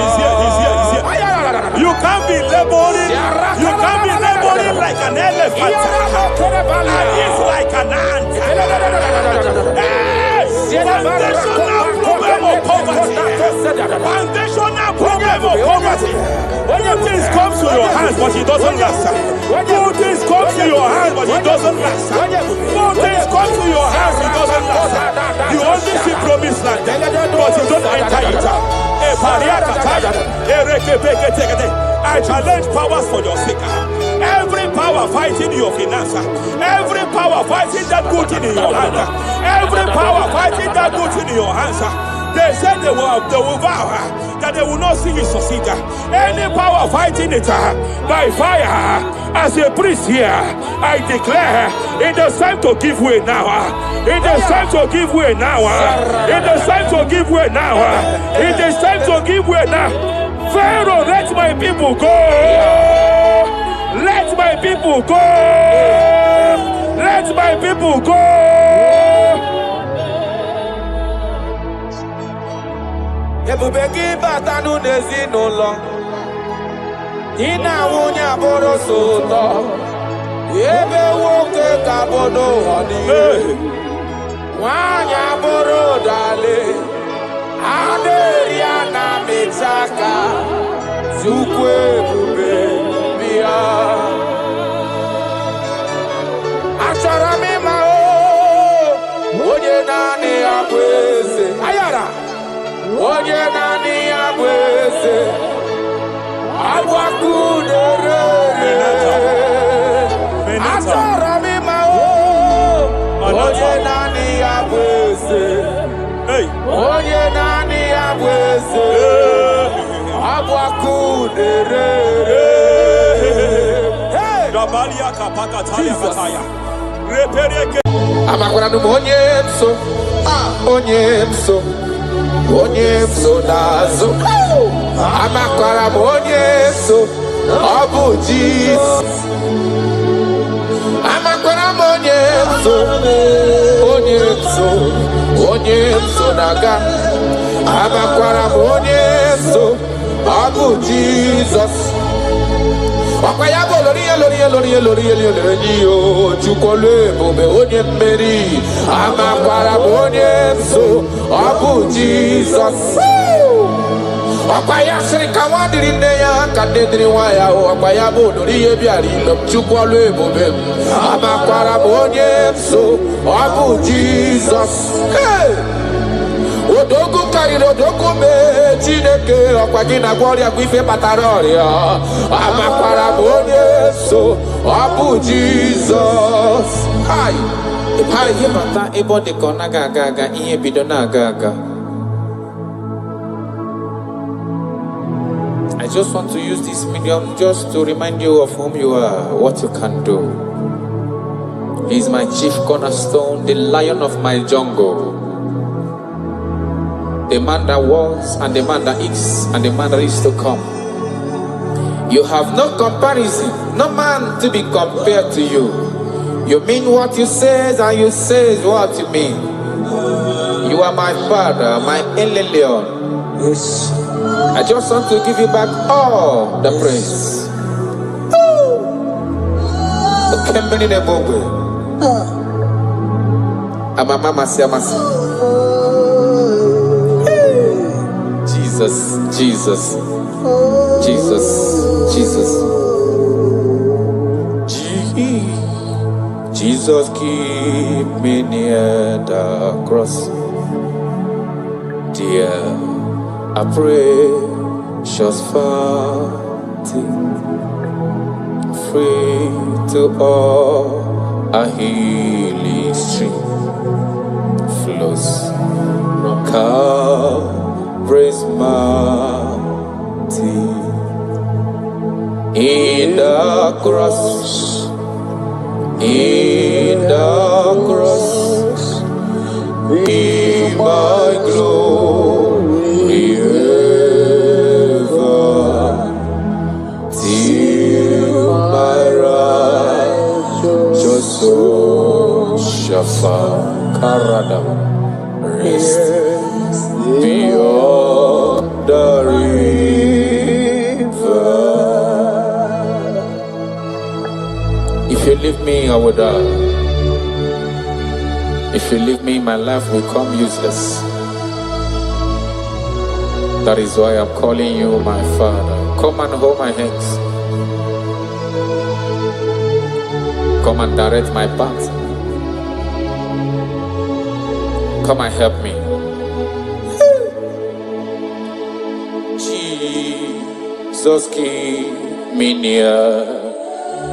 You can't be laboring. You can't be laboring like an elephant. And he's like an ant. Foundational problem of poverty. Foundational problem of poverty. Good things come to your hands, but it doesn't last. Good things come to your hands, but it doesn't last. Good things come to your hands, it doesn't last. You only see promised land, but you don't enter it. I challenge powers for your sake. Every power fighting your finance, every power fighting that good thing in your hand, every power fighting that good thing in your hands. They said they will vow that they will not see you succeed. Any power fighting it by fire, as a priest here, I declare it is time to give way now. It is time to give way now. It is time to give way now. It is time to give way now. Pharaoh, let my people go. Let my people go. Let my people go. Ebubegi batanu n'ezinụlọ. Di na nwunye abụrụ so ụtọ. Ebe nwoke ka bụ n'ụwa niile. Nwanyị abụrụ dale. Adịrị ya na mịchaka. Chukwu ebube bịa. Achọrọ m ịma onye naanị ya bụ eze. Ayara. Onye naanị ya bụ eze. Jesus. Odogu karịrị odogu mee Chineke ọkwa gị na gwọrịa bụ ife kpatara ọrịa amakwara m onye so ọ bụ Jizọs. Ihe bata ebe ọ dị ka ọ naghị aga aga ihe bido na-aga aga. I just want to use this medium just to remind you of whom you are, what you can do. He is my chief cornerstone, the lion of my jungle. The man that was, and the man that is, and the man that is to come. You have no comparison, no man to be compared to you. You mean what you say, and you say what you mean. You are my father, my Eleleon. Yes. I just want to give you back all the praise. Jesus, Jesus, Jesus, Jesus. Jesus, keep me near the cross. Dear, I pray, just fighting, free to all a healing stream flows. Praise mighty in the cross, in the cross, be my glory ever, till my righteous soul shall find rest beyond the river. If you leave me, I will die. If you leave me, my life will come useless. That is why I'm calling you my Father. Come and hold my hands. Come and direct my path. Come and help me. Jesus, keep me near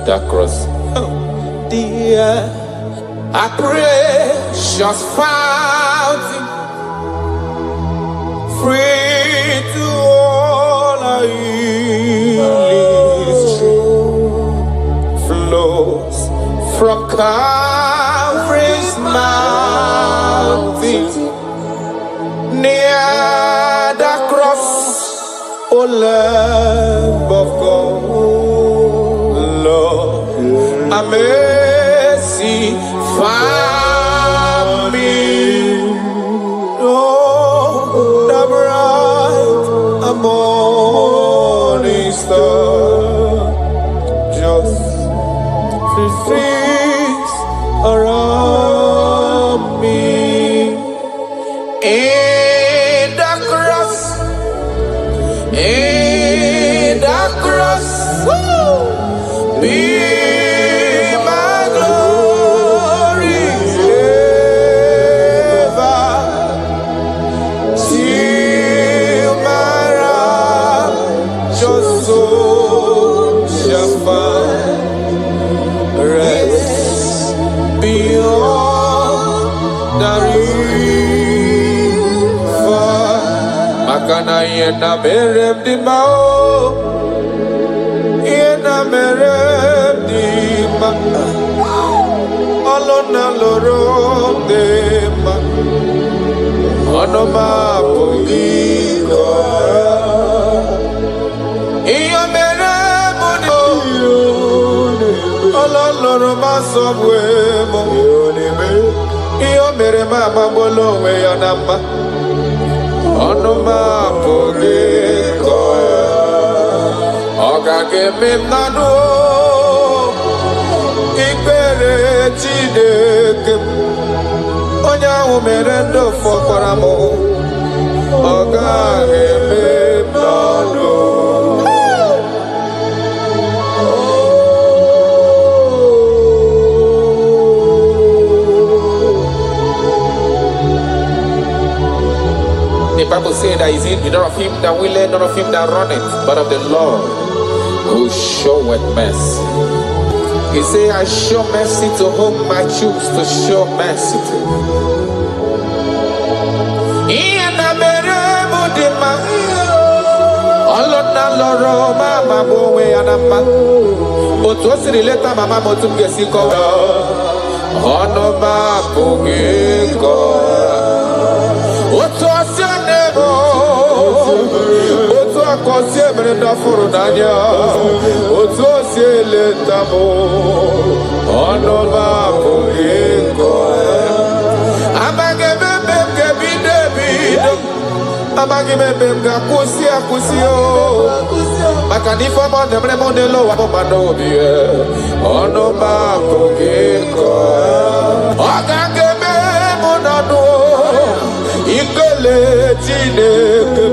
the cross. Oh, dear, I precious fountain, free to all I flows from Calvary's mountain, near the cross. O Lamb of God, Lord, a mercy found me. Oh, the bright morning star, just things around me. In the cross, in the cross, be my glory ever, till my righteous soul Makana yena merem di mao, yena merem di ma, alona lorom de ma, anoma poiko, iya merem di alona loroma sobwe mo, iya merem ama bolo we anama. Onuma pogiko Ogage mimnanu Ikpere Chineke Onya umerendo fokwaramo Ogage mimnanu The Bible says that is it not of him that willeth, not of him that runneth, but of the Lord who showeth mercy. He said, I show mercy to whom I choose to show mercy to. Otu akosi emere ndafuru n'anya otu osi eleta mụ ọnụ m apụghị ịkọ amaghị m ebe m ga-ebido ebido amaghị m ebe m ga-akwụsị akwụsị maka na ife ọma na-emere m n'elu ụwa bụ mmadụ obi ọnụ m apụghị ịkọ ọ ga-eme m n'ọnụ ikele Chineke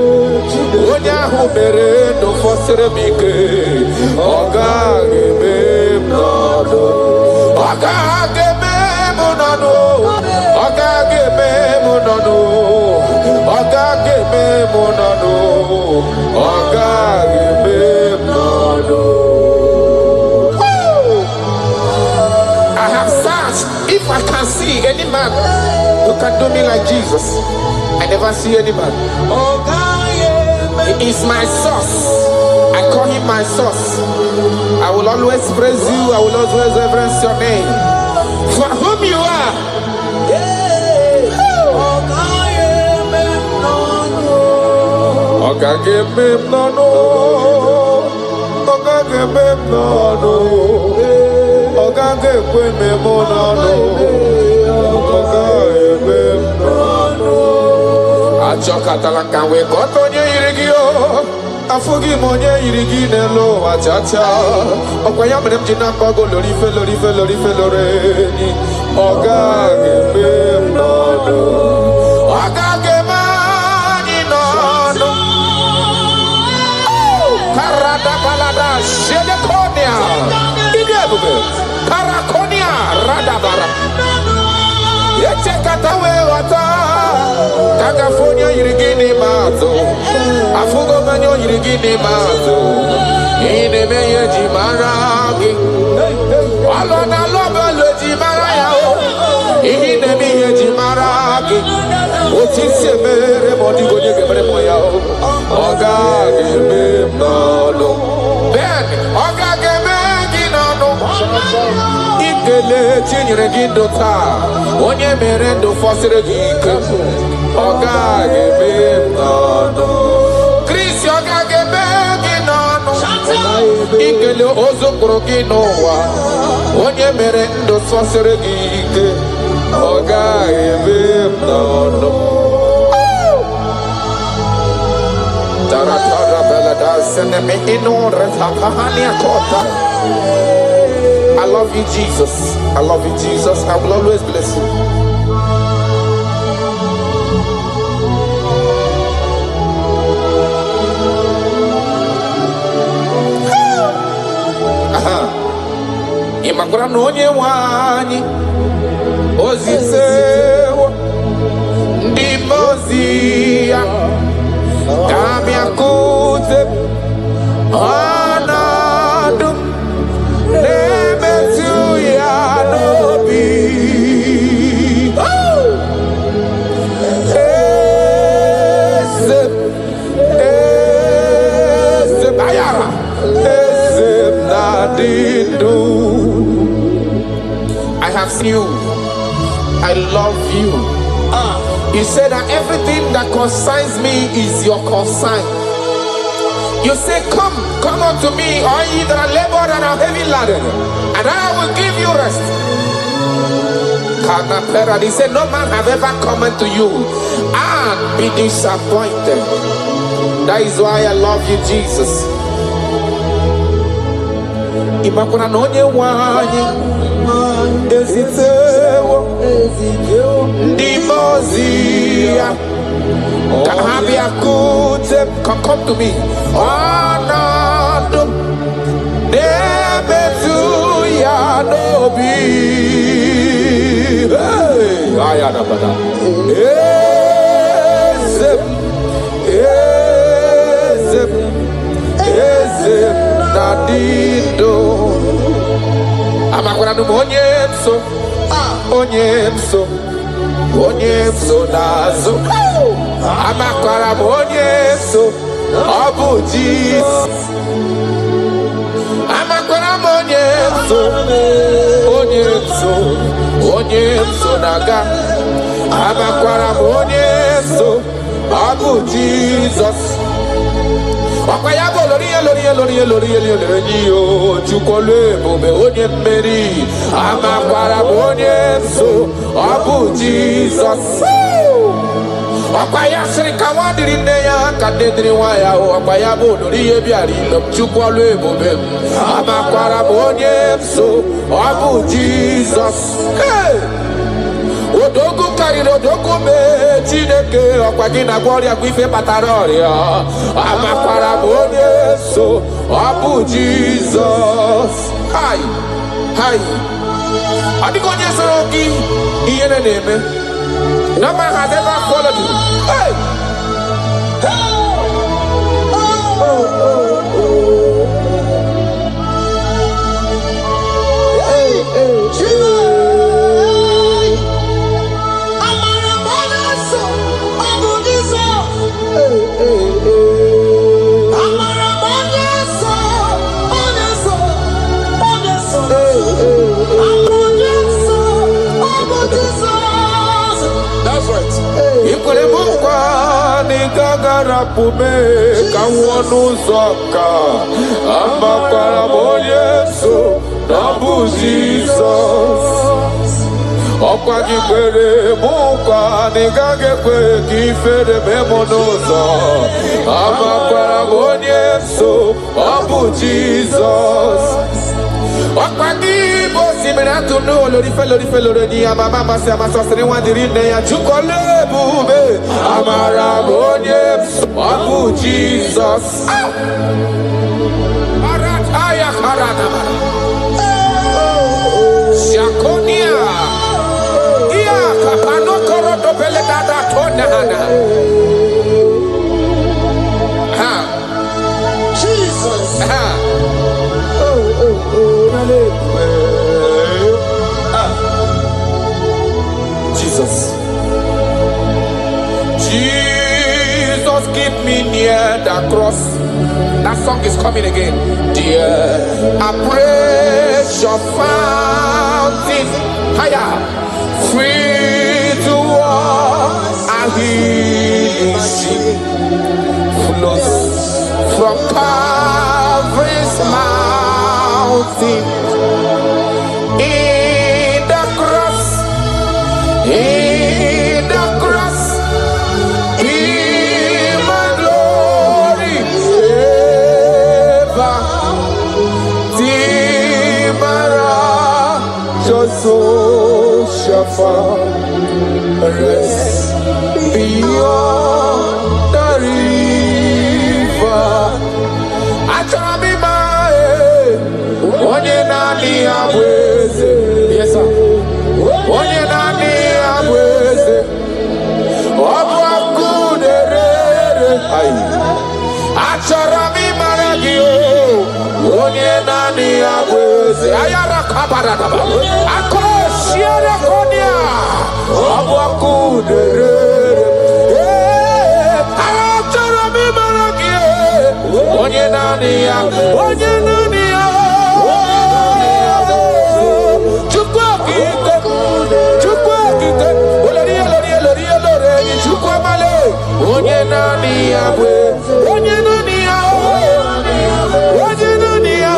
onye ahụ mere ndụ fọsịrị m ike ọ gaghị eme m n'ọnụ ọ gaghị eme m n'ọnụ ọ gaghị eme m n'ọnụ ọ gaghị eme m n'ọnụ ọ gaghị eme m n'ọnụ I have searched if I can see any man who can do me like Jesus. I never see any man. He is my source. I call him my source. I will always praise you. I will always reverence your name. For whom you are. Achọkatala ka wee kọta onye yiri gị afụghị m onye yiri gị n'elu ụwa chacha ọkwa ya mere m ji na-akpọ gị lorife lorife lorife loreni ọ gaghị eme m n'ọnụ ọ gaghị eme anyị n'ọnụ karadabalada shedekonia ịdị ebube parakonia radabara echekata wee ghọta California yiri gị n'ime atụ afụgo manya o yiri gị n'ime atụ ị na-eme ihe ji mara gị ọlụ na alụ ọbụla ji mara ya ihe na-eme ihe ji mara gị otu isi emere ma ọ dịghị onye ga-emere m ya ọ gaghị eme m n'ọnụ ben ọ gaghị eme gị n'ọnụ ikele tinyere gị ndụ taa onye mere ndụ fọsịrị gị ike ọ gaghị eme m n'ọnụ Kristi ọ gaghị eme gị n'ọnụ ikele ozu kpụrụ gị n'ụwa onye mere ndụ fọsịrị gị ike ọ gaghị eme m n'ọnụ taratara belada seneme inore tapahania kota I love you, Jesus. I love you, Jesus. I will always bless you. Imakwara na onye nwe anyị ozisewo ndị ozi ya ga-abịakwute ọnọdụ na-emetụ ya n'obi eze that everything that concerns me is your concern. You say, come unto me, all ye that are labored and are heavy laden, and I will give you rest. He said, no man have ever come unto you and be disappointed. That is why I love you, Jesus. Imakuna nonye wanyi ezitewo ndimozia kahabia kute. Come to me. Anado nebetu ya nobi. Hey, ayana bada. Ezem nadido. Amakwana onyemso nazo. Amakwana onyemso obu Jesus. Amakwana onyemso naga. Amakwana onyemso obu Jesus. Wakayabo loriye chukole bobe onye mmeri amakwara onye so abu Jesus. Wakayasri kawadiri neya kadedri waya wakayabo loriye biari chukole bobe amakwara onye so abu Jesus. Hey! Odogu kariri odogu me Chineke ọkwagina gloria kwife pataroria amakwara onye so abu Jesus. Hi. Adiko onye soro gị ihe na-eme. No man has ever followed you. Hey. That's right. Ikwere mukwa ni gagara pume kawonu zoka amakwara Yesu nabu Jesus. Okwa gikwere mukwa ni gagekwe gifere memonozo amakwara Yesu nabu Jesus. Okwagi bosi menatu no lori fe ni amama masi amasosere wandiri ne ya chukole bube amara bonye abu Jesus. Arataya karana Shakonia Ia kapano korodo pele dada tona hana. Ha Jesus. Ha Jesus, keep me near the cross. That song is coming again. Dear, I praise your fountain, higher, free to walk, a healing stream flows from Calvary's mountain. In the cross, in my glory ever. Timara, Joso, Shafa, rest beyond the river. Onye nani abweze. Yes, sir. Onye nani abweze. Obu akuderere. Achara mi maragi. Onye nani abweze. Ayara kabaradaba. Akoshiere konya. Obu akuderere. Achara mi maragi. Onye nani abweze. Chukwu onye nani ya bụ onye nani ya onye nani ya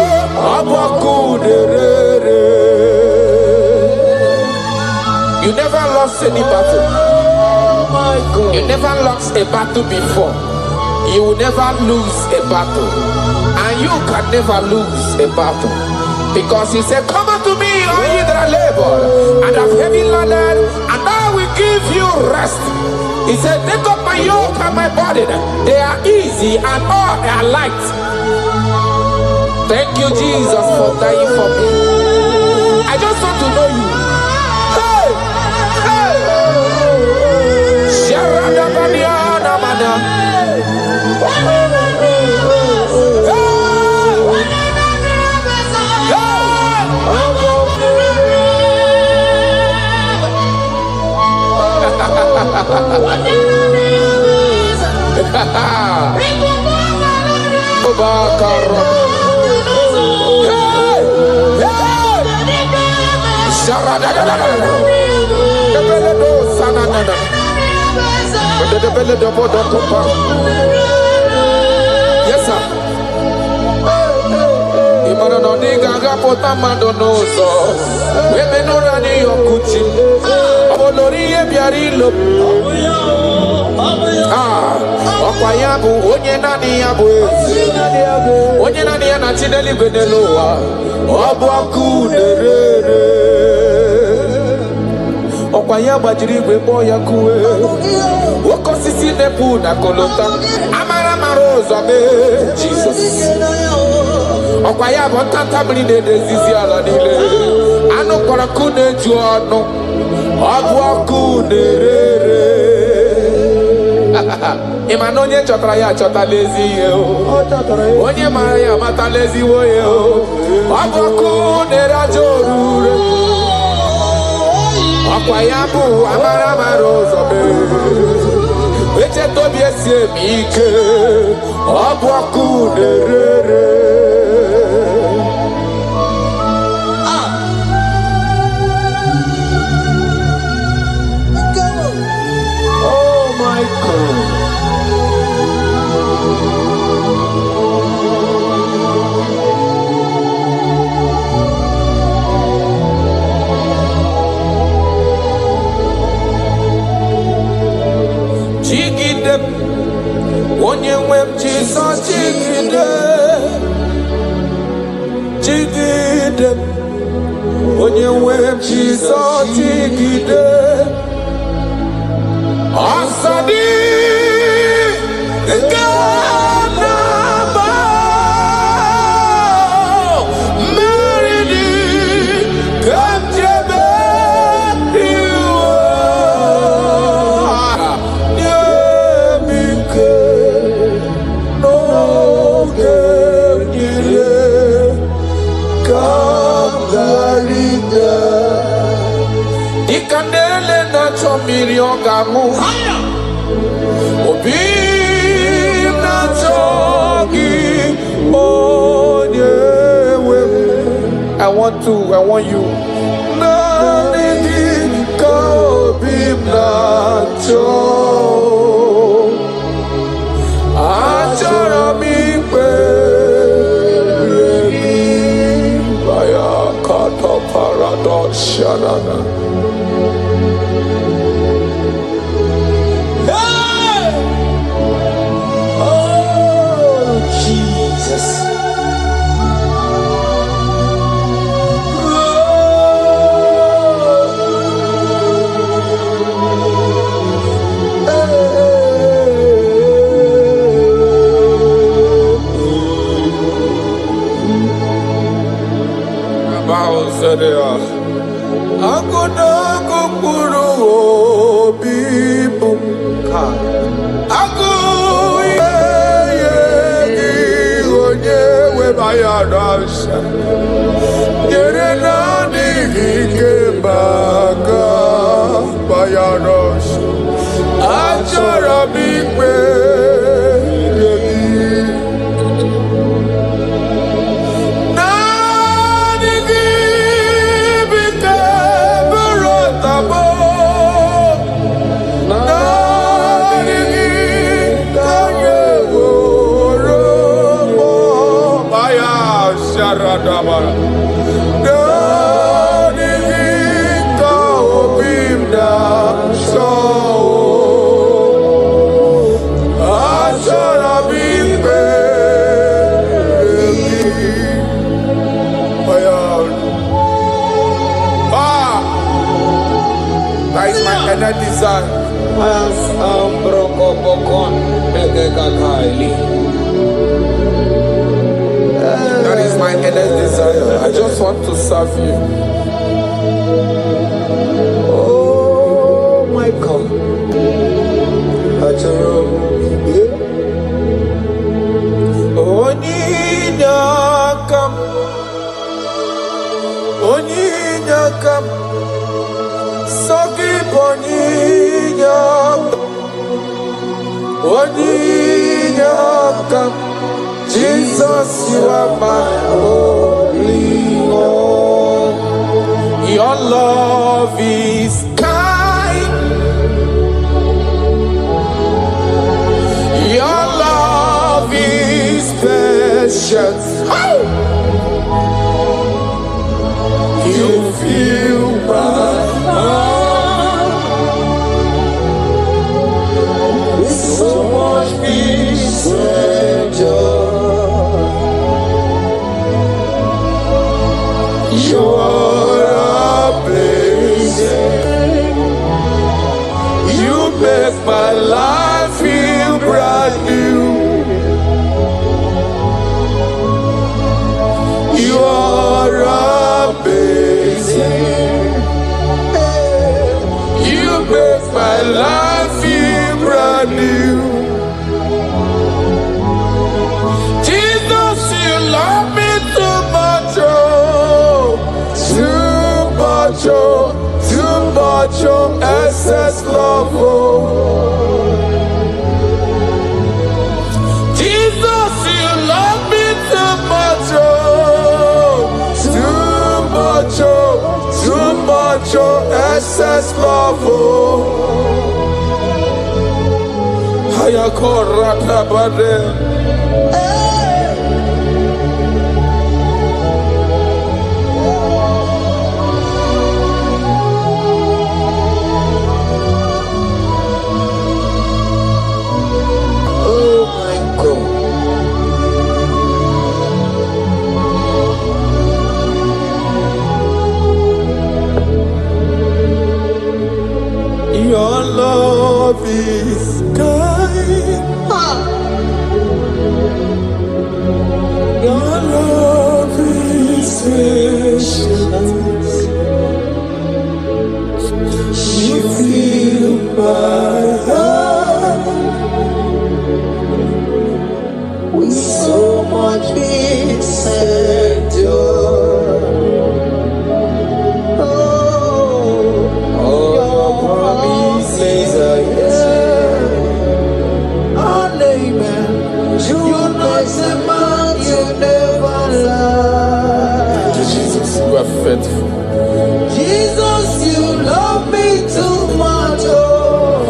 ọbọkụ derere. You never lost any battle. You never lost a battle before. You will never lose a battle. And you can never lose a battle. Because he said, come unto me, all ye that are labored and have heavy laden, and I will give you rest. He said, take up my yoke and my burden. They are easy and all are light. Thank you, Jesus, for dying for me. I just want to know you. Hey! Hey! Sharadabadiana mana. Yes, sir. Imana no diga rapota mando nozo. Webe no rani yokuchi. Olori ye biari lo. Ọkwa ya bụ onye naanị ya bụ ezi. Onye naanị ya na Chineke n'elu ụwa. Ọ bụ ọkụ na-erere. Ọkwa ya gbajiri igwe kpọọ ya kuwe. Oke osisi na-epu na kolota. Amara mara ụzọ mee Jizọs. Ọkwa ya bụ ntanta mmiri na-edezizi ala niile. Anụ kpọrọ ọkụ na-eju ọnụ. Ọ bụ ọkụ na-erere. Ịma na onye chọtara ya achọtala ezi ihe o. Onye mara ya amatala ezigbo ihe o. Ọ bụ ọkụ na-ere aja orure. Ọkwa ya bụ amara mara ụzọ mee. Echeta obi esi eme ike. Ọ bụ ọkụ na-erere. Oh my God. Jigide, onye nwe m Jizọs jigide, jigide, onye nwe m Jizọs jigide, ọsọ dị nke na-agba mmeri dị ka nchebe iwe. Ikandele na chomiri ogamu obi na chogi onyewe. I want you. Na nidi ka obi na cho. Achara mi pe baya kata paradox shanana. Agụda gụkpụrụ obi bụ agụ ihe gị onye weba ya n'ọsha nyere na-adịghị ike maka baya n'ọsha. Achọrọ m ikpe That is my endless desire. I just want to serve you. Oh my God. Onyakam Sogi Onyakam Jesus, you are my only one. Your love is kind. Your love is patient. Oh! You fill my heart with so much peace and joy. You are amazing. You make my life feel brand new. You are amazing. You make my life feel brand new. Jesus, you love me too much, oh, too much, oh, too much, oh, excess love, oh. Jesus, you love me too much, oh, too much, oh, excess love, oh. Hayakorata bade. Oh my God. Your love is kind. Your love is patient. You fill my heart with so much peace and joy. Promises are yes and amen. You not a man, you never lie. Jesus, you are faithful. Jesus, you love me too much, oh,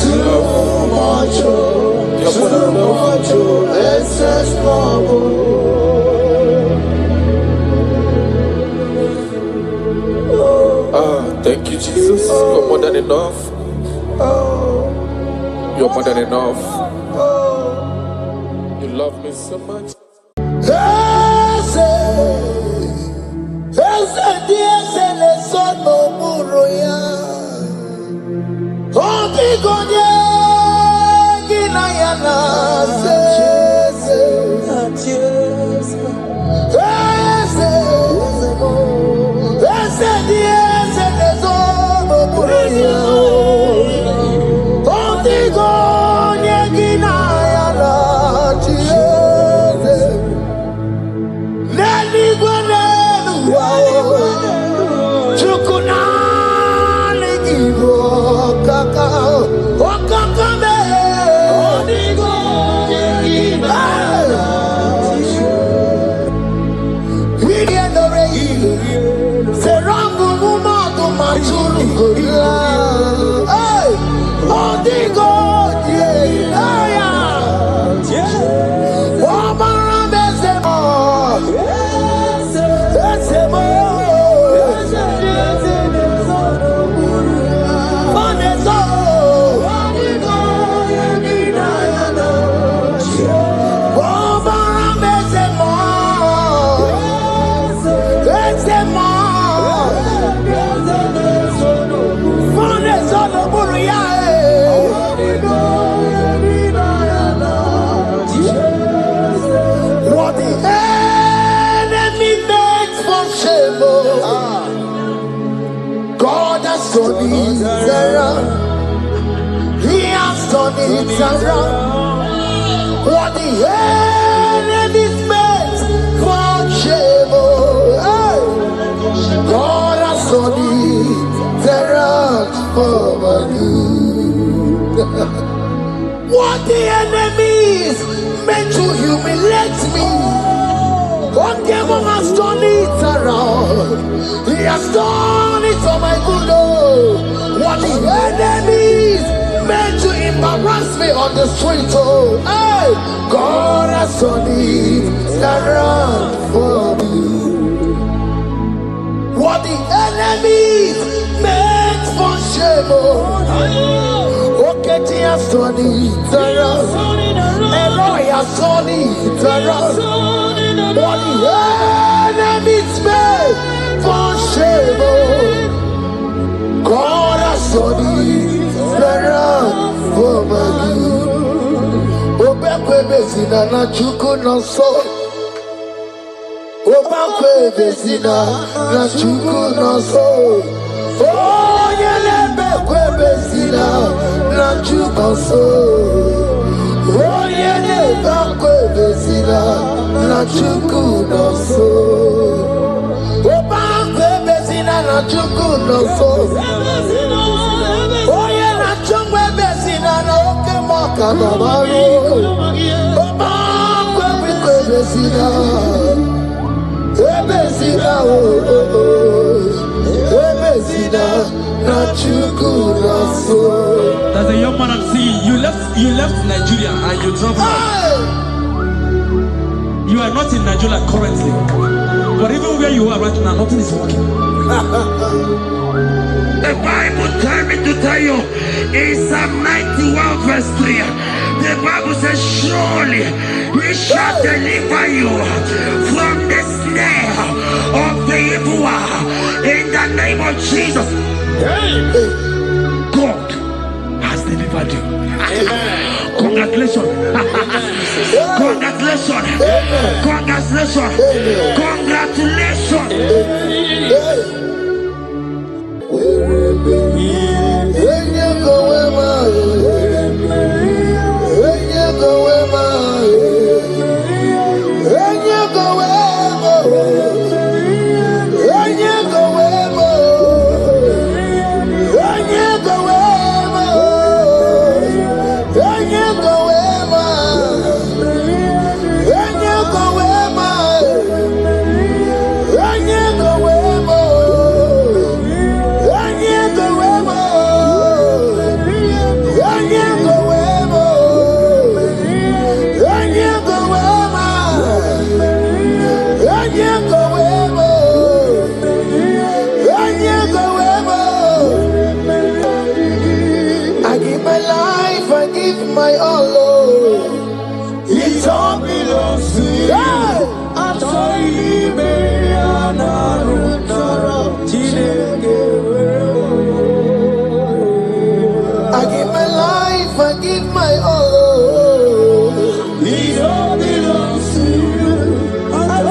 too much, oh, too much, oh, excess love, oh. Thank you, Jesus. You're more than enough. You're more than enough. You love me so much. shame. God has done it around. He has done it around. What the enemies meant for shame. Hey. God has done it around for my good. What the enemies meant to humiliate me, God has done it around. He has done it for my good. Oh. What the enemies meant to embarrass me on the street, oh, hey, God has done it around for me. What the enemies meant for shame, oh, okay, he has done it around. Elroy has done it around. What the enemies meant for shame, oh, God has done it around for my good. Obekwe bezina na chuku no so. Obekwe bezina na chuku no so. Oh, yelebekwe bezina na chuku so. Oh, yelebekwe bezina na chuku no so. Obekwe bezina na chuku no so. Oh, yeah, na chungwe bezina na oke moka na maru. Obekwe bezina. Ebezina, oh, oh, oh. Ebezina na chuku na so. There's a young man I'm seeing. You left Nigeria and you traveled. Hey! You are not in Nigeria currently. But even where you are right now, nothing is working. The Bible tells me to tell you in Psalm 91 verse 3. The Bible says, surely he shall deliver you from the snare of the evil one. In the name of Jesus. God has delivered you. Congratulations. Congratulations. Congratulations. Congratulations. My all, oh, it all belongs to you. I'm sorry, I give my life, I give my all, oh, it all belongs to you. I'm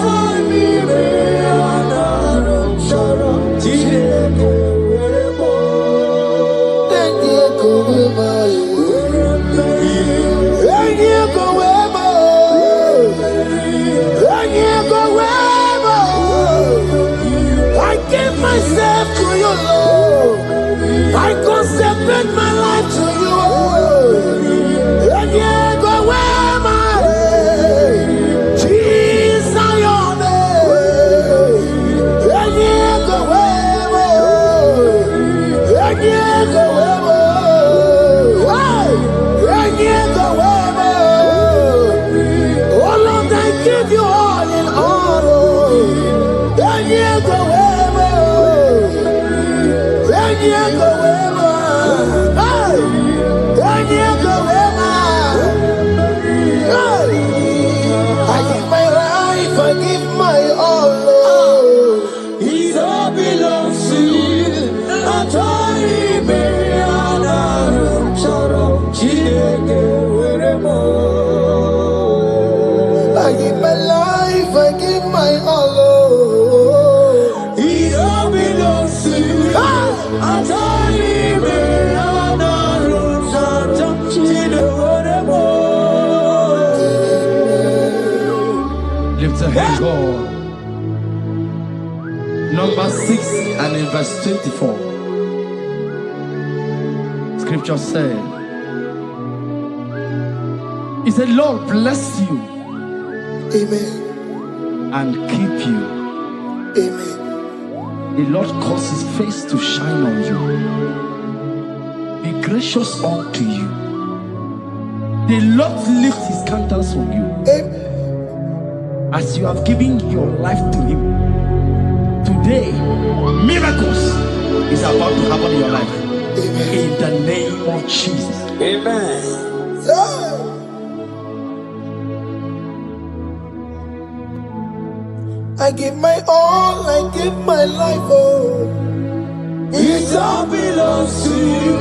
myself to you, Lord. I consecrate my life to you, oh. And you go where my Jesus, your name. And you go where, and you go where, and you go where. Oh Lord, I give you all in all, and you go where. I give my life, I give my all, Lord. It all belongs to you. I give my life, I give my all, Lord. hand, God. Number 6 and in verse 24. Scripture said, he said, Lord bless you. Amen. And keep you. Amen. The Lord cause his face to shine on you. Be gracious unto you. The Lord lift his countenance on you. Amen. As you have given your life to him. Today, miracles is about to happen in your life. Amen. In the name of Jesus. Amen. Yeah. I give my all, I give my life, oh. It all belongs to you.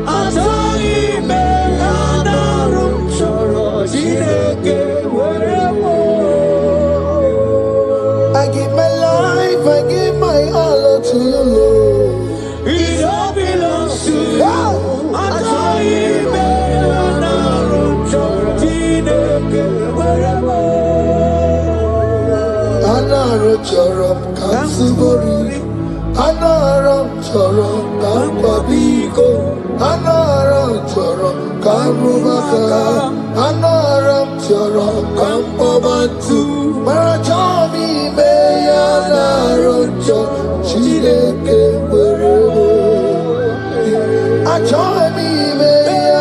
Atari me anarum choro jineke weremo. I give my life, I give my all to you, Lord. It all belongs to you. Atari me anarum choro jineke weremo. Anarum choro kansubori. Anarum choro kampabiko. Anarum choro karubaka. Anarum choro kampabantu. Marachomi me anarum choro chineke werebo. Achomi me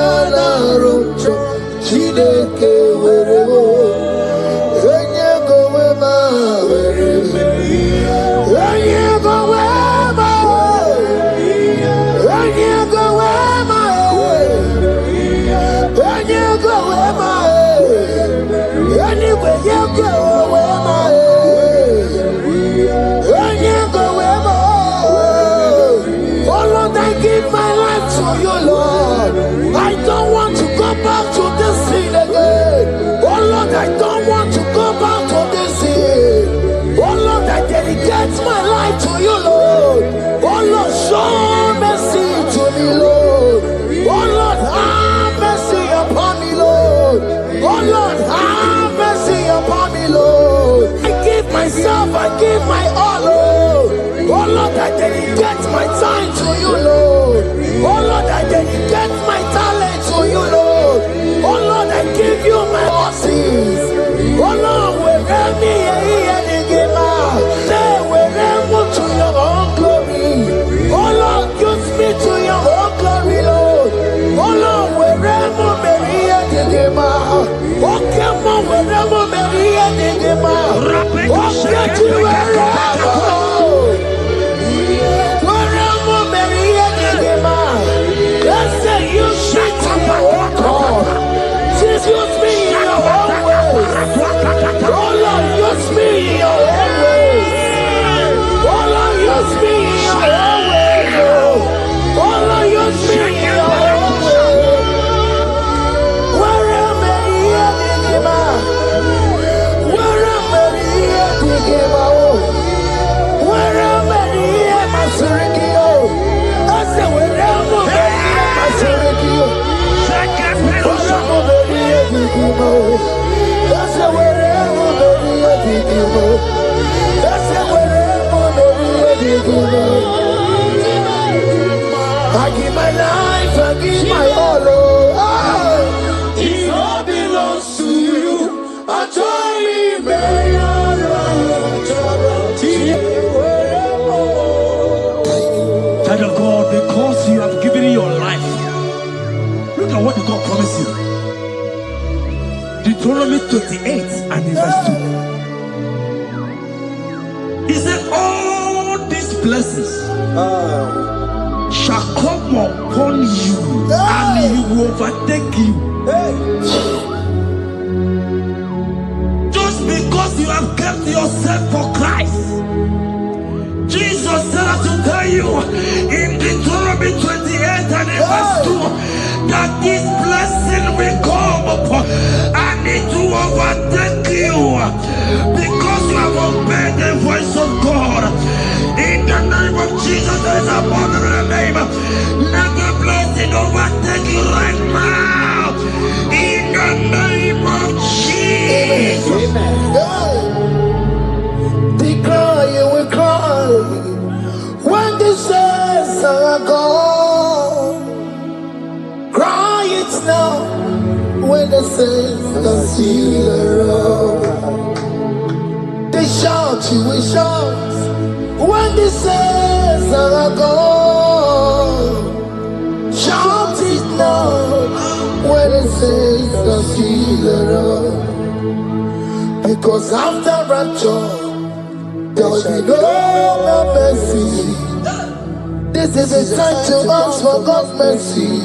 anarum choro chineke werebo. Enye go wema werebo. Enye go wema. Enye go wema. Enye go wema. Anywhere you go wema. Enye go wema. Oh Lord, I give my life to you, Lord. I don't want to go back to this sin again. Oh Lord, I don't want to go back to this sin. Oh Lord, I dedicate my life to you, Lord. Oh Lord, show mercy to me, Lord. Oh Lord, have mercy upon me, Lord. Oh Lord, have mercy upon me, Lord. I give myself, I give my all, Lord. Oh Lord, I dedicate my time to you, Lord. Oh Lord, I dedicate my talent to you, Lord. Oh Lord, I give you my horses. Oh Lord, wherever me say wherever to your own glory. Oh Lord, use me to your own glory, Lord. Oh Lord, wherever Maria Digema. Oh come on, wherever Maria Digema. Oh get to wherever. Wherever Maria Digema. Let's say you shut up and walk on. Just use me in your own ways. Oh Lord, use me in your own ways. Oh Lord, use me in your own ways. Oh Lord, use me in your own ways. Wherever Maria Digema. Wherever Maria Digema. Wherever Maria Masurikio. I say wherever Maria Masurikio. Wherever Maria Digema. I say wherever Maria Digema. I say wherever Maria Digema. I give my life, I give my all. It all belongs to you. Atari me anarum choro jineke weremo. Child of God, because you have given your life, look at what God promised you. Deuteronomy 28 and in verse 2. He said, all these blessings shall come upon you and he will overtake you. Just because you have kept yourself for Christ. Jesus said to tell you in Deuteronomy 28 and in verse 2 that this blessing will come upon and it will overtake you because you have obeyed the voice of God. In the name of Jesus, there is a mother in the name. Let the blessing overtake you right now. In the name of Jesus. Amen. when the saints can see the road. They shout, you will shout when the saints are gone. Shout it now when the saints can see the road. Because after rapture, there will be no more mercy. This is a time to ask for God's mercy.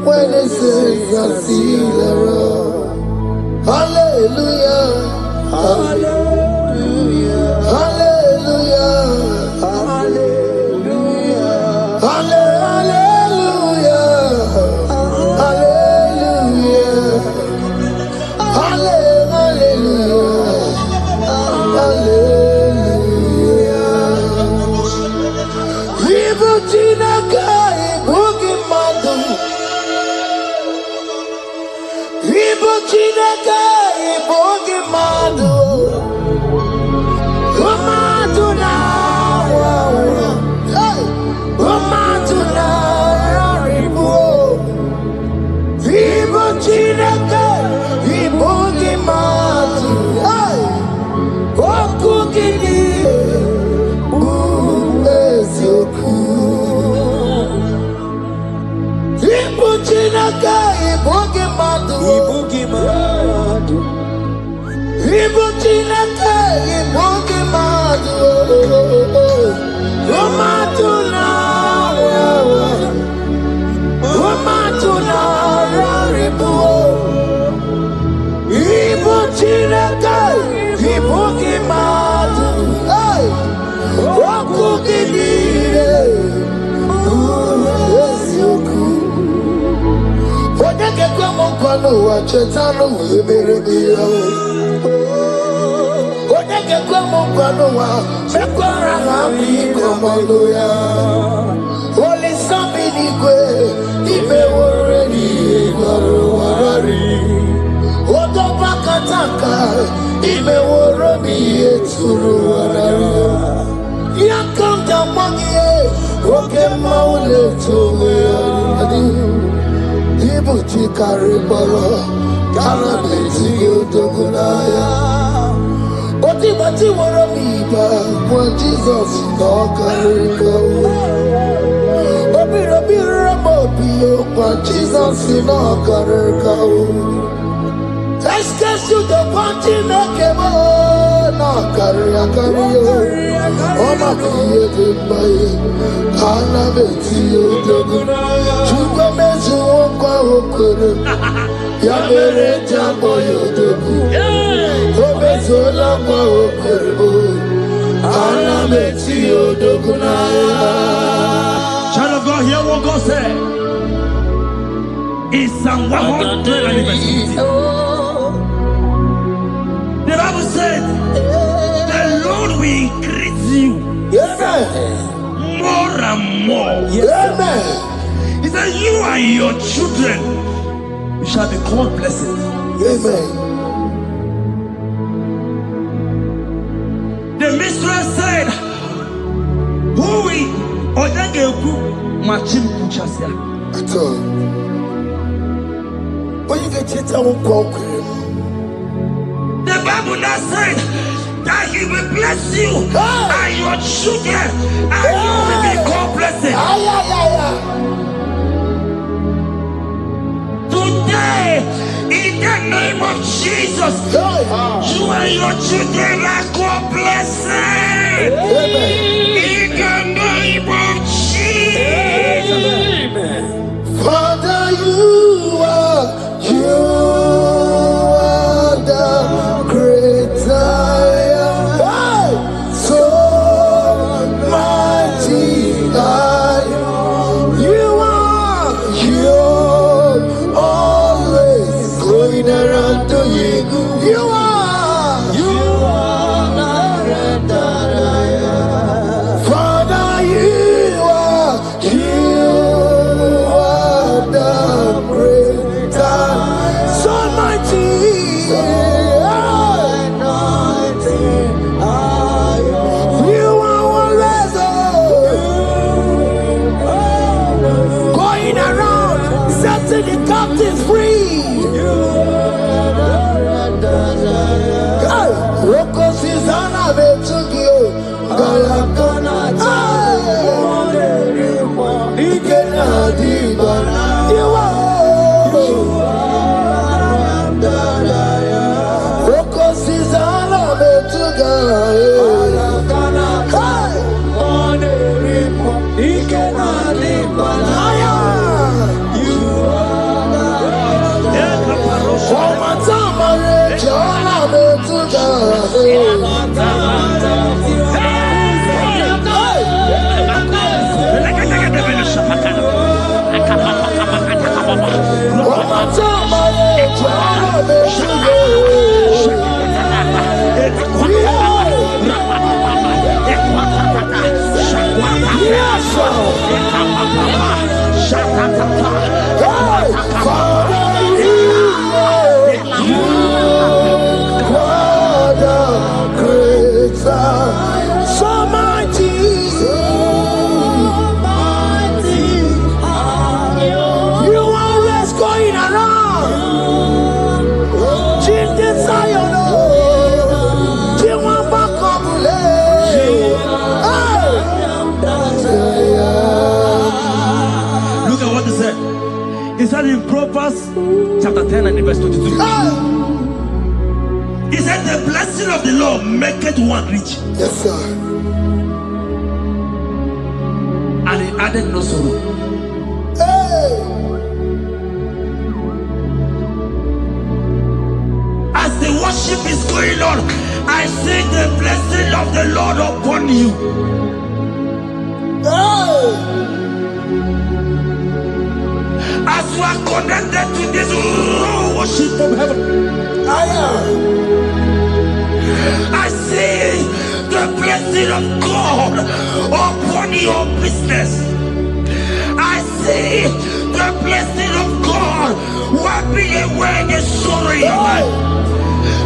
When they say I see the road. Hallelujah. Hallelujah. Hallelujah. Hallelujah. Hallelujah. Hallelujah. Hallelujah. Hallelujah. Evil Chinaka, Boogie Madu. Ibo Chineke, Ibo Gimadu. Umadu na Umadu na Ribu. Ibo Chineke, Ibo Gimadu. Oku Gini, Ezoku. Ibo Chineke, Ibo Gimadu. Ibu Chineke, Ibu Gimadu. Umatuna, Umatuna, Ribu. Ibu Chineke, Ibu Gimadu. Oku Gidire, Esioku. Odeke kwa mkono wa chetano eberebiyo. Odeke kwa mkono wa mekwara ngami komodo ya. Oli sambi nikwe ibe woreni igoro warari. Odo bakataka ibe woroni eturu warari. Yakamda magie oke maule tuwe adi. Ibu chikari bolo, kana beti yodogunaya. Oti bati woro miba, when Jesus no kariko. Obi ramo biyo, when Jesus no kariko. Eskesu do panti no kemo, no kariyo. Oma kiye dimbaye, kana beti yodogunaya. Chukwa mezu okwa okoro, ya mere jambo yodogu. Omezu okwa okoro, ana beti yodogunaya. Child of God, hear what God said. In Psalm 100. The Bible said, the Lord will increase you more and more. Amen. He said, you and your children, you shall be called blessed. Amen. The mistress said, who will Odageku Machim Kuchasia? At all. When you get it, I won't conquer. The Bible now said that He will bless you and your children, and you will be called blessed. Today, in the name of Jesus, you and your children are called blessed. In the name of Jesus. Father, you are the great I am. So mighty are you. You're always going around to you. You are the great I am. Father, you are the great I am. So mighty. You are always going around setting the captives free. Roko Sizana Betugio, Galakana, Ikena Dibana, you are Roko Sizana Betuga, Ikena Dibana, you He said in Proverbs chapter 10 and verse 22. He said the blessing of the Lord maketh one rich. Yes, sir. And he added no sorrow. Hey. As the worship is going on, I see the blessing of the Lord upon you. Hey. As you are connected to this raw worship from heaven, I see the blessing of God upon your business. I see the blessing of God wiping away the sorrow in your life.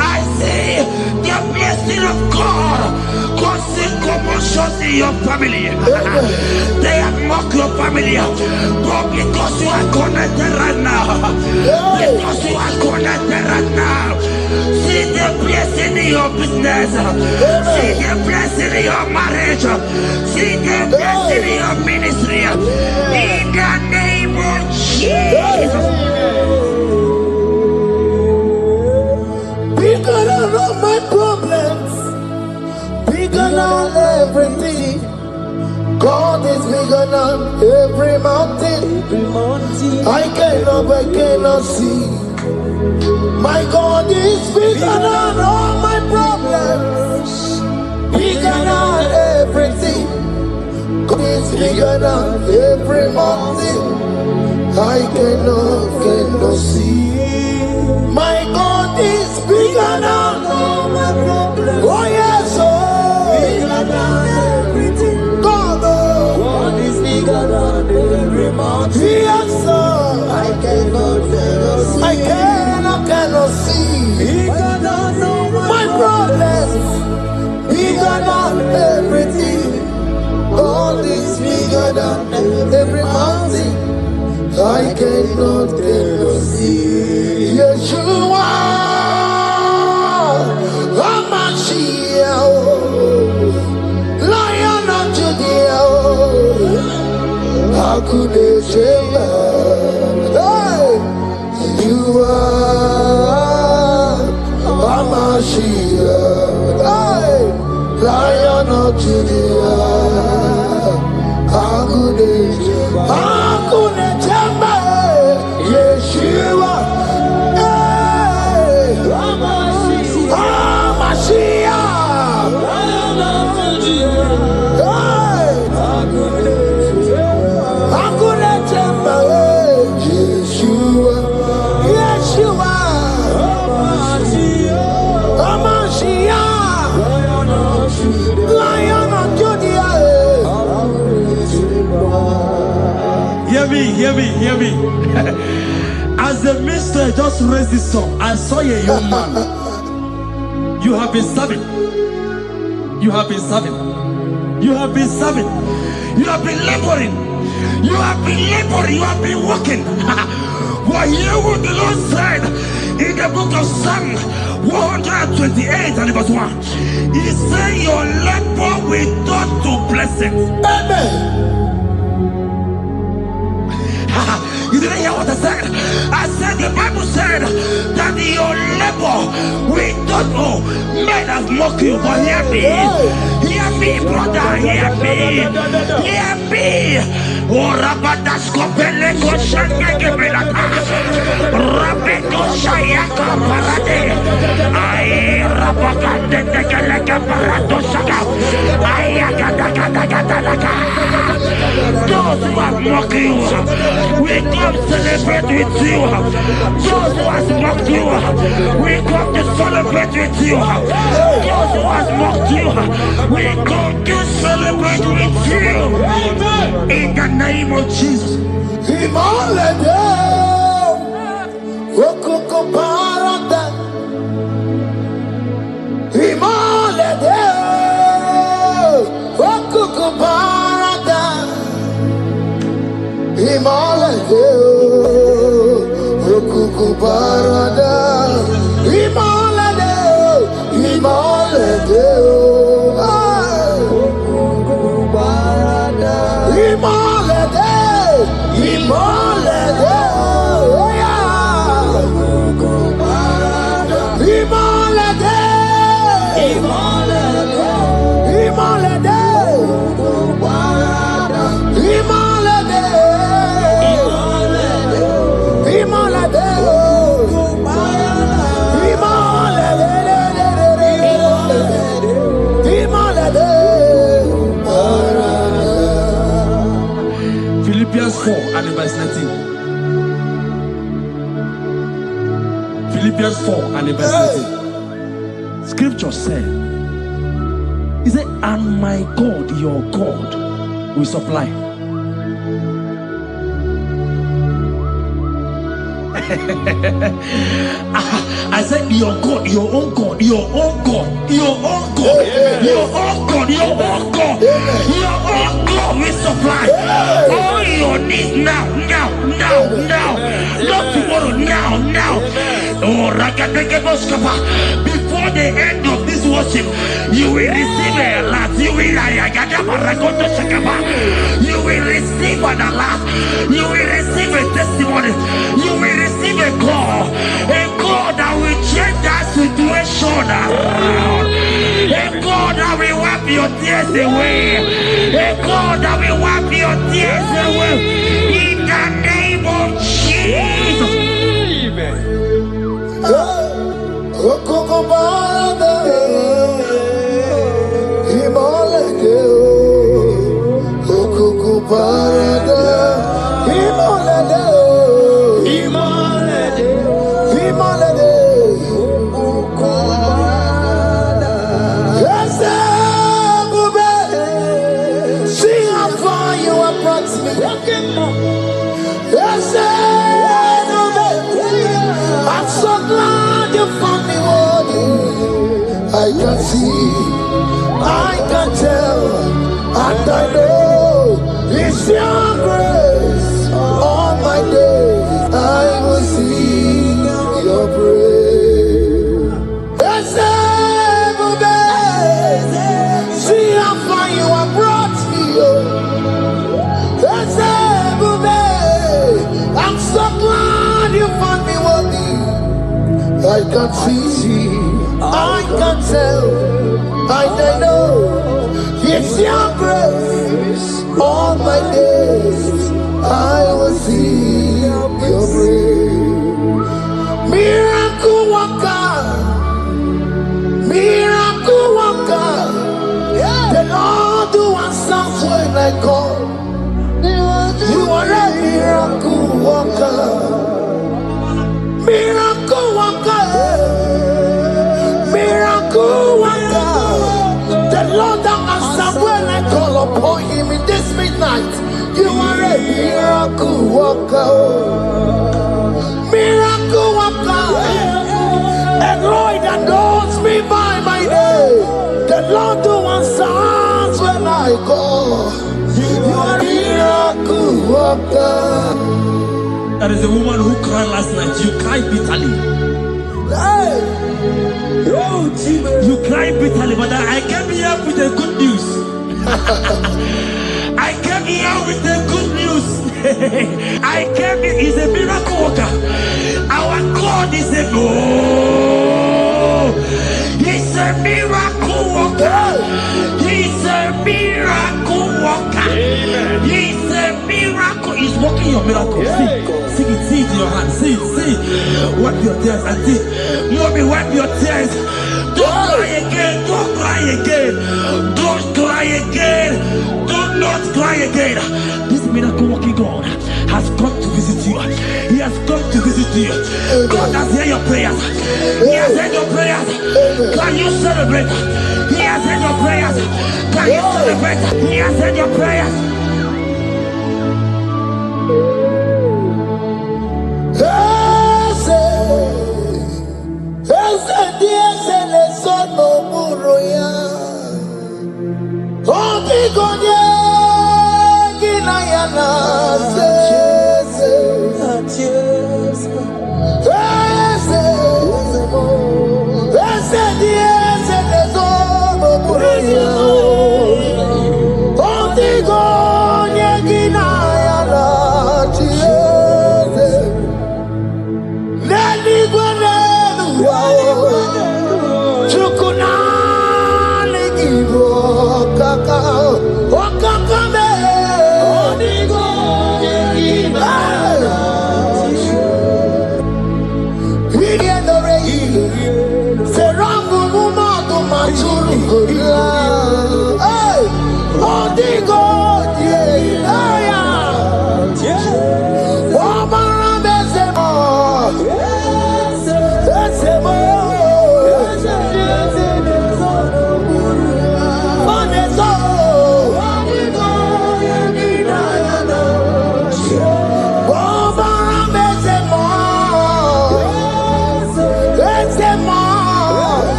I see the blessing of God causing commotions in your family. They have mocked your family, but because you are connected right now, because you are connected right now, see the blessing in your business, see the blessing in your marriage, see the blessing in your ministry. In the name of Jesus. Bigger than all my problems, bigger than everything. God is bigger than every mountain. I cannot see. My God is bigger than all my problems, bigger than everything. God is bigger than every mountain. I cannot see. My God is bigger than all my problems. Oh yes, oh, bigger than everything. God is bigger than every mountain. Yes, sir. I cannot see. Bigger than all my problems. Bigger than everything. God is bigger than every mountain. I cannot see. Yeshua, Hamashiach, Lion of Judea, Hakudesheba. Hey, you are Hamashiach, hey, Lion of Judea, Hakudesheba, Hakudesheba. Yeshua, hey, Hamashiach, hey, Hakunechemba, Yeshua, Yeshua, Hamashiach, Lion of Judea. Hear me. As the minister just raised this song, I saw a young man. You have been serving. You have been serving. You have been serving. You have been laboring. You have been laboring. You have been working. What you would the Lord said in the book of Psalm 128 and verse 1. He said, your labor will turn to blessings. Amen. You didn't hear what I said? I said the Bible said that your labor will not. Oh, men have mocked you, but hear me. Hear me, brother. Hear me. Hear me. Oh, Rabadasko Beleko Shangeke Belata. Rabeko Shayaka Parade. I Rabakande Tekeleka Paradosaka. Ayakadakadakadaka. Those who have mocked you, we come celebrate with you. Those who has mocked you, we come to celebrate with you. Those who has mocked you, we come to celebrate with you. In the name of Jesus. Imolede, okoko parada. Imolede, okoko parada. Imolede, okoko parada. Imolede, imolede, okoko parada. Imolede, imolede, oh yeah. Okoko parada. Imolede, imolede, imolede, okoko parada. Imolede, imolede, okoko parada. Imolede, Philippians 4 and verse 19. Philippians 4 and verse 19. Scripture said, he said, and my God, your God, will supply. I said, your God, your own God, your own God, your own God, your own God, your own God, your own God will supply all your needs now, now, now, now, not tomorrow, now, now. Oh, before the end of this worship, you will receive a lot. You will receive an alert. You will receive a testimony. You will receive a call that will change that situation around. A God that will wipe your tears away. A God that will wipe your tears away. In the name of Jesus. okoko parada. Imolede, okoko parada. Imolede, imolede, imolede, okoko parada. Yes, Bube, see how far you have brought me. Yes, Bube, I'm so glad you found me worthy. I can see, I can tell, and I know it's your grace. All my days I will sing your praise. Yes, Bube, see how far you have brought me. Yes, Bube, I'm so glad you found me worthy. I can see, I can tell, I know it's your grace. All my days I will see your praise. Miracle worker, miracle worker. The Lord who answers when I call. You are a miracle worker. Miracle worker, miracle worker. The Lord that answers when I call upon him in this midnight. You are a miracle worker. Miracle worker. And Lord that knows me by my name. The Lord who answers when I call. You are a miracle worker. There is a woman who cried last night. You cried bitterly. You cry bitterly, but I came here with the good news. I came here with the good news. I came here, he's a miracle worker. Our God is a he's a miracle worker. He's a miracle worker. He's a miracle. He's working your miracle. See it, see it in your hand. See. Wipe your tears and see. Mommy, wipe your tears. Don't cry again. Don't cry again. Don't cry again. Do not cry again. This miracle working God has come to visit you. He has come to visit you. God has heard your prayers. He has heard your prayers. Can you celebrate? He has heard your prayers. Can you celebrate? He has heard your prayers.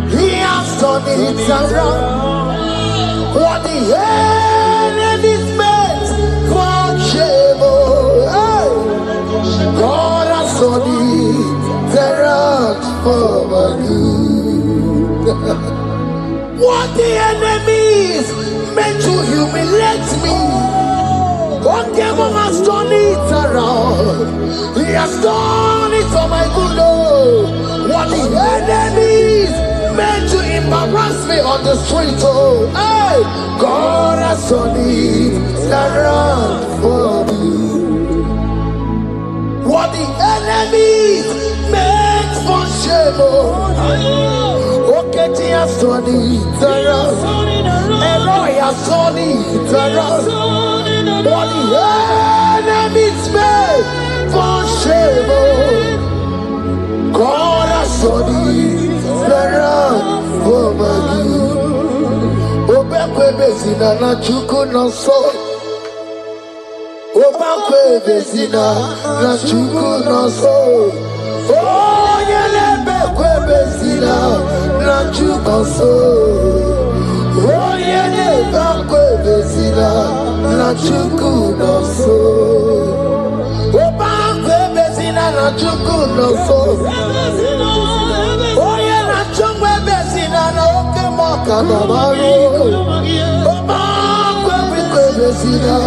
He has turned it around. What the enemy's meant for shame, God has turned it around for my good. What the enemy's meant to humiliate me, what devil has turned it around. He has done it for my good. What the enemies meant to embarrass me on the street, hey, God has turned it around for me. What the enemies meant for shame, okay, he has turned it around. Elroy has turned it around. What the enemies meant for shame, God has turned it around for my good. Obekwe bezina na chuku no so. Obekwe bezina na chuku no so. Oh, yelebekwe bezina na chuku no so. Oh, yelebekwe bezina na chuku no so. Obekwe bezina na chuku no so. Oh, yeah, na chungwe bezina na oke moka na maru. Obekwe bezina,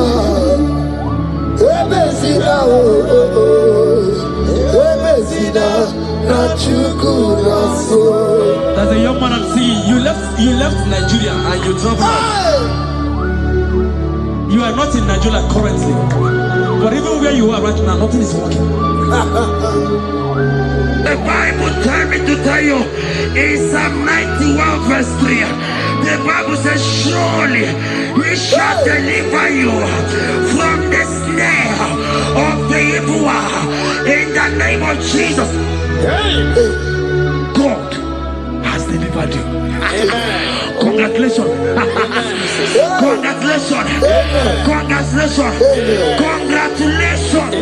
bezina bezina na chuku no so. There's a young man I'm seeing. You left Nigeria and you traveled. You are not in Nigeria currently, but even where you are right now, nothing is working. The Bible tells me to tell you in Psalm 91 verse 3, the Bible says, surely he shall deliver you from the snare of the evil one. In the name of Jesus, God has delivered you. Congratulations. Congratulations. Congratulations. Congratulations.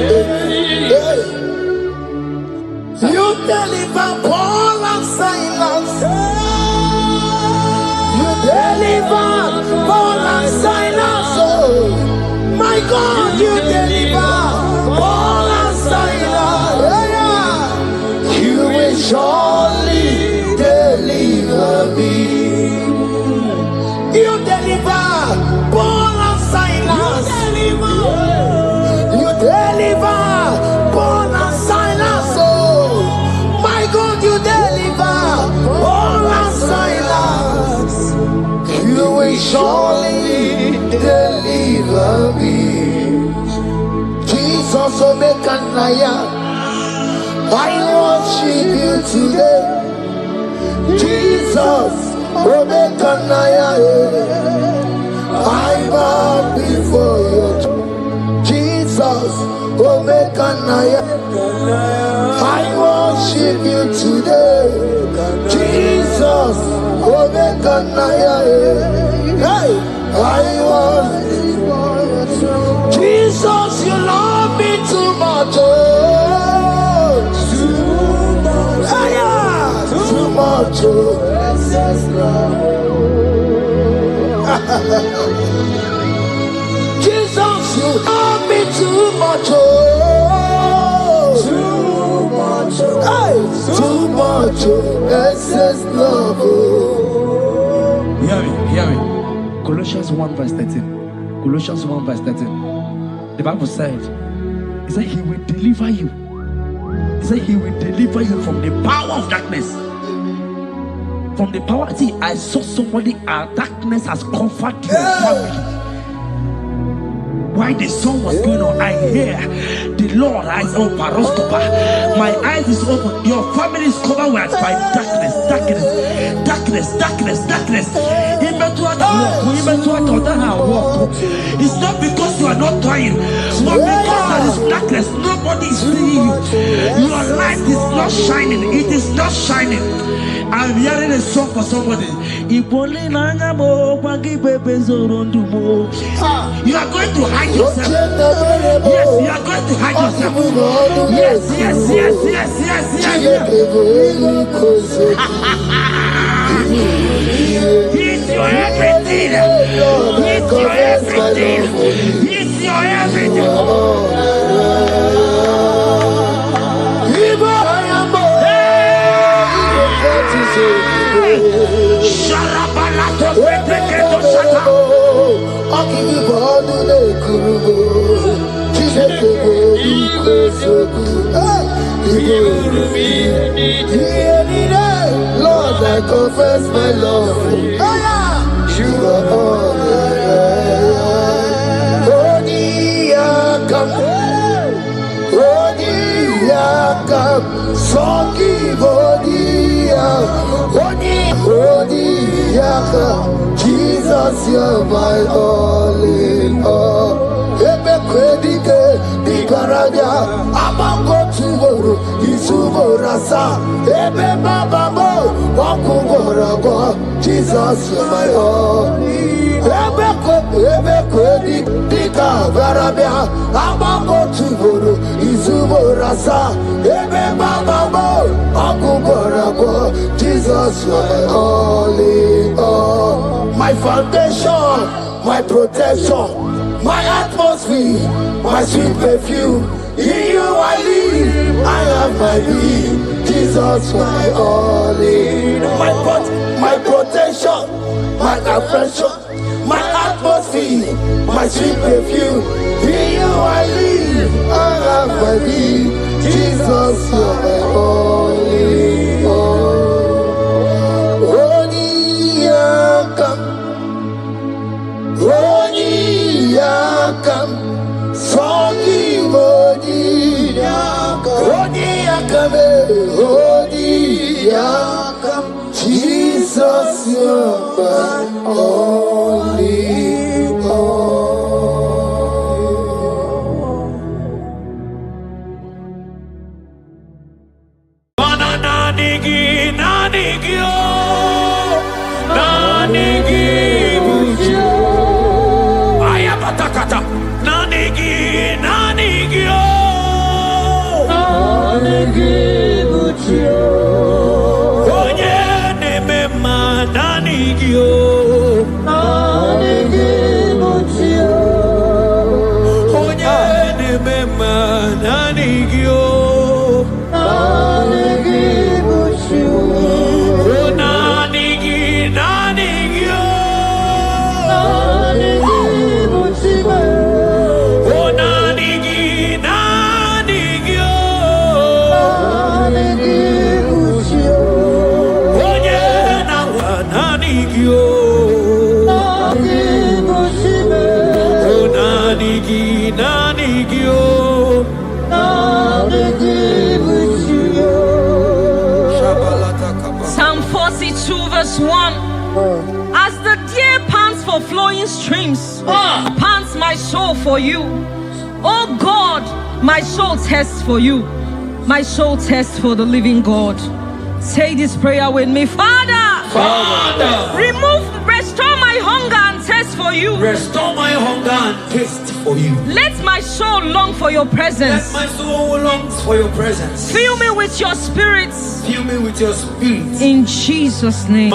deliver Paul and Silas. You deliver Paul and Silas. Oh, my God, you deliver Paul and Silas. Yeah. You will surely deliver me. You deliver Paul and Silas. You deliver Paul and Silas. Oh, my God, you deliver Paul and Silas. You will surely deliver me. Jesus, Omekanaya, I worship you today. Jesus, Omekanaya, I bow before you. Jesus, Omekanaya, I worship you today. Jesus, Omekanaya, hey, I worship you. Jesus, you love me too much. Oh, too much. Oh. Jesus, you love me too much. Oh, too much. Hey, too much. Excess love. Oh. Hear me. Colossians 1 verse 13. Colossians 1 verse 13. The Bible said, he said he will deliver you. He said he will deliver you from the power of darkness. From the power. See, I saw somebody, darkness has covered your family. While the song was going on, I hear the Lord eyes open, paroscopa. My eyes is open. Your family is covered by darkness. It's not because you are not trying, but because there is darkness. Nobody is seeing you. Your light is not shining. It is not shining. I'm hearing a song for somebody. You are going to hide yourself. Yes, you are going to hide yourself. Yes. He's your everything. He's your everything. He's your everything. Lord, I confess my love. You are all Jesus, you're my all in all. Ebe kwedike dikaranya amango tuboro isuborasa ebe baba mo wakugorago. Jesus, you're my all. Ebe kwedi dikagarabia amango tuboro isuborasa ebe baba mo wakugorago. Jesus, you're my all in all. My foundation, my protection, my atmosphere, my sweet perfume. In you I live, I have my being. Jesus, my all in all. My protection, my affection, my atmosphere, my sweet perfume. In you I live, I have my being. Jesus, you're my all in all. Yakam, Sogi Bodi Yakam, Jesus, you're my only all. Psalm 42 verse 1. As the deer pants for flowing streams, pants my soul for you. Oh God, my soul thirsts for you. My soul thirsts for the living God. Say this prayer with me. Father, restore my hunger and thirst for you. Restore my hunger and taste for you. Let my soul long for your presence. Let my soul longs for your presence. Fill me with your spirit. Fill me with your spirit. In Jesus' name.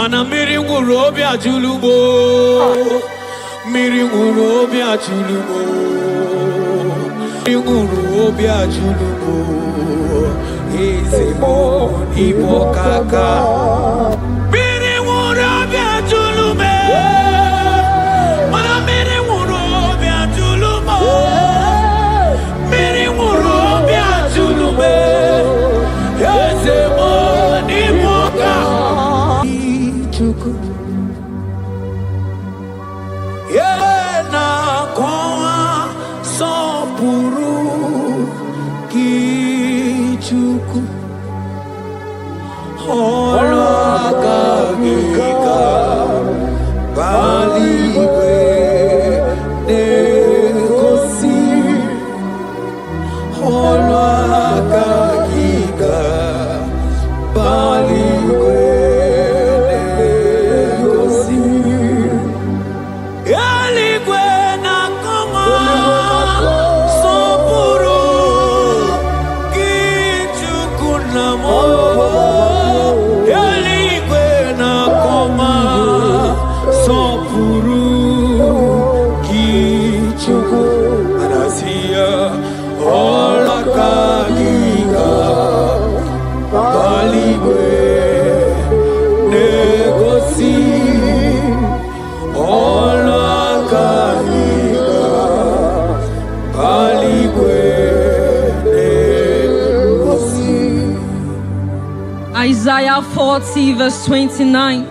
Isaiah 40 verse 29.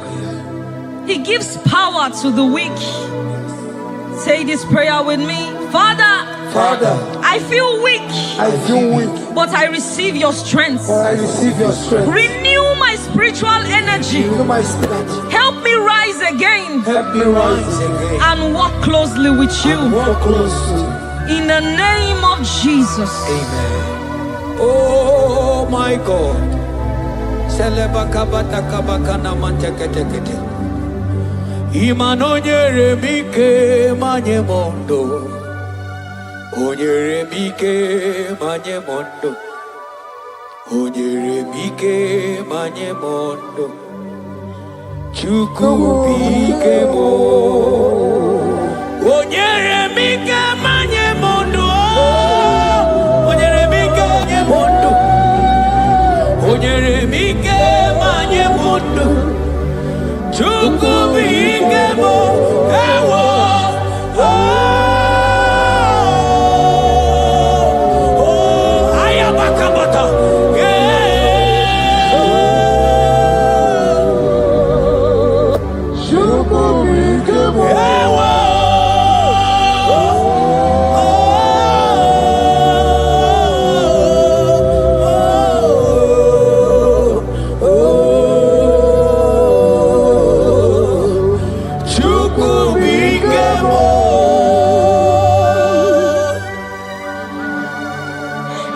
He gives power to the weak. Say this prayer with me. Father, I feel weak. But I receive your strength. Renew my spiritual energy. Help me rise again. And walk closely with you. In the name of Jesus. Amen. Oh my God. Imanonyere mike manye mondo. Onyere mike manye mondo. Onyere mike manye mondo. Chuku bike mo. Onyere mike manye mondo. Onyere mike manye mondo. Onyere mike manye mondo. Chuku bike mo. Ewo. Ayabakabata. Chuku bike mo. Ewo.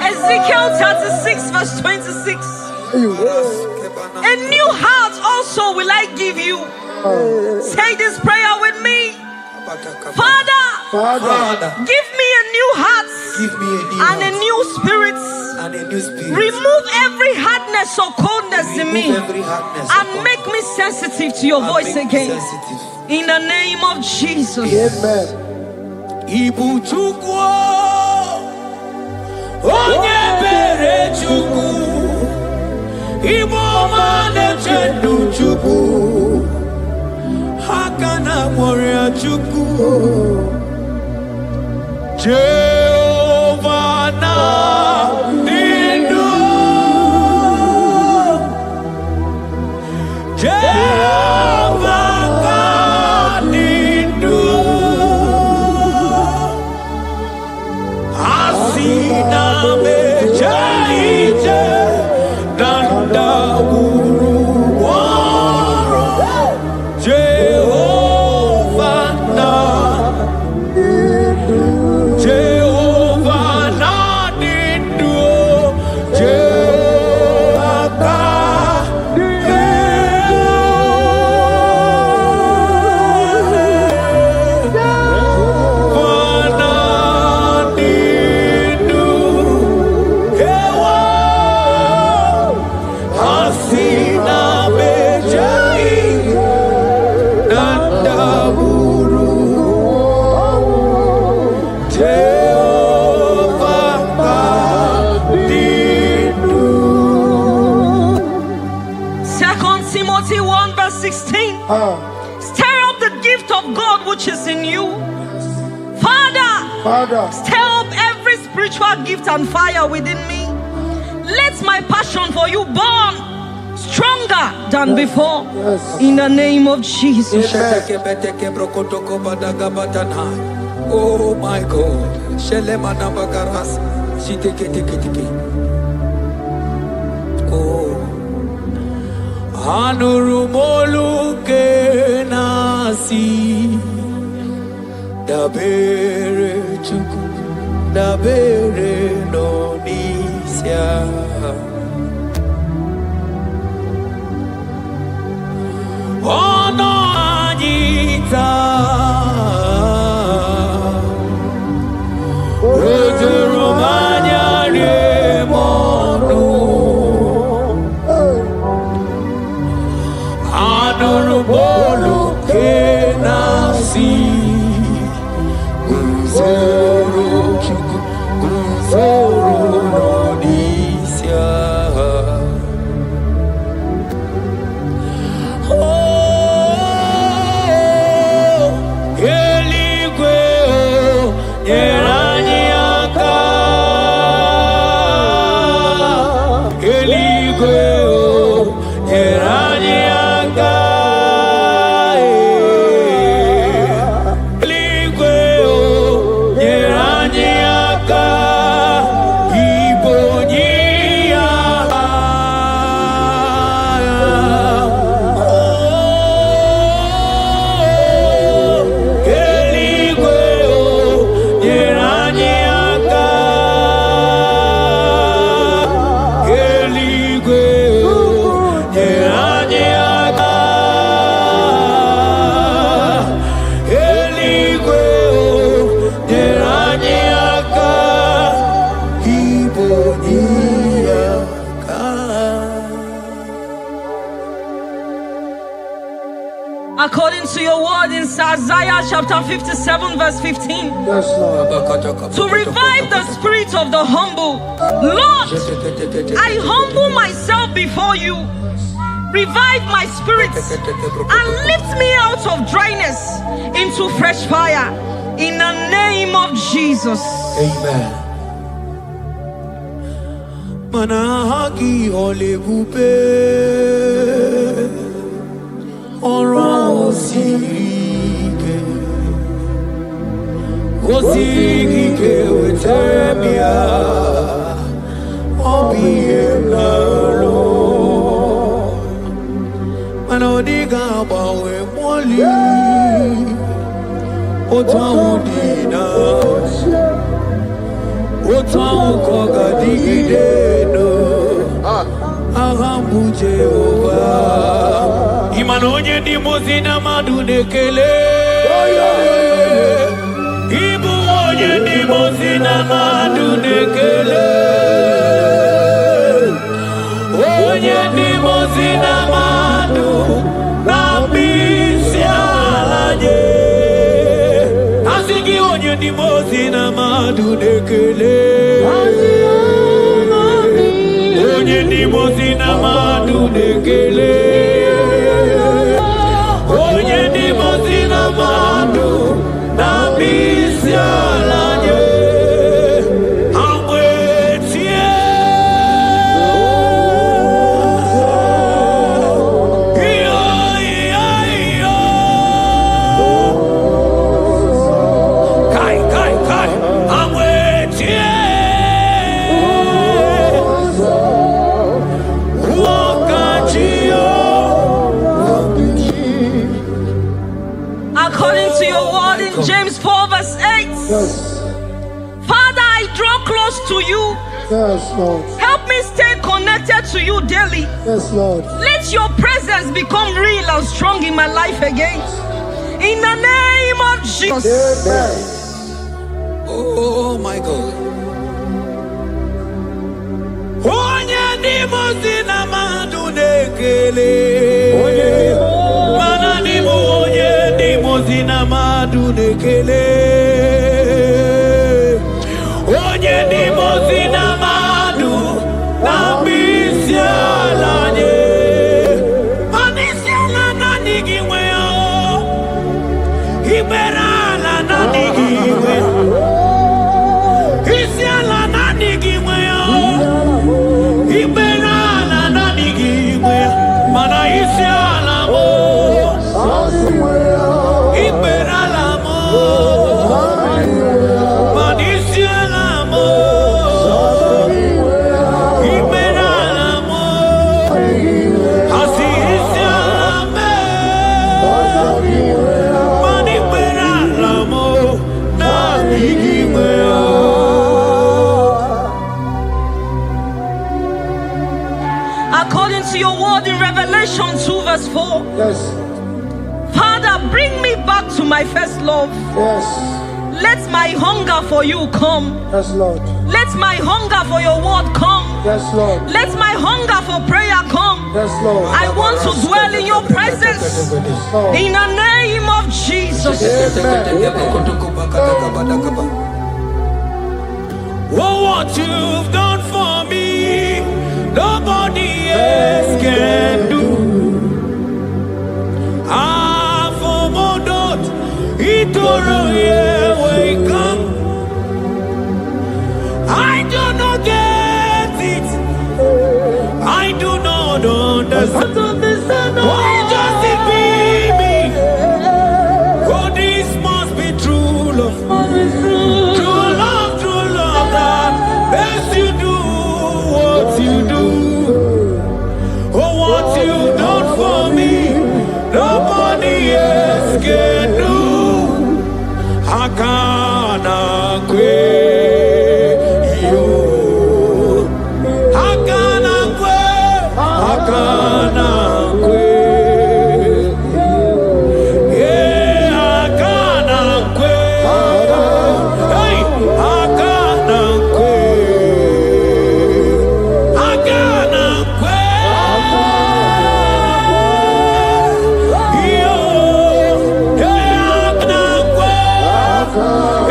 Ezekiel 36 verse 26. A new heart also will I give you. Say this prayer with me. Father, give me a new heart and a new spirit. Remove every hardness or coldness in me and make me sensitive to your voice again. In the name of Jesus. Amen. Ibu chukwu onye bere chukwu Igbo ọma na-eche ndụ chukwu aka na moria chukwu Jehovah na ndụ Jehovah ka ndụ Asi Asina mejaije nanda guru waro Jehovah na Jehovah na dindu Timothy 1 verse 16. Stir up the gift of God which is in you. Father, stir up every spiritual gift and fire within me. Let my passion for you burn stronger than before. In the name of Jesus. Oh my God. Oh. Anurumolu ke nasi dabere chuku dabere no nisya ono anita rojurumanya remonu Anurumolu ke nasi Guzoro chuku Guzoro no nisya Oh Eligwe Yerani aka Eligwe Yerani aka According to your word in Isaiah chapter 57 verse 15. To revive the spirit of the humble. Lord, I humble myself before you. Revive my spirit and lift me out of dryness into fresh fire. In the name of Jesus. Amen. Manahagi olebupe Oro osirike wetemia obiemnalo manodiga bawe moli otawudina otawukogadigideno ahambu Jehovah Imanonye di mozina madunekele Ibu onye di mozina madunekele Onye di mozina madu Nabisi alaje Asigi onye di mozina madunekele Onye di mozina madunekele Onye di mozina madu na bisialanye amwetie kai amwetie James 4 verse 8. Yes. Father, I draw close to you. Yes, Lord. Help me stay connected to you daily. Yes, Lord. Let your presence become real and strong in my life again. In the name of Jesus. Amen. Oh my God. Onye di mozina madunekele. Mana di mo onye di mozina madunekele. Onye di mozina madu na misialanye. Manisiala na nigiwe o. Iberala na nigiwe. Isiala na nigiwe o. Iberala na nigiwe. Mana isiala mo. Iberala mo. Manisiala mo. Iberala mo. Asisiala me. Maniberala mo. Na nigiwe o. According to your word in Revelation 2 verse 4. Yes. Father, bring me back to my first love. Yes. Let my hunger for you come. Yes, Lord. Let my hunger for your word come. Yes, Lord. Let my hunger for prayer come. Yes, Lord. I want to dwell in your presence. Lord. In the name of Jesus. Oh, what you've done for me, nobody else can do. Ah, for Modot, Itoro, yeah, wake up. I do not get it. I do not understand. Why does it be me? Oh, this must be true love. True love that makes you do what you do. Oh, what you've done for me, nobody else can do. Hakana kwe yo. Hakana kwe. Hakana kwe. Yeah, hakana kwe. Hey, hakana kwe. Hakana kwe. Yo, yeah, hakana kwe.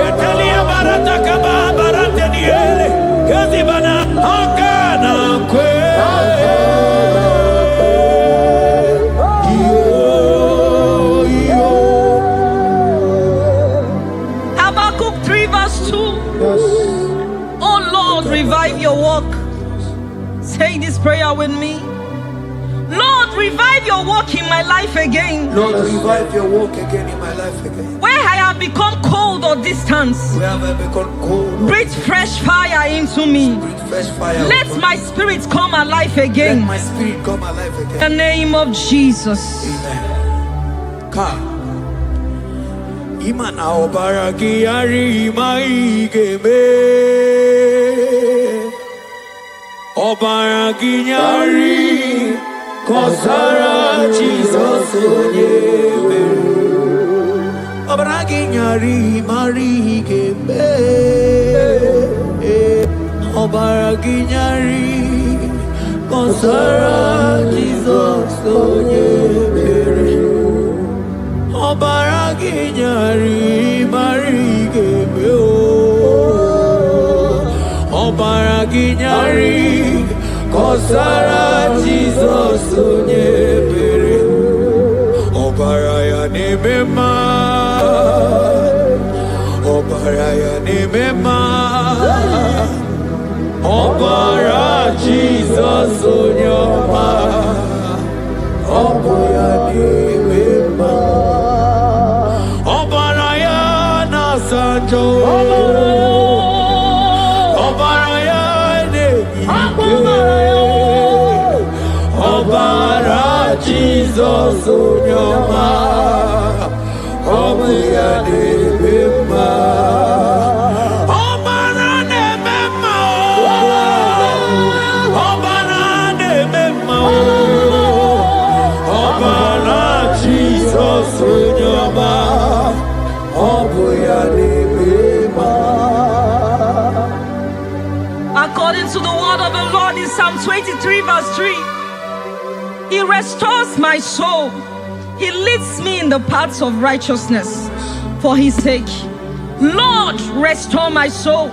Italia barata kaba barata niele. Kazi bana hakana kwe. Habakkuk 3 verse 2. Yes. Oh Lord, revive your work. Say this prayer with me. Lord, revive your work in my life again. Lord, revive your work again in my life again. Where I have become cold or distant, Where have I become cold? breathe fresh fire into me. Breathe fresh fire. Let upon my me. spirit come alive Let again. my spirit come alive In again. the name of Jesus. Amen. Ka imana obaragi yari maigeme obaragi yari kosara Jesus onyebe obaragi yari marigeme obaragi yari kosara Jesus onyebe Obaragi nyari marigeme o. Obaragi nyari kosara Jesus onyebere. Obaraya nemema. Obaraya nemema. Obara Jesus onyoma. Obaraya nemema. Obaraya na sanjo. Obaraya ne Obara Jesus onyoma. Obaraya ne according to the word of the Lord in Psalm 23 verse 3. He restores my soul. He leads me in the paths of righteousness for his sake. Lord, restore my soul.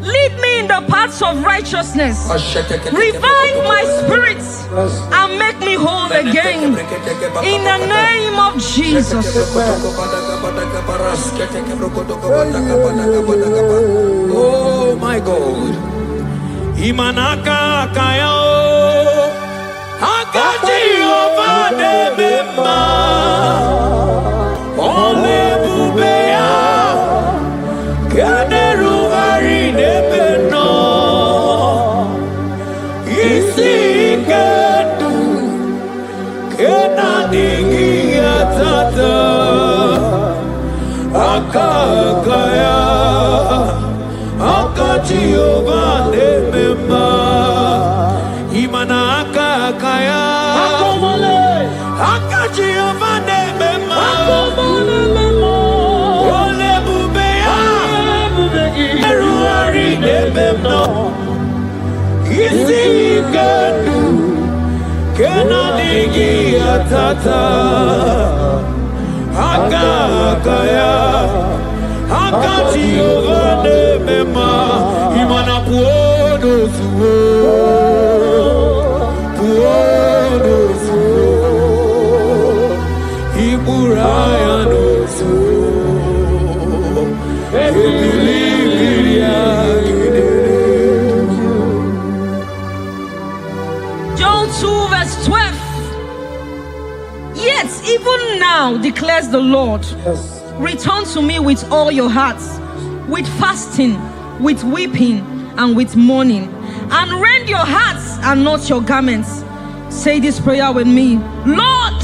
Lead me in the paths of righteousness. Revive my spirit and make me whole again. In the name of Jesus. Oh my God. Imanaka kayo. Akaji ovade mema. Ole bubea. Kaderu arine beno. Isi kadu. Kena digi atata. Akakaya. Akaji ovade mema. Imana akakaya. Akaji ovade mema. Ole bubea. Eruari nebemno. Isi kadu. Kena digi atata. Akakaya. Akaji ovade mema. Imana puodo suo. Puodo suo. Iburaya no suo. John 2 verse 12. Yet even now declares the Lord, return to me with all your hearts, with fasting, with weeping, and with mourning, and rend your hearts and not your garments. Say this prayer with me. Lord,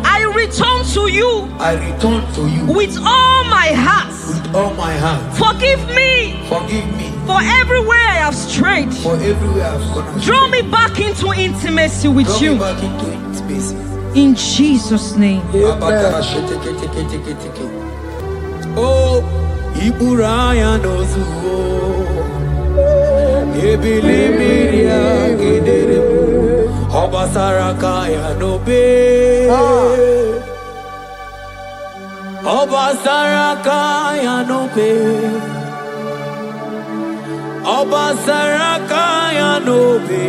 I return to you. I return to you with all my heart. with all my heart. Forgive me Forgive me for everywhere I have strayed. for everywhere I've gone astray. Draw me back into intimacy with Draw you. me back into intimacy. In Jesus' name. Oh, Iburaya nozuo. Ebilimiria gedere. Obasaraka ya nobe. Obasaraka ya nobe. Obasaraka ya nobe.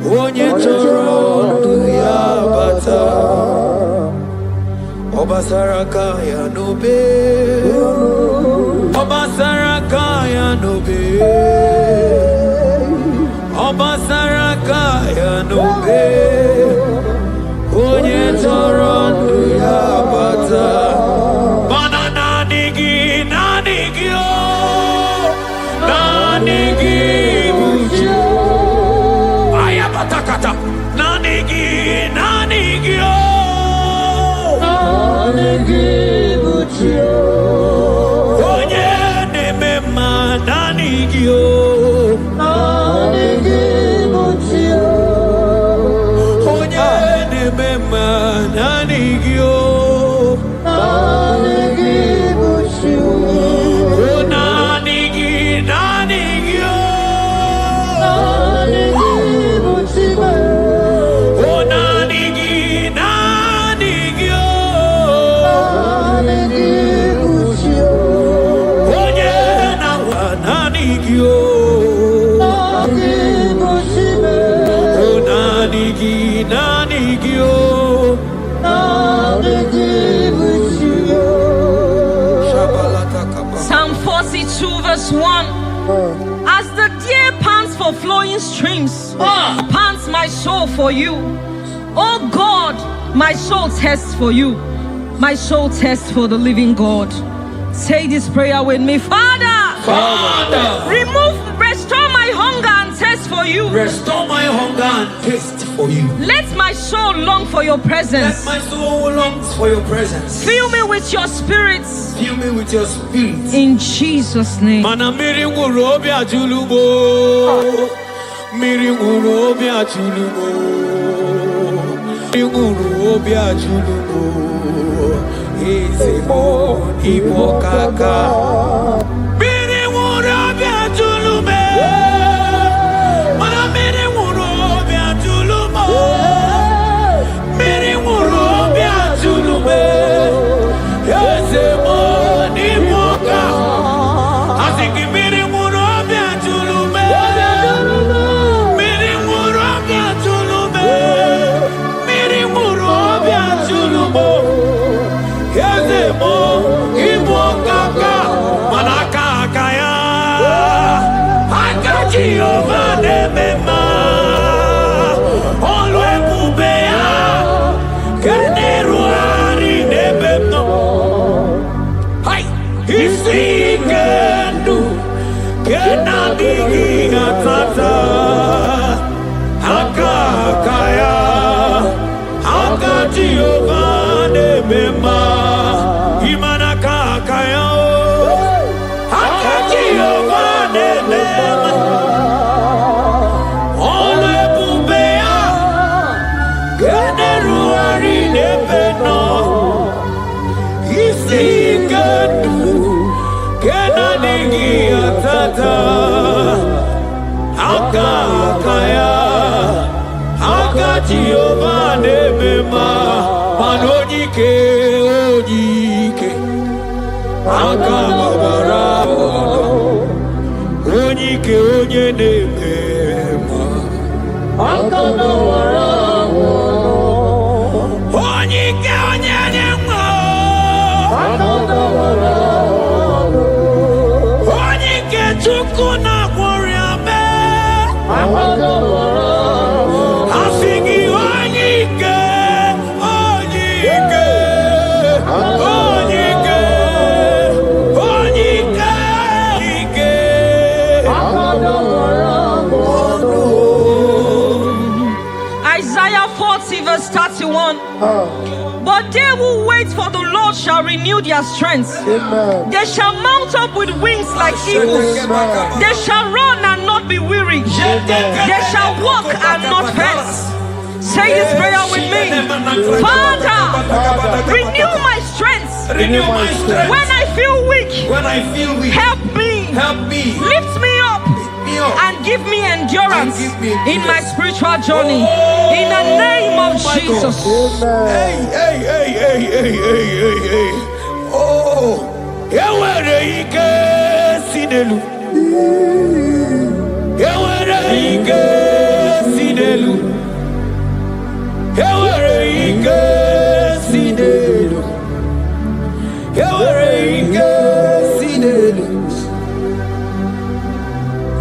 Onye choro ya bata. Obasaraka ya nobe. Obasaraka ya nobe. Obasaraka ya nobe. Onye choro ya bata. Mana nanigi nanigi o. Nanigi bujo. Ayabatakata. Nanigi nanigi o. Onye nemema nanigio. Onye nemema nanigio. O nanigi nanigio. O nanigi nanigio. Onye nawa nanigio. O nanigi nanigio. Psalm 42 verse 1. As the deer pants for flowing streams, pants my soul for you. Oh God, my soul thirsts for you. My soul thirsts for the living God. Say this prayer with me. Father, restore my hunger and thirst for you. Restore my hunger and taste for you. Let my soul long for your Let presence. my soul longs for your presence. Fill me with your spirit. Fill me with your spirit. In Jesus' name. Mana miri nguru obi ajulubo. Miri nguru obi ajulubo. Miri nguru obi ajulubo. Izimo ibo kaka. Miri nguru obi ajulubo. digi atata akakaya akati ovane bema imana kakaya akati ovane bema ole bubea generuari nebeno isigadu kenadigi atata akakaya akati ovane bema manojike ojike akababara ojike onye nebema akababara ojike onye nebema akababara ojike chukwu na gworiame akababara asigi ojike ojike ojike ojike ojike Isaiah 40 verse 31. But they who wait for the Lord shall renew their strength. Amen. They shall mount up with wings like eagles. Amen. They shall run and not be weary. They shall walk and not faint. Say this prayer with me. Father, renew my strength. Renew my strength. When I feel weak, When I feel weak, help me. help me. Lift me up Me up. and give me endurance And give me in my endurance. spiritual journey. In the name of my Jesus. Hey, hey, hey, hey, hey, hey, hey, hey. Oh, ewere ike sinelu. Ewere ike sinelu. Ewere ike sinelu. Ewere ike sinelu.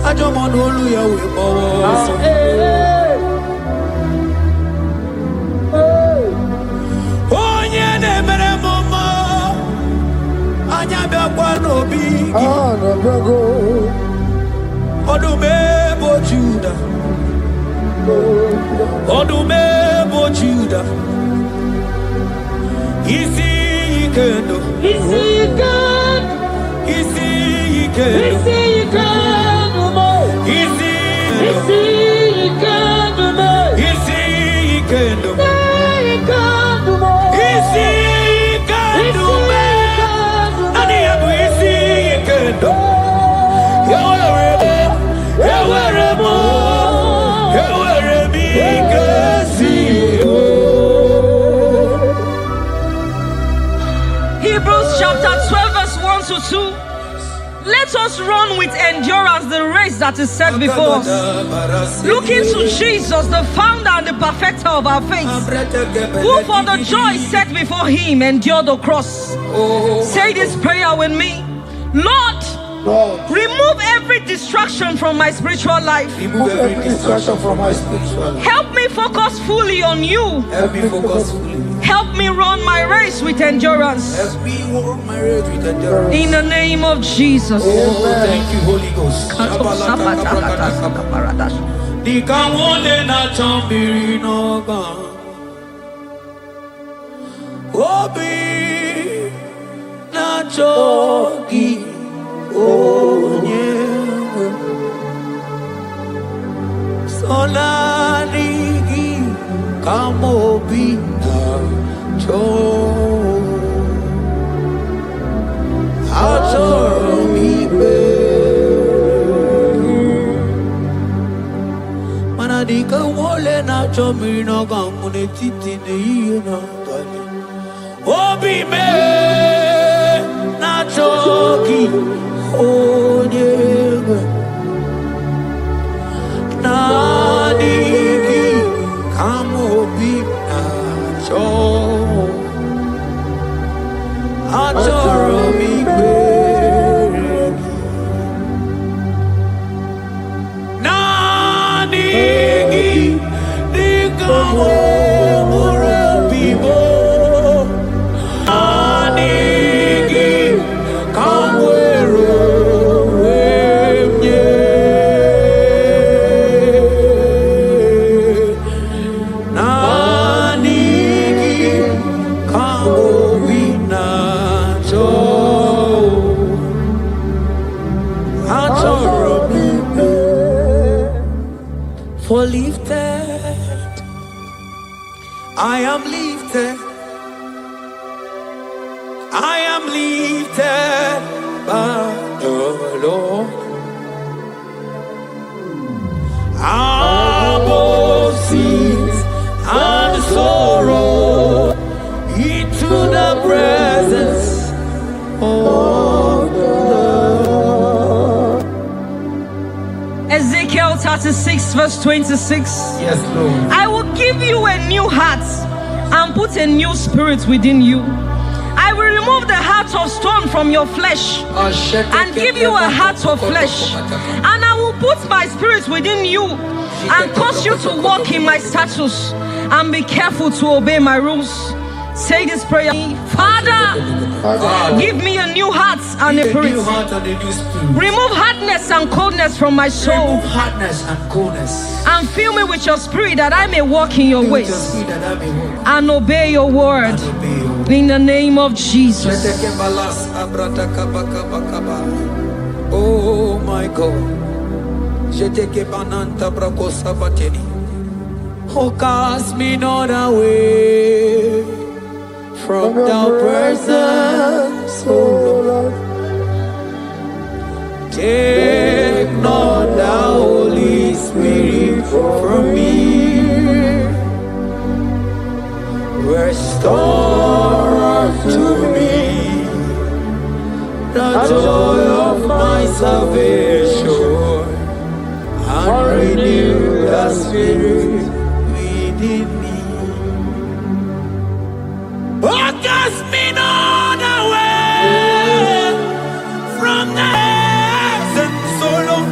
Ajomo n'olu ya we bowo. Onye na-emere m mma, anya bịakwa n'obi gị. Ọdụm ebo Juda, ọdụm ebo Juda, isi ike ndụ, isi ike ndụ, isi ike ndụ, isi ike ndụ, isi ike ndụ, isi ike ndụ, isi ike ndụ, adị ya bụ isi ike ndụ. Ewere m ike si Hebrews chapter 12 verse 1 to 2. Let us run with endurance the race that is set before us, looking to Jesus, the founder and the perfecter of our faith, who for the joy set before him endured the cross. Say this prayer with me. Lord, remove every distraction from my spiritual life. Remove every distraction from my spiritual life. Help me focus fully on you. Help me focus fully. Help me run my race with endurance. As we walk my road with endurance. In the name of Jesus. Oh, thank you, Holy Ghost. Dika wole na chambiri noga. Obi na chogi onye. Solarigi kamobi na cho. Achoro mi be. Manadika wole na chambiri noga mune titi ne iye na tali. Obi me na chogi onye. Nadigi kamobi acho achoro mi beregi Nadigi dikamo murabibo Nadigi kamwero emye For lifted, I am lifted. I am lifted by the Lord. Above sins and sorrow, into the presence of the Lord. Ezekiel 36 verse 26. Yes, Lord. I will give you a new heart and put a new spirit within you. I will remove the heart of stone from your flesh and give you a heart of flesh. And I will put my spirit within you and cause you to walk in my statutes and be careful to obey my rules. Say this prayer. Father, give me a new heart and a spirit. Remove hardness and coldness from my soul. Remove hardness and coldness. And fill me with your spirit that I may walk in your ways and obey your word. In the name of Jesus. Oh my God. Oh, cast me not away from thy presence, oh Lord. Take not the Holy Spirit from me. Restore to me the joy of my salvation and renew the spirit within me. Oh, cast me not away from the presence, oh Lord.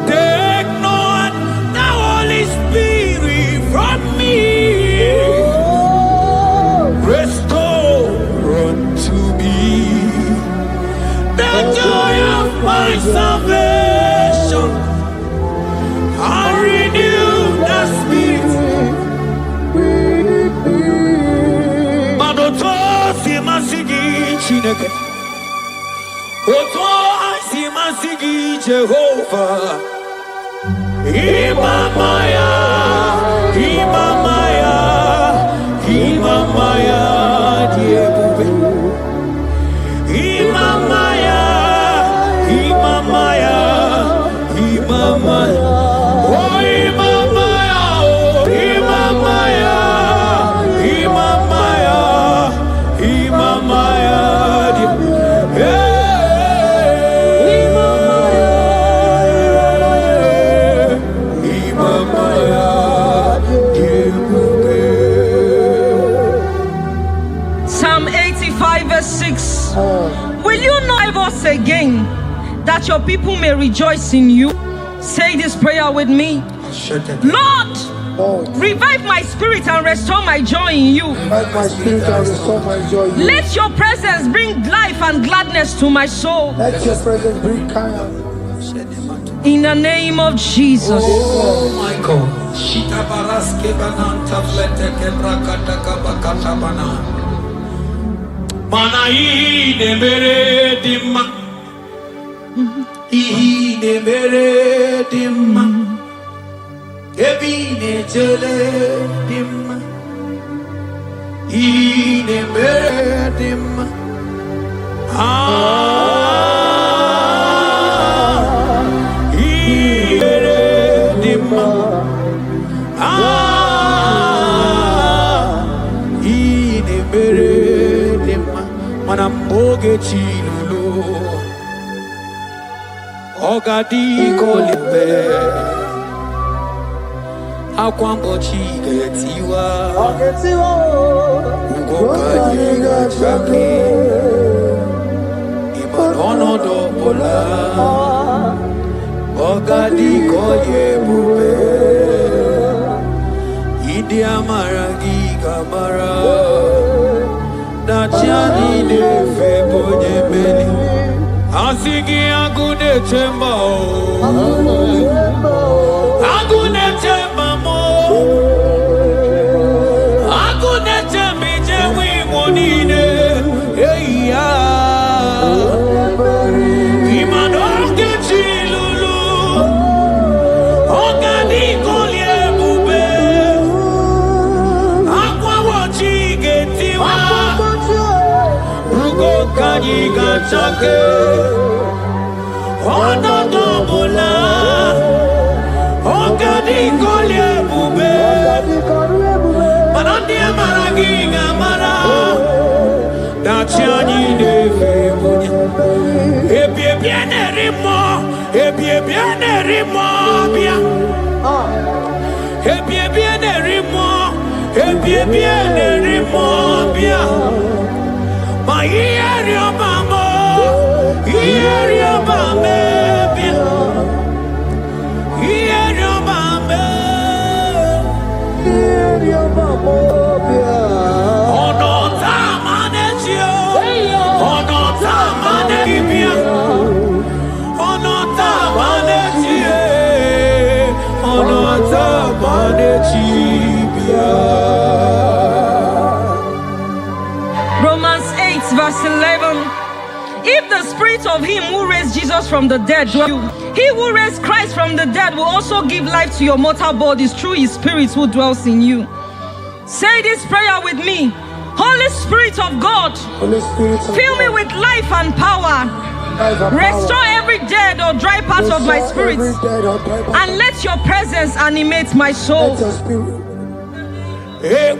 Take not the Holy Spirit from me. Restore unto me the joy of my salvation and renew the spirit. Madoto si masigi chineke, oto si masigi Jehovah. Imamaya, Imamaya, Imamaya, Diebube. Imamaya, Imamaya, Imamaya. Oh, Imamaya, oh, Imamaya, Imamaya, Imamaya, Diebube. Psalm 85 verse 6. Will you not give us again, that your people may rejoice in you? Say this prayer with me. Lord, revive my spirit and restore my joy in you. Revive my spirit and restore my joy in you. Let your presence bring life and gladness to my soul. Let your presence bring kindness. In the name of Jesus. Oh my God. Shita baraske bananta flete kebrakata kabakata bana. Mana ine mere dimma. Ine mere dimma. Ebine jele dimma. Ine mere dimma. Manamboge chilulu Ogadi kolimbe Akwambo chigetiwa Ugoka yega chake Imanono dobola Ogadi koye bube Idi amara gigamara Nachani de febonye meli Asigi agune chemba Agune chemba mo Agune chembi jewi monine Eya Imanoke chilulu gachake onodobula ogadi kolye bube manandi maragi gamara dachiani defe munya ebie bien rimo bia ebie bien rimo bia ma ieri obamo bia ieri obamo bia ono tamane bia ono tamane bia. Romans 8 verse 11. If the spirit of him who raised Jesus from the dead dwell in you, he who raised Christ from the dead will also give life to your mortal bodies through his spirit who dwells in you. Say this prayer with me. Holy Spirit of God, fill me with life and power. Restore every dead or dry part of my spirit, and let your presence animate my soul. Hey,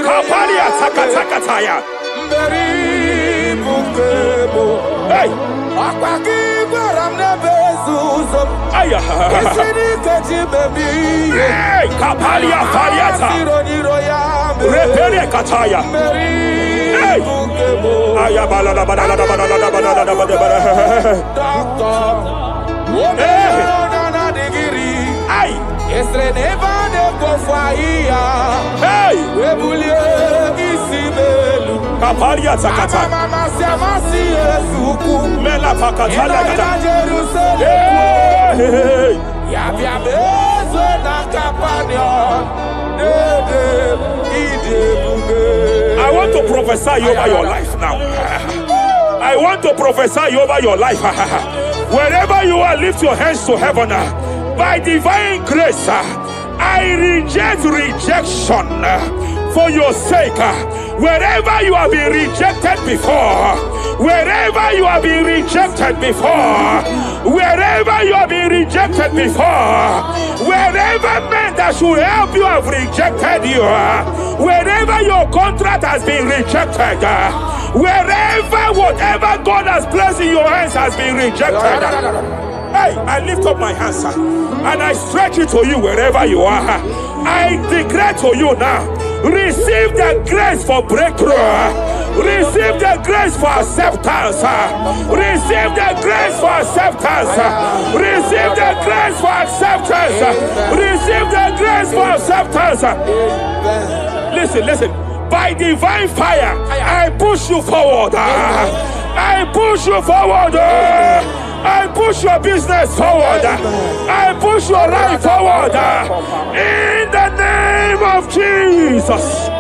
Kapalia Sakataya. Hey, hey, Kapalia Fariata. Repere Kataya. Hey, hey, hey, Kapalia Sakata. Mela Pakatala. Hey, I want to prophesy over your life now. I want to prophesy over your life. Wherever you are, lift your hands to heaven. By divine grace, I reject rejection for your sake. Wherever you have been rejected before, wherever you have been rejected before, Wherever you have been rejected before, wherever men that should help you have rejected you, wherever your contract has been rejected, wherever whatever God has placed in your hands has been rejected. Hey, I lift up my hands and I stretch it to you wherever you are. I declare to you now, receive the grace for breakthrough. Receive the grace for acceptance. Receive the grace for acceptance. Receive the grace for acceptance. Receive the grace for acceptance. Listen. By divine fire, I push you forward. I push you forward. I push your business forward. I push your life forward. In the name of Jesus.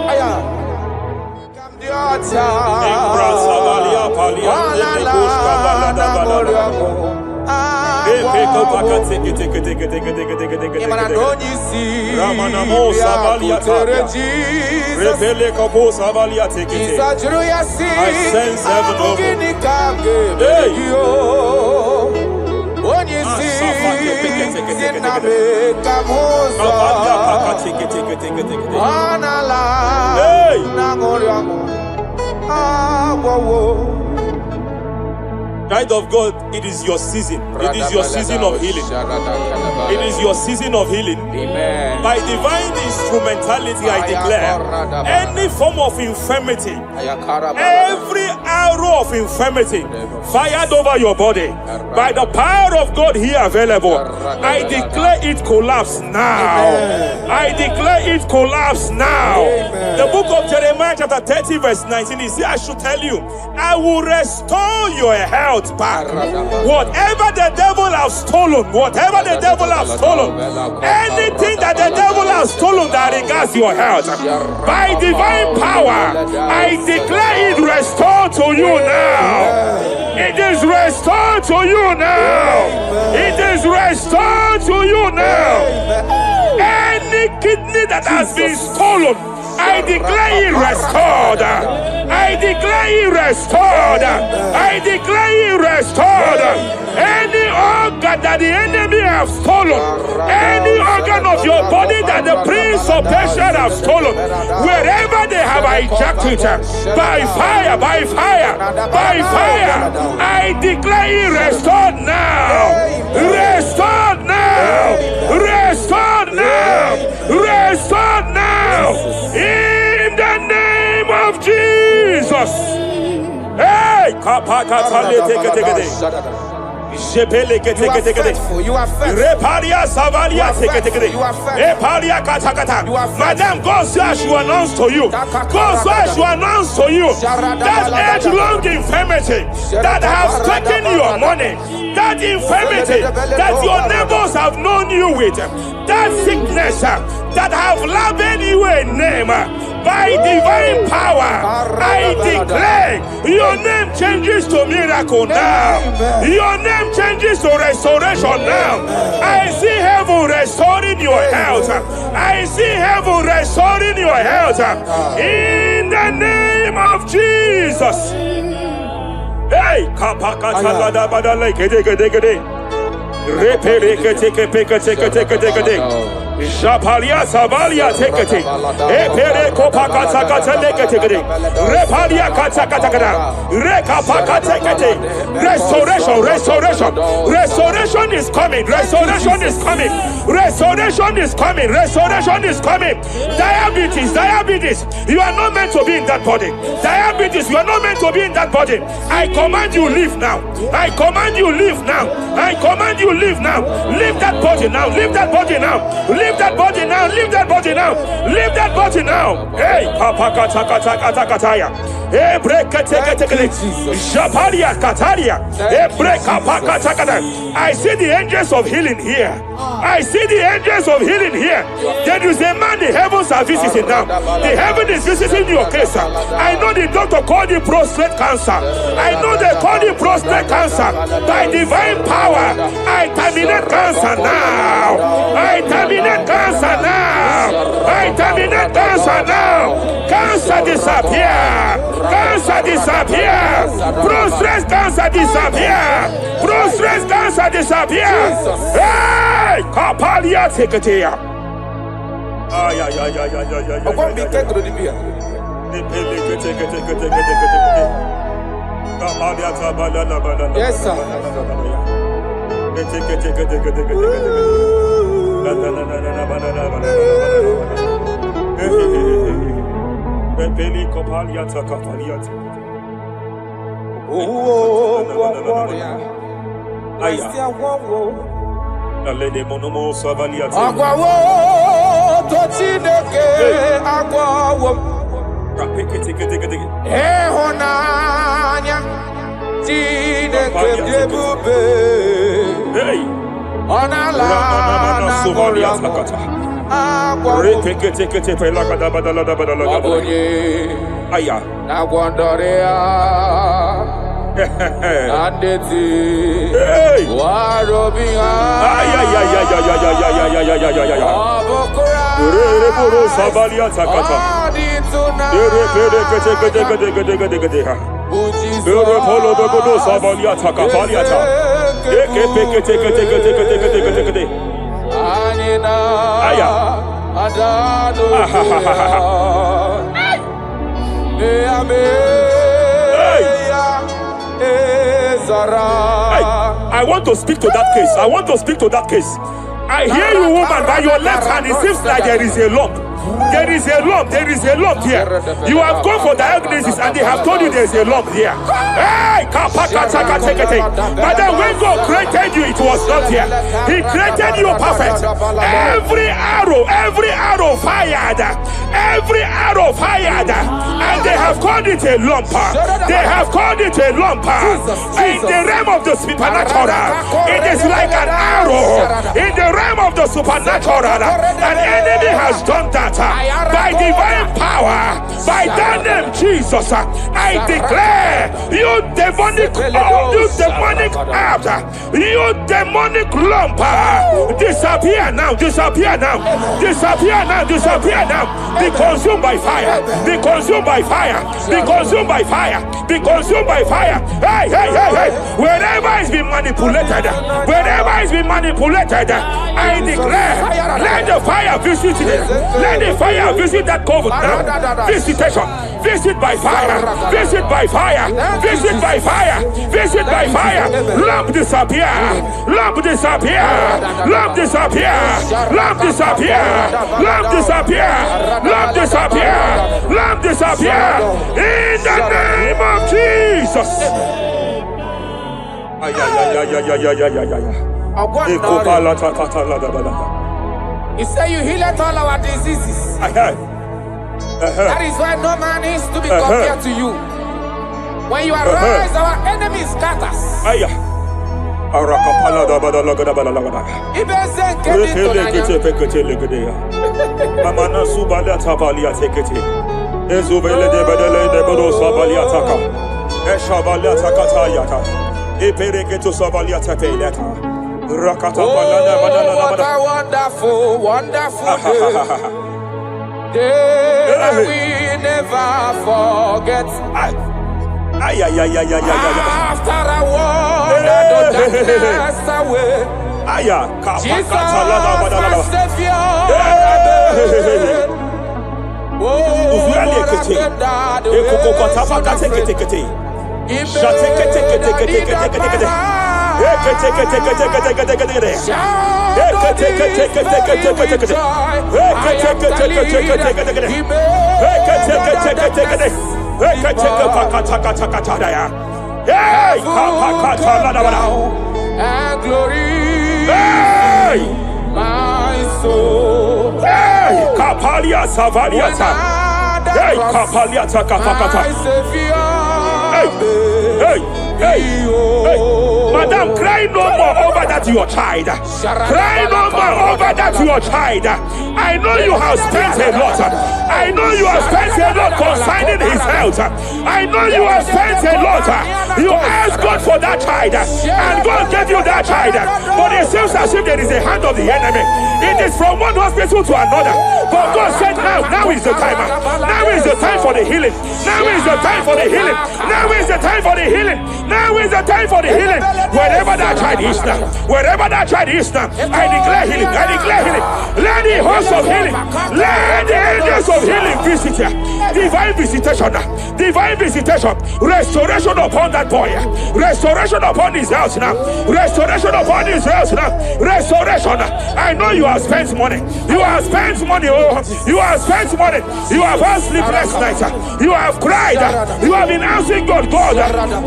I sense heaven open. Child of God, it is your season. It is your season of healing. It is your season of healing. Amen. By divine instrumentality, I declare any form of infirmity, every arrow of infirmity fired over your body, by the power of God here available, I declare it collapse now. I declare it collapse now. The book of Jeremiah chapter 30 verse 19 is here. I should tell you, I will restore your health back. Whatever the devil has stolen, whatever the devil has stolen, anything that the devil has stolen that regards your health, by divine power, I declare it restored to you now. It is restored to you now. It is restored to you now. Any kidney that has been stolen, I declare it restored. I declare it restored. I declare it restored. Any organ that the enemy have stolen, any organ of your body that the prince of Persia have stolen, wherever they have hijacked it, by fire, by fire, by fire, I declare it restored now. Restored now. Restored now. Restored now. In the name of Jesus. Hey, you are Reparia Savalia Madam, God says you announce to you. God says you announce to you that age-long infirmity that has taken your money, that infirmity that your neighbors have known you with, that sickness that have labeled you a name. By divine power, I declare your name changes to miracle now. Your name changes to restoration now. I see heaven restoring your health. I see heaven restoring your health. In the name of Jesus. Hey, Japalia Savalia tekete, Epere Kopakata Katalekete, Repalia Katakata, Rekapakatekete. Restoration is coming, restoration is coming, restoration is coming, restoration is coming. Diabetes, you are not meant to be in that body. Diabetes, you are not meant to be in that body. I command you leave now. I command you leave now. I command you leave now. Leave that body now. Leave that body now. Leave that body now. Leave that body now. Leave that body now. Hey, Kapakatakataya. Hey, break Japalia Kataria. Hey, break Kapakatakata. I see the angels of healing here. I see the angels of healing here. There is a man the heavens are visiting now. The heaven is visiting your case. I know the doctor called it prostate cancer. I know they call it prostate cancer. By divine power, I terminate cancer now. I terminate cancer now. I terminate cancer Cancer now. Cancer disappear. Cancer disappear. Prostate cancer disappear. Prostate cancer disappear. Hey, Kapalia take it here. Ay. Yes, sir. I want to speak to that case. I want to speak to that case. I hear you, woman, by your left hand. It seems like there is a lump. There is a lump. There is a lump here. You have gone for diagnosis and they have told you there is a lump here. Hey, but then when God created you, it was not here. He created you perfect. Every arrow fired. Every arrow fired. And they have called it a lump. They have called it a lump. In the realm of the supernatural, it is like an arrow. In the realm of the supernatural, an enemy has done that. By divine power, by that name Jesus, I declare you demonic act, you demonic lump, disappear now, disappear now, disappear now, disappear now. Be consumed by fire, be consumed by fire, be consumed by fire, be consumed by fire. Hey, hey, hey, hey. Wherever it's been manipulated, wherever it's been manipulated, I declare, let the fire visit it. Let the fire visit that coven now. Visitation, visit by fire, visit by fire, visit by fire, visit by fire. Lump disappear, lump disappear, lump disappear, lump disappear, lump disappear, lump disappear, lump disappear. In the name of Jesus. You say you heal all our diseases. That is why no man is to be compared to you. When you arise, our enemies scatters. Oh, what a wonderful, wonderful day that we never forget. After a war, the darkness away. Jesus, my Savior. Oh, what a good dad. And glory, my soul. Kapalia Savaliata. Kapaliata Kapakata. Hey, Madam, cry no more over that your child. Cry no more over that your child. I know you have spent a lot. I know you have spent a lot concerning his health. I know you have spent a lot. You asked God for that child, and God gave you that child. But it seems as if there is a hand of the enemy. It is from one hospital to another. But God said, now Now is the time. Now is the time for the healing. Now is the time for the healing. Now is the time for the healing. Now is the time for the healing. Wherever that child is now, wherever that child is now, I declare healing. I declare healing. Let the host of healing, let the angels of healing visit you. Divine visitation, divine visitation, restoration upon that boy, restoration upon his house now, restoration upon his house now, restoration. I know you have spent money. You have spent money. Oh, you have spent money. You have had sleepless nights. You have cried. You have been asking God, God.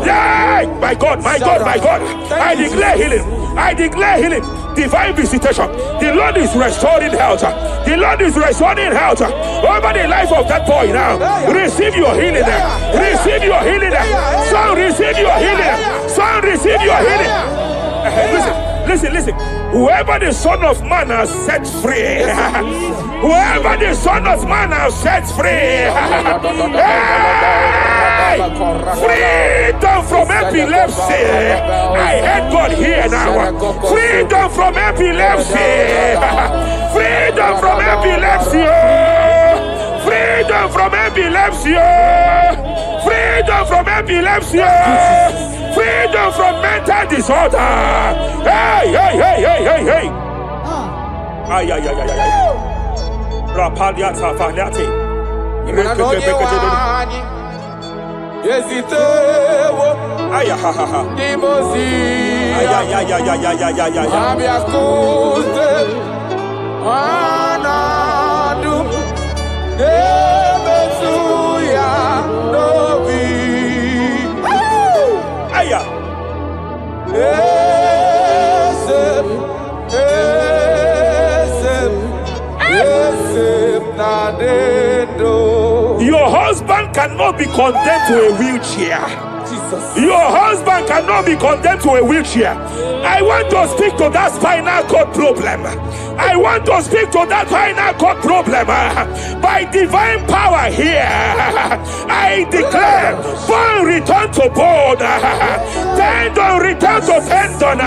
Yeah, my God, my God, my God. I declare healing. I declare healing. Divine visitation. The Lord is restoring health. The Lord is restoring health over the life of that boy now. Receive your healing. Receive your healing. Son, receive your healing. Son, receive your healing. Listen. Whoever the Son of Man has set free, whoever the Son of Man has set free, hey, freedom from epilepsy. I heard God here now. Freedom from epilepsy. Freedom from epilepsy. Freedom from epilepsy. Freedom from epilepsy. Freedom from mental disorder. Hey. Ay. Rapalia Tafaliati. Your husband cannot be condemned to a wheelchair. Your husband cannot be condemned to a wheelchair. I want to speak to that spinal cord problem. I want to speak to that spinal cord problem. By divine power here, I declare bone return to bone, tendon return to tendon.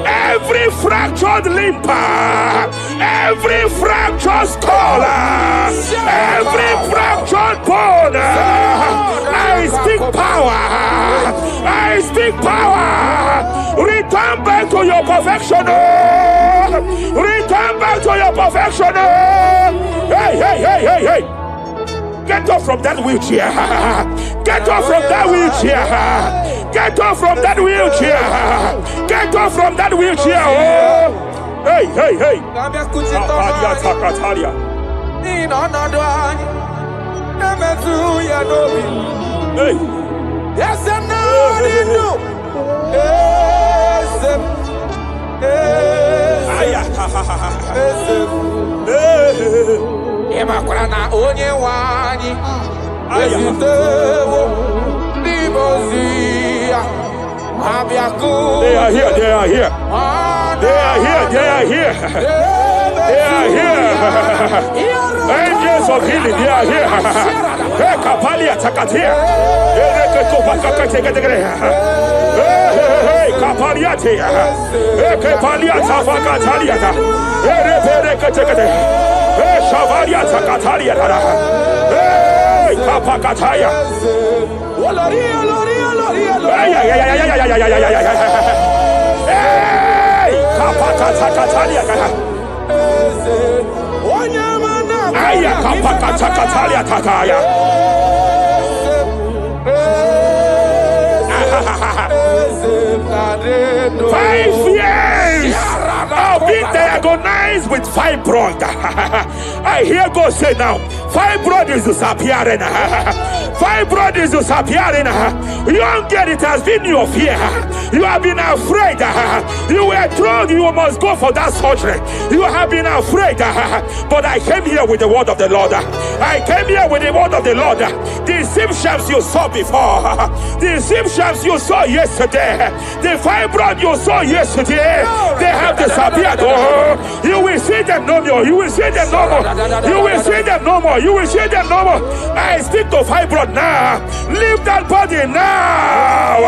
Every fractured limb, every fractured skull, every fractured bone, I speak power. I speak power. Return back to your perfection. Return back to your perfection. Hey. Get off from that wheelchair. Get off from that wheelchair. Get off from that wheelchair. Get off from that wheelchair. Oh. Hey. Hey. Yes, I'm not in you. Emakrana onye wani. Ezitewo libozia. They are here. They are here. Angels of healing, they are here. Hey, Kapalia Takatia. Hey, Kapaliati. Hey, Kapalia Tafakatalia. Hey, Shavalia Takatalia. Hey, Kapakataya. Hey, Kapakatakalia. Aya Kapakatakalia Takaya. 5 years of being diagnosed with fibroid. I hear God say now, fibroid is disappearing. Fibroid is disappearing. Young girl, it has been your fear. You have been afraid. You were told you must go for that surgery. You have been afraid. But I came here with the word of the Lord. I came here with the word of the Lord. The symptoms you saw before, the symptoms you saw yesterday, the fibroid you saw yesterday, they have disappeared. Oh, you will see them no more. You will see them no more. You will see them no more. You will see them no more. I speak to fibroid now. Leave that body now.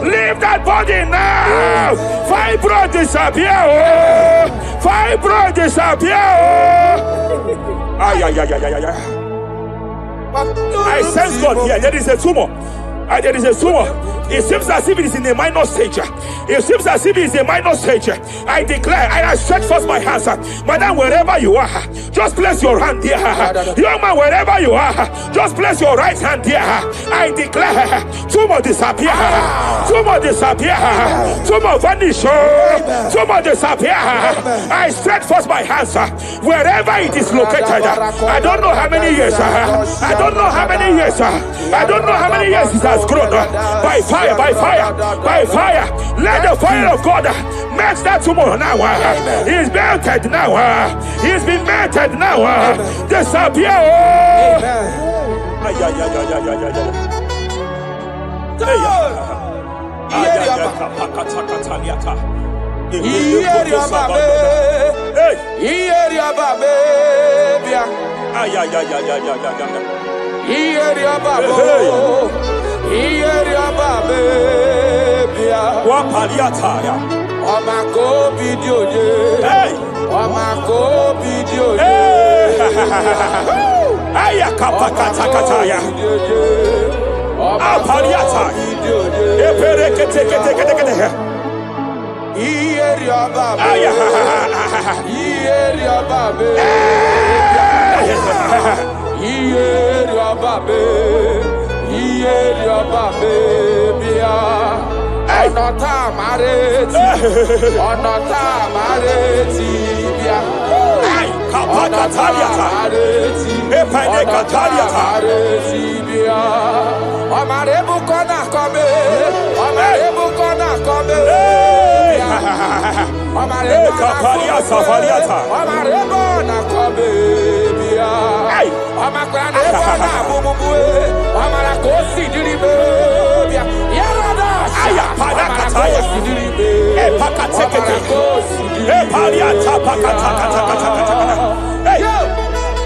Leave that body now. Fibroid disappear. Oh, fibroid disappear. Oh. I sense God here. There is a tumor. There is a tumor. It seems as if it is in a minor stage. It seems as if it is a minor stage. I declare, I stretch forth my hands. Madam, wherever you are, just place your hand there. Young man, wherever you are, just place your right hand there. I declare, tumor disappear. Tumor disappear. Tumor vanish. Tumor disappear. I stretch forth my hands. Wherever it is located. I don't know how many years. I don't know how many years. I don't know how many years it has grown. By fire, by fire, by fire. Let the fire of God match that tumor now. He's melted now. He's been melted now. Disappear.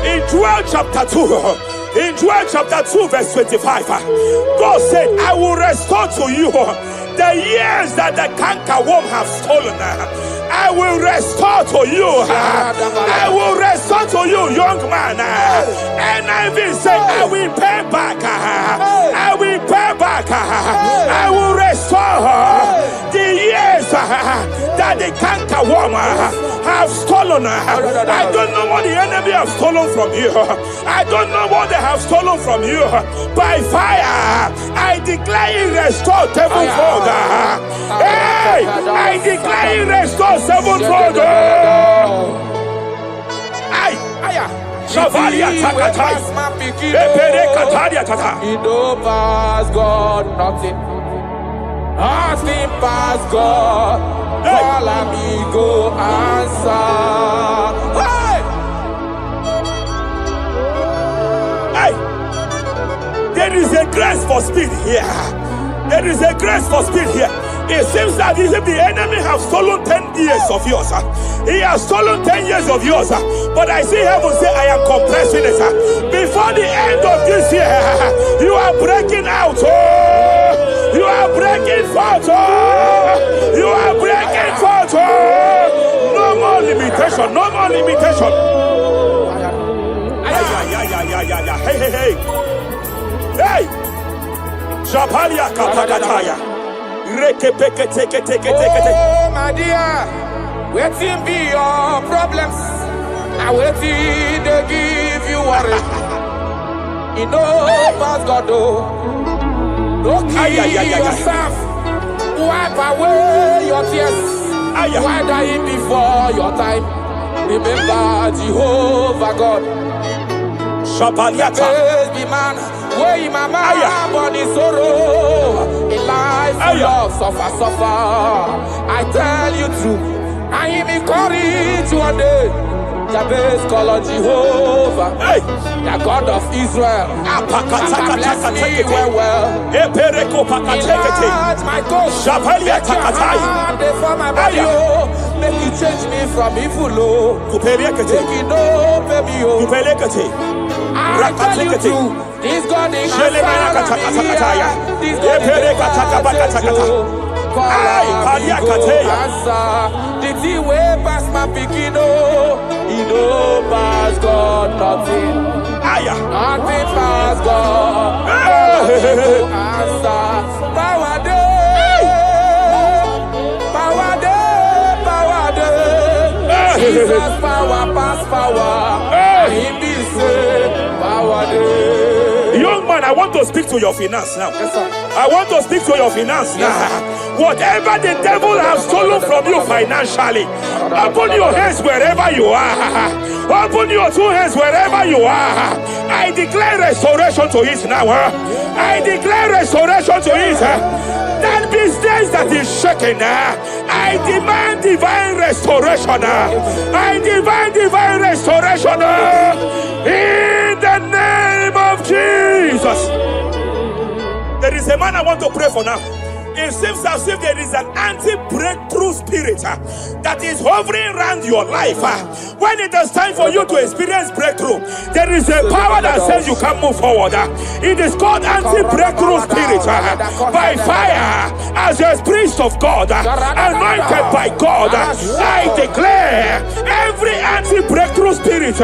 In Joel chapter 2, in Joel chapter 2 verse 25, God said, I will restore to you the years that the cankerworm have stolen. I will restore to you. I will restore to you, young man. And I will say, I will pay back. I will pay back. I will restore the years that the cankerworm have stolen. I don't know what the enemy have stolen from you. I don't know what they have stolen from you. By fire, I declare it restored sevenfold. Hey, I declare it restored sevenfold. He don't pass God nothing. Nothing pass God. Call amigo answer. Hey, there is a grace for speed here. There is a grace for speed here. It seems that if the enemy have stolen 10 years of yours, he has stolen 10 years of yours. But I see heaven say, I am compressing it. Before the end of this year, you are breaking out. You are breaking forth. You are breaking forth. No more limitation. No more limitation. Hey, hey, hey. Hey. Japalia kapakataya. Oh, my dear, waiting be your problems. I waiting to give you worry. You know, pass God, don't kill yourself. Wipe away your tears. Why die before your time? Remember Jehovah God. Baby man, where my mama body sorrow. In life full of suffer. I tell you true, I am encouraged one day. Jabez call on Jehovah, the God of Israel. Bless me well. Enlarge my coast. Make your hand for my body. Make you change me from evil. Make you know, baby. I tell you true, this God is here. This God is here. Call on me, go answer. The thing way pass my picking, oh, he no pass God nothing. Nothing pass God. Answer. Power day, power day, power day. Jesus power pass power. Him be say power day. Young man, I want to speak to your finance now. Yes, sir. I want to speak to your finance now. Whatever the devil has stolen from you financially, open your hands wherever you are. Open your two hands wherever you are. I declare restoration to it now. I declare restoration to it. That business that is shaking, I demand divine restoration. I demand divine restoration in the name of Jesus. There is a man I want to pray for now. It seems as if there is an anti-breakthrough spirit that is hovering around your life. When it is time for you to experience breakthrough, there is a power that says you can't move forward. It is called anti-breakthrough spirit. By fire, as a priest of God, anointed by God, I declare every anti-breakthrough spirit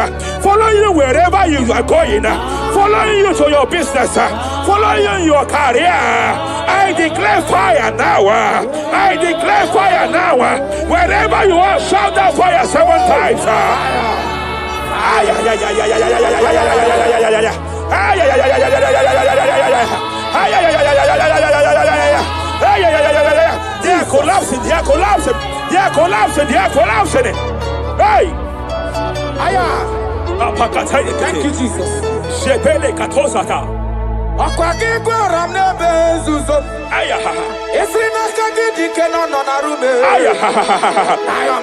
following you wherever you are going, following you to your business, following you in your career. I declare fire now. I declare fire now. Wherever you are, shout that fire 7 times. They are collapsing. They are collapsing. They are collapsing. They are collapsing. Hey! Thank you, Jesus.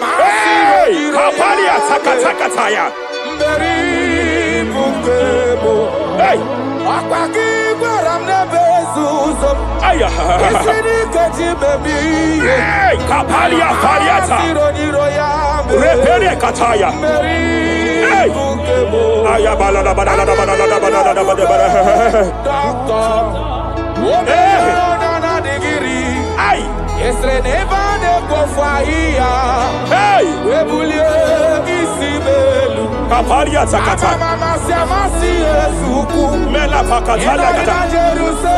Hey! Kapalia Takataya. Hey! Hey! Kapalia Paliata. Repere Kataya. Hey! Hey! Kapalia Takata. Mela Pakatala.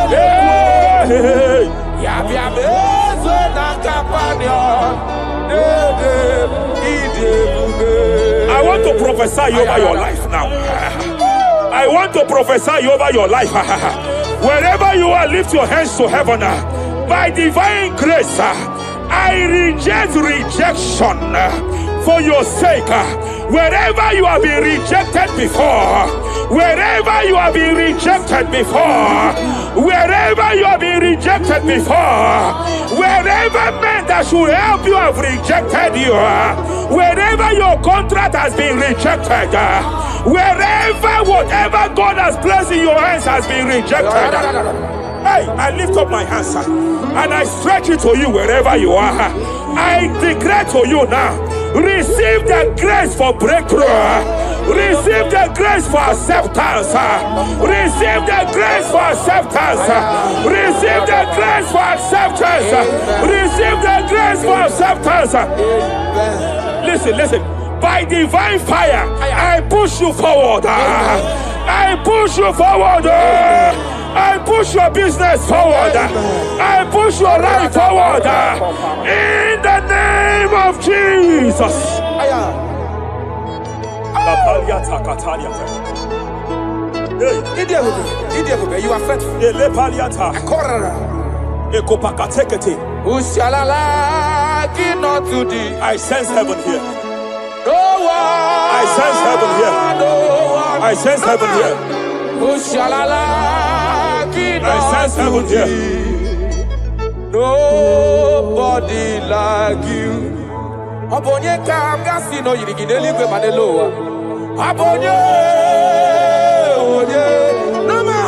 Hey! I want to prophesy over your life now. I want to prophesy over your life. Wherever you are, lift your hands to heaven. By divine grace, I reject rejection for your sake. Wherever you have been rejected before, wherever you have been rejected before, wherever you have been rejected before, wherever men that should help you have rejected you, wherever your contract has been rejected, wherever whatever God has placed in your hands has been rejected. Hey, I lift up my hands and I stretch it to you wherever you are. I declare to you now, receive the grace for breakthrough. Receive the grace for acceptance. Receive the grace for acceptance. Receive the grace for acceptance. Receive the grace for acceptance. Listen. By divine fire, I push you forward. I push you forward. I push your business forward. I push your life forward. In the name of Jesus. You are faithful. I sense heaven here. No one. I sense heaven here. No one. I sense heaven here. I sense heaven here. Nobody like you. Abonye kamgasi no yirigineligwe maneloa. Abonye, nama.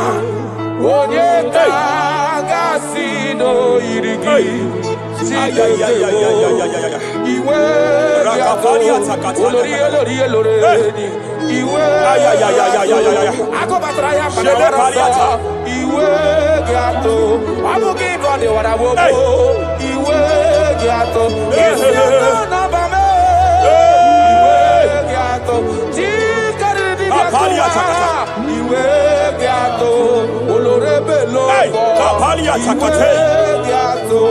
Abonye kamgasi no yirigi. Iwe Iwe Iwe gato, olorebe lobo. Iwe gato,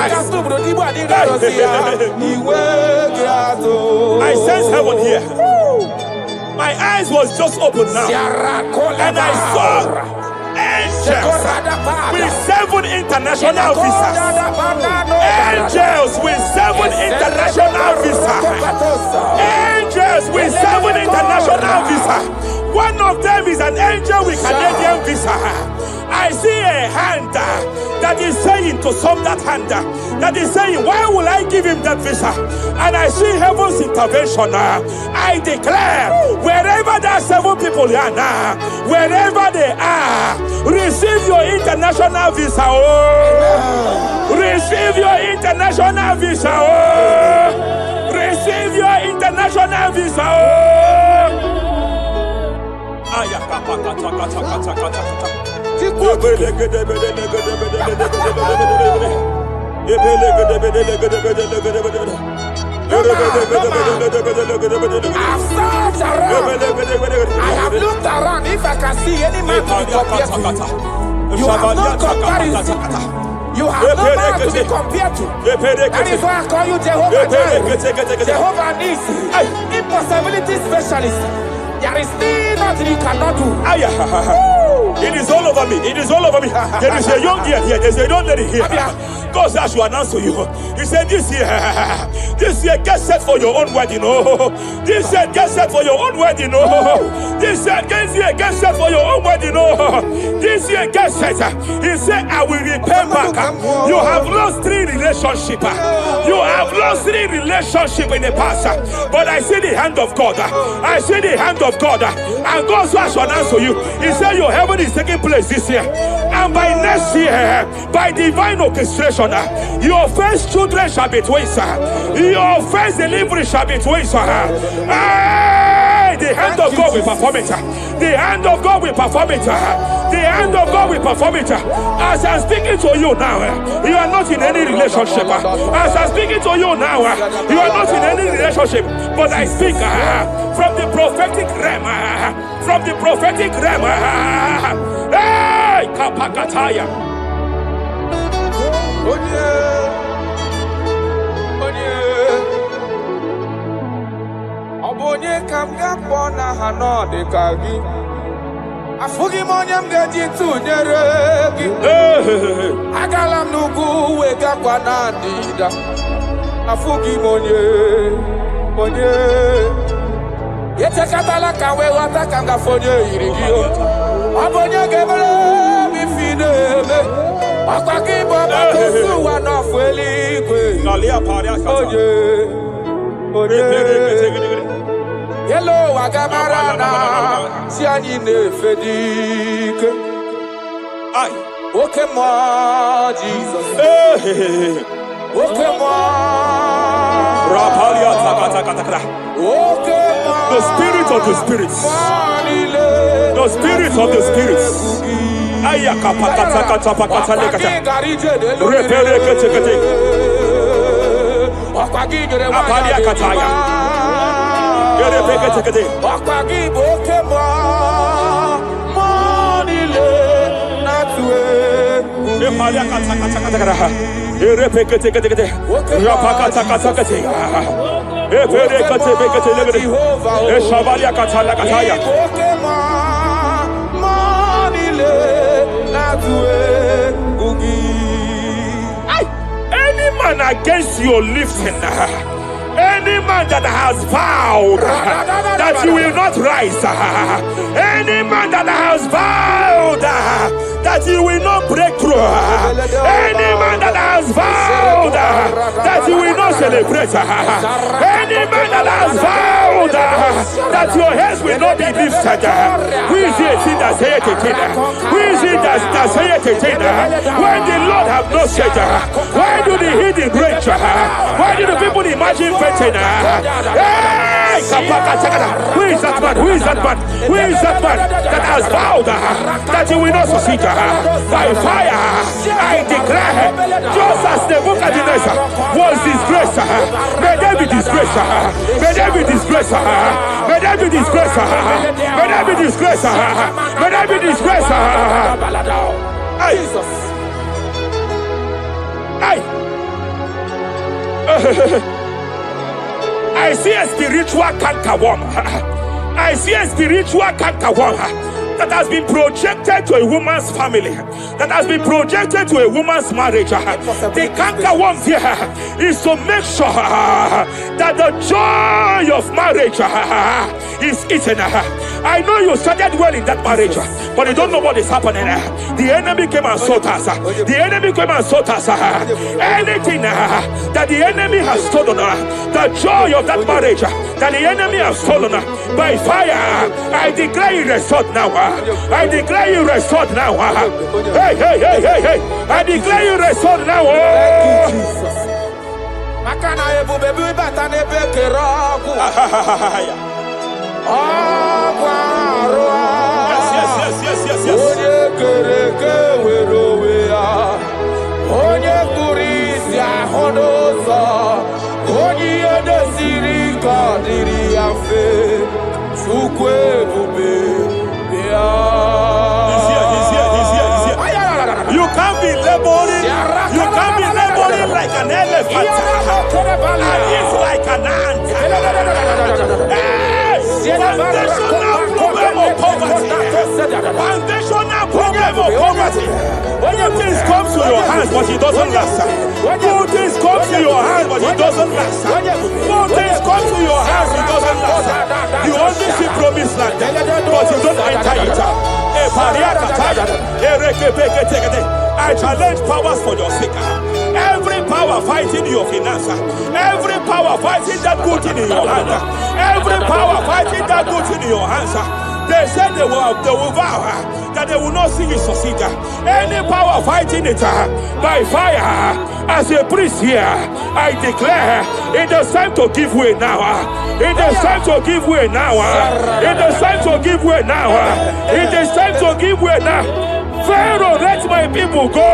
akasubro di body garosia. Iwe gato. I sense heaven here. My eyes was just open now, and I saw angels with 7 international visas. Angels with 7 international visas. Angels with 7 international visas. One of them is an angel with Canadian visa. I see a hand that is saying to some that hand that is saying, why will I give him that visa? And I see heaven's intervention. I declare, wherever there are 7 people here now, wherever they are, receive your international visa. Oh, receive your international visa. Oh, receive your international visa. Oh, I have looked around if I can see any man to be compared to. You have no comparison. You have no man to be compared to. That is why I call you Jehovah Jireh, Jehovah Nisi, impossibility specialist. There is nothing you cannot do. It is all over me. It is all over me. There is a young girl here. There's a young lady here. God says to announce to you. He said, this year, get set for your own wedding. Oh, this year, get set for your own wedding. Oh, this year, get set for your own wedding. Oh, this year, get set. He said, I will repay back. You have lost 3 relationships. You have lost 3 relationships in the past. But I see the hand of God. I see the hand of God. And God says to announce to you. He said, your heaven is taking place this year. And by next year, by divine orchestration, your first children shall be twins. Your first delivery shall be twins. The hand of God will perform it. The hand of God will perform it. The hand of God will perform it. As I'm speaking to you now, you are not in any relationship. As I'm speaking to you now, you are not in any relationship. But I speak from the prophetic realm. From the prophetic realm. Hey, Kapakataya. Onye kam ga-akpọ n'aha n'ọdịka gị afụghị m onye m ga-eji tụnyere gị agala m n'ugwu wegakwa na ndịda afụghị m onye etekatala ka wee ghọta ka m gafe onye yiri gị ọ bụ onye ga-emere m ife na-eme ọkwa gị bụ ọgbakọsi ụwa n'ọfụ eluigwe onye Hello, Agamarana, Siani Nefedike. Okay, more Jesus. Okay, more. Okay, the spirit of the spirits. The spirit of the spirits. Any man against your lifting, any man that has vowed that you will not rise, any man that has vowed that you will not break through, any man that has vowed that you will not celebrate, any man that has vowed that your heads will not be lifted, who is it that saith it? Who is it that saith it? When the Lord have not said, why do the hidden break? Why do the people imagine fighting? Hey! Who is that man? Who is that man? Who is that man that has vowed that he will not succeed? By fire, I declare, just as Nebuchadnezzar was disgraced, may they be disgraced. May they be disgraced. May they be disgraced. May they be disgraced. May they be disgraced. Jesus. I see a spiritual cankerworm. I see a spiritual cankerworm that has been projected to a woman's family, that has been projected to a woman's marriage. The cankerworm here is to make sure that the joy of marriage is eaten. I know you started well in that marriage, but you don't know what is happening. The enemy came and sought us. The enemy came and sought us. Anything that the enemy has stolen, the joy of that marriage that the enemy has stolen, by fire, I declare you restored now. I declare you restored now. Hey, hey, hey, hey, hey. I declare you restored now. Thank you, Jesus. Makana ebu bebu bata nebe kerogu. Yes. Onye kereke werowe ya. Onye kurisi ahonoza. Onye edesiri kadiri afe. Chukwe bube. He's here. You can't be laboring. You can't be laboring like an elephant. And it's like an ant. Foundational problem of poverty. Foundational problem of poverty. Good things come to your hands, but it doesn't last. Good things come to your hands, but it doesn't last. Good things come to your hands, it doesn't last. You only see promised land, but you don't enter it. I challenge powers for your sake. Every power fighting your finance, every power fighting that good thing in your hand, every power fighting that good thing in your hands. They said they will vow that they will not see you succeed. Any power fighting it by fire, as a priest here, I declare it is time to give way now. It is time to give way now. It is time to give way now. It is time to give way now. Pharaoh, let my people go.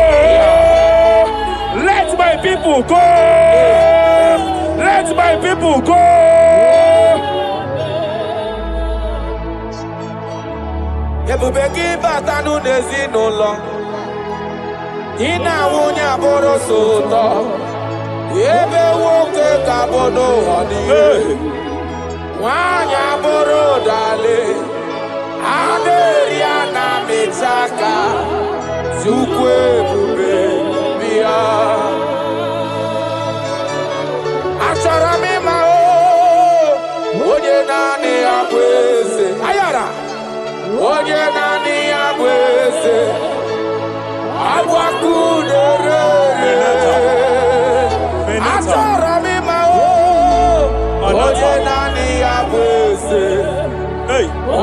Let my people go. Let my people go. Ebube gị bata n'ezinụlọ, di na nwunye abụrụ so ụtọ, ebe nwoke ka bụ n'ụwa niile, nwanyị abụrụ ụdale, a na-eri a na-amịcha aka, Chukwu ebube bịa. Achọrọ m ịma onye naanị ya bụ eze. Ayara! Onye naanị ya bụ eze, agbakudere. Achọrọ m ịma onye naanị ya bụ eze,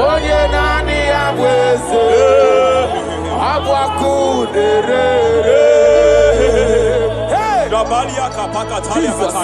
onye naanị ya bụ eze, agbakudere. Jesus.